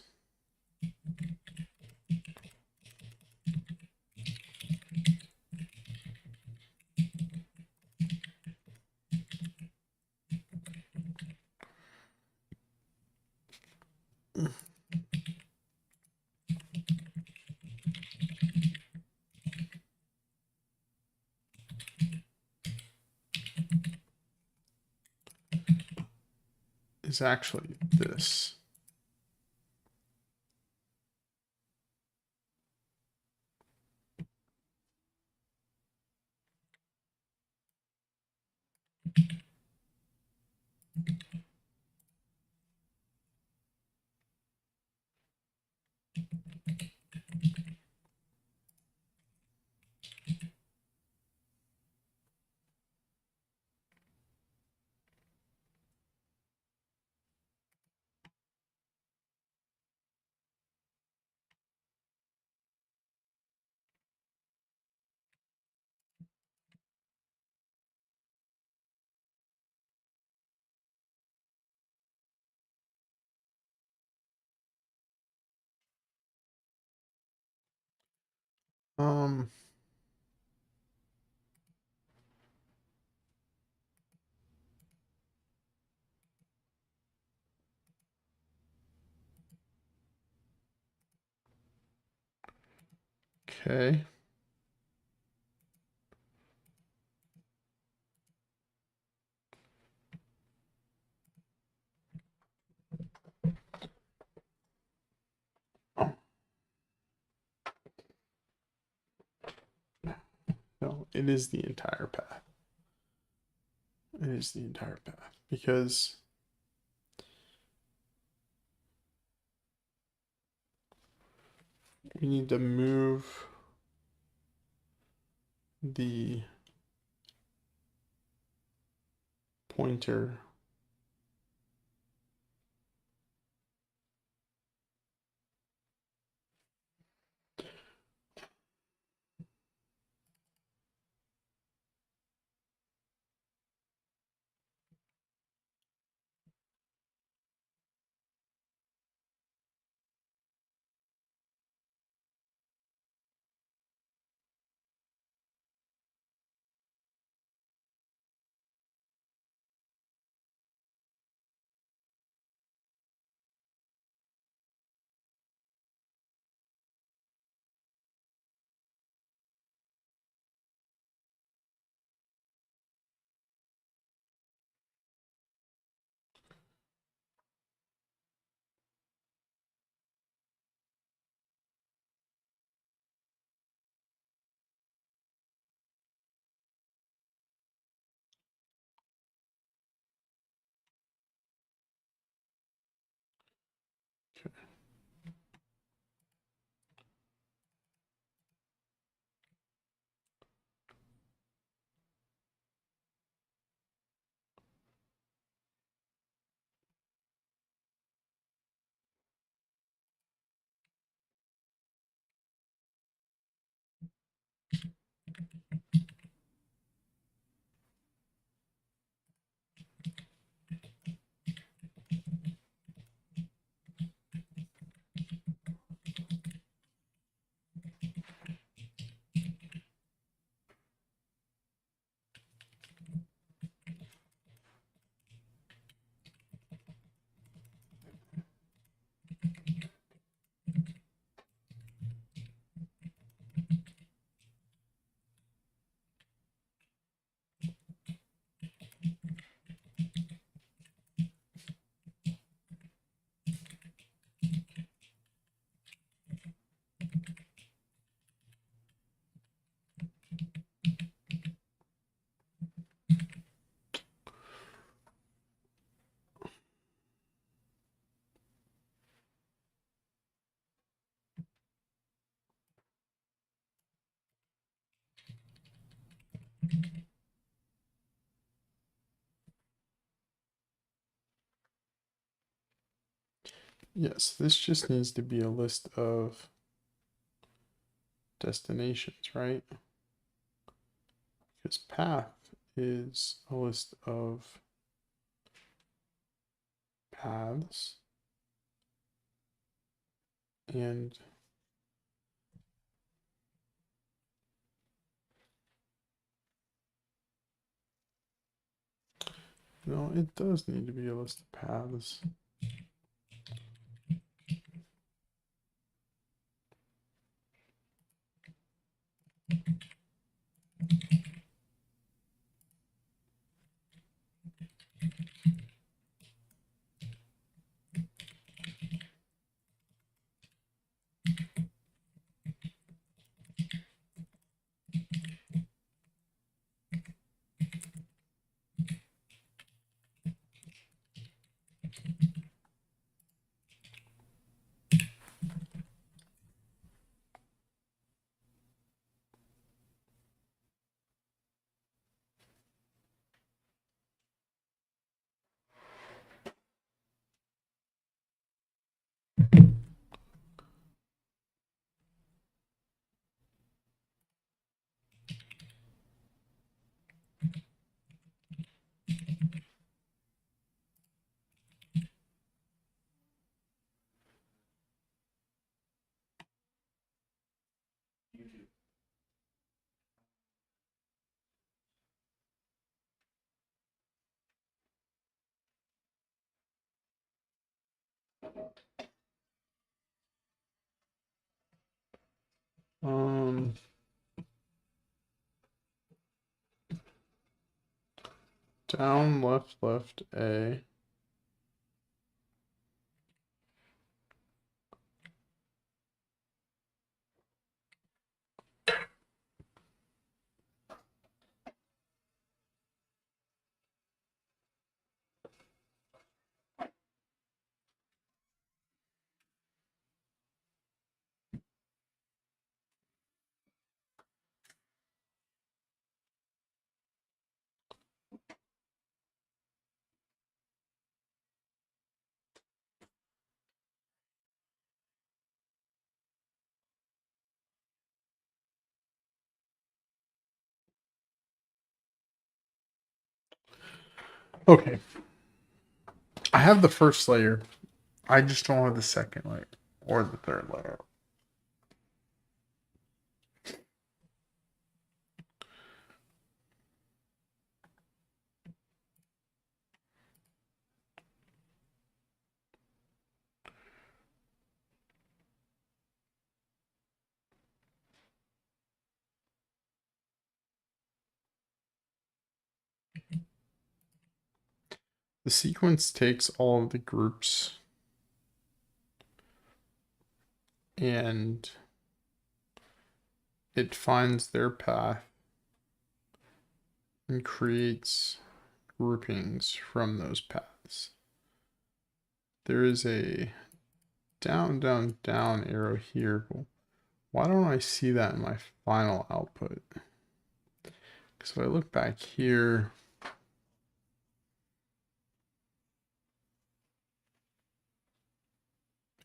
actually this. Um, okay. Oh, no, it is the entire path. It is the entire path because we need to move the pointer Yes, this just needs to be a list of destinations, right? Because path is a list of paths, and no, it does need to be a list of paths. Um, down, left, left, A. Okay, I have the first layer. I just don't have the second layer or the third layer. The sequence takes all of the groups and it finds their path and creates groupings from those paths. There is a down, down, down arrow here. Why don't I see that in my final output? Because if I look back here,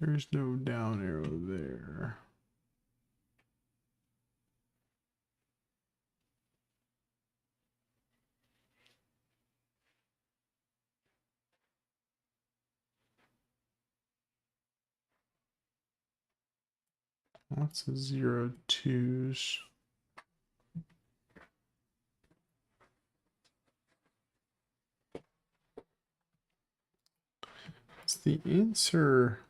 there's no down arrow there. Lots of 0, 2s. It's the answer.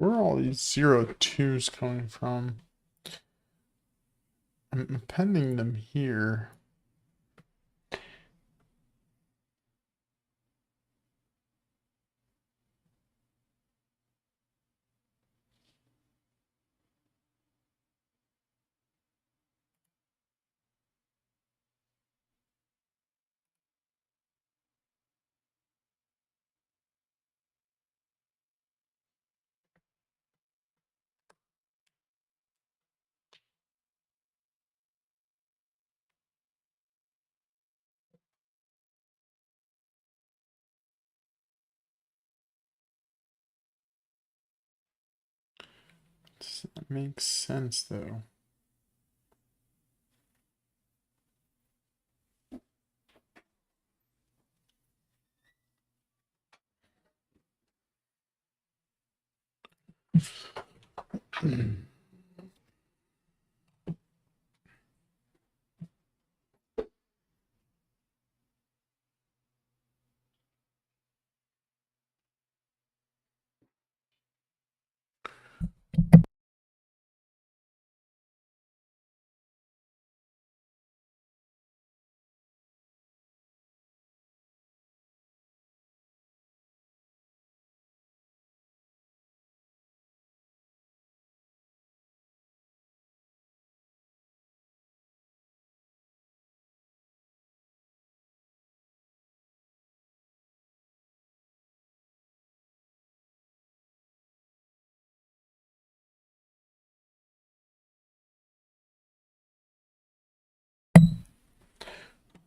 Where are all these 02s coming from? I'm appending them here. That makes sense though.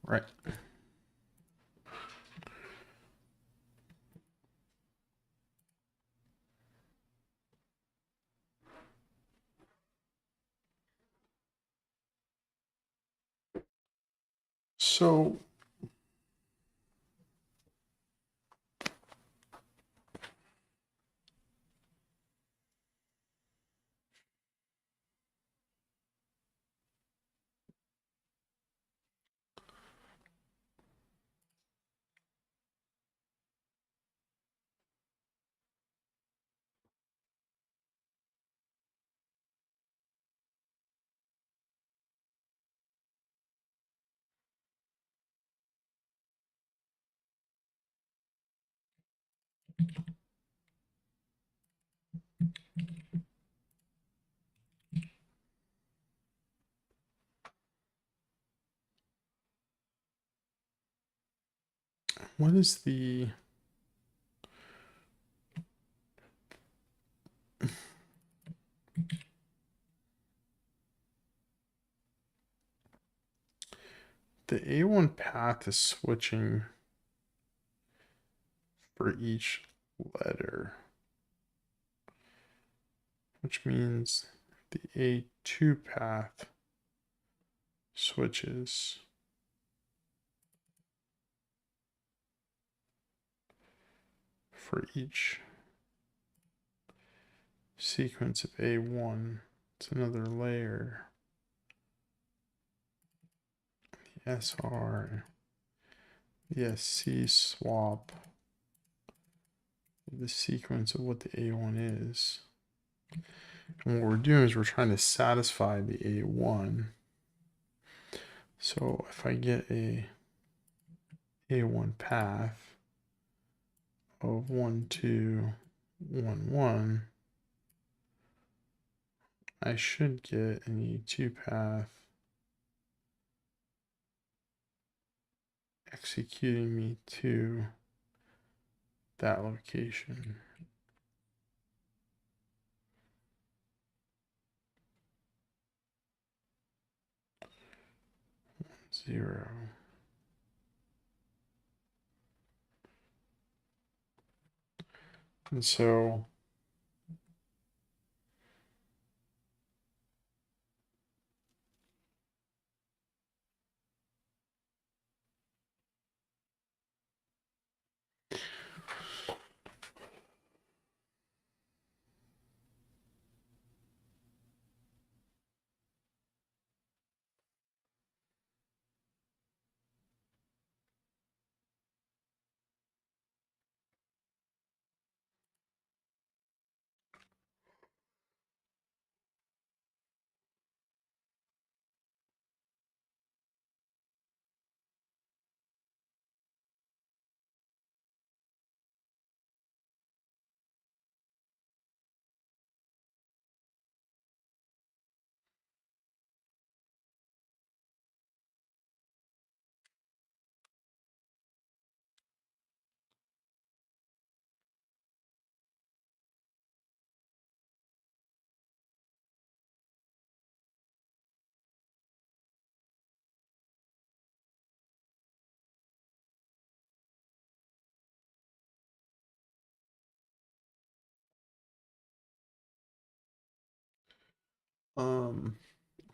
Right. So what is the A1 path is switching for each letter, which means the A2 path switches for each sequence of A1. It's another layer. The SR, the SC swap the sequence of what the A1 is. And what we're doing is we're trying to satisfy the A1. So if I get a A1 path of 1, 2, 1, 1, I should get an E2 path executing me to that location. 0. And so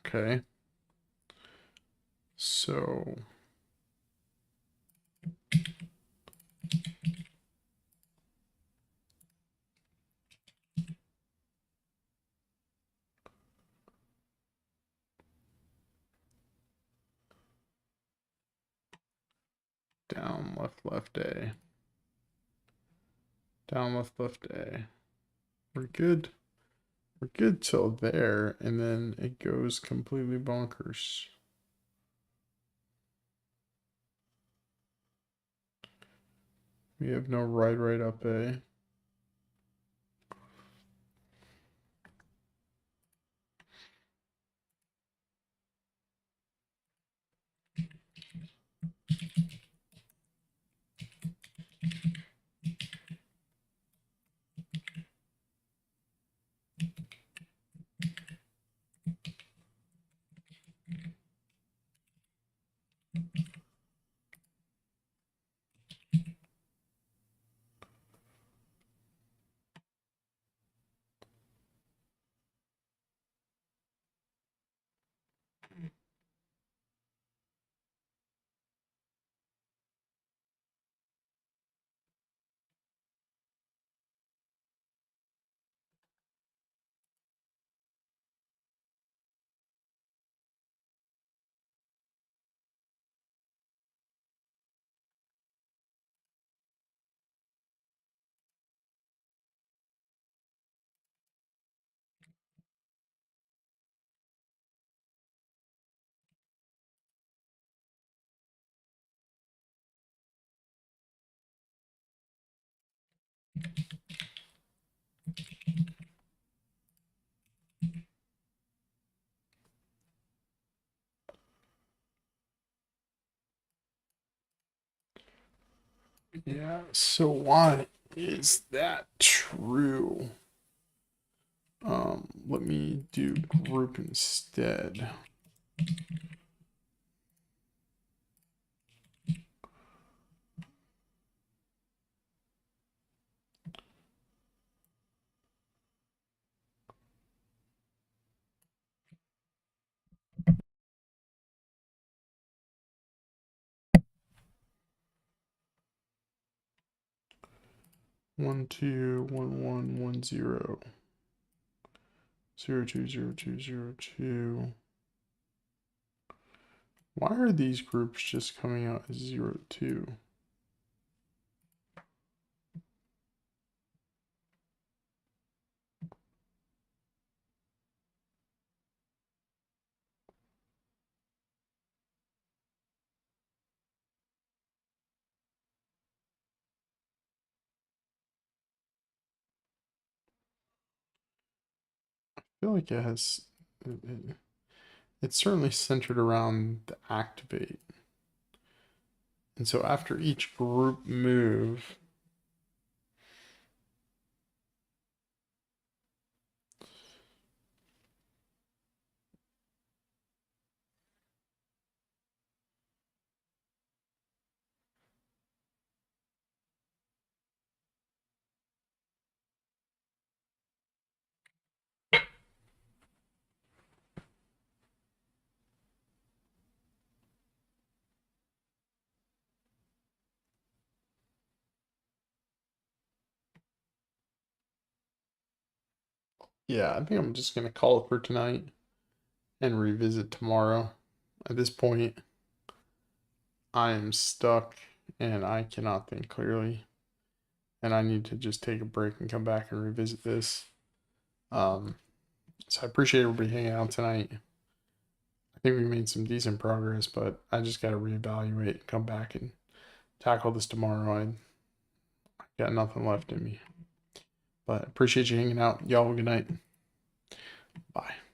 Okay. So down, left, A. Down, left, A. We're good. We're good till there, and then it goes completely bonkers. We have no right up A. Yeah, so why is that true? Let me do group instead. One, two, one, 0. 0, 2, 0, 2, 0, 2. Why are these groups just coming out as 0, 2? I feel like it has. It's certainly centered around the activate. And so after each group move, yeah, I think I'm just going to call it for tonight and revisit tomorrow. At this point, I am stuck and I cannot think clearly. And I need to just take a break and come back and revisit this. Um, so I appreciate everybody hanging out tonight. I think we made some decent progress, but I just got to reevaluate and come back and tackle this tomorrow. I got nothing left in me. But appreciate you hanging out. Y'all, good night. Bye.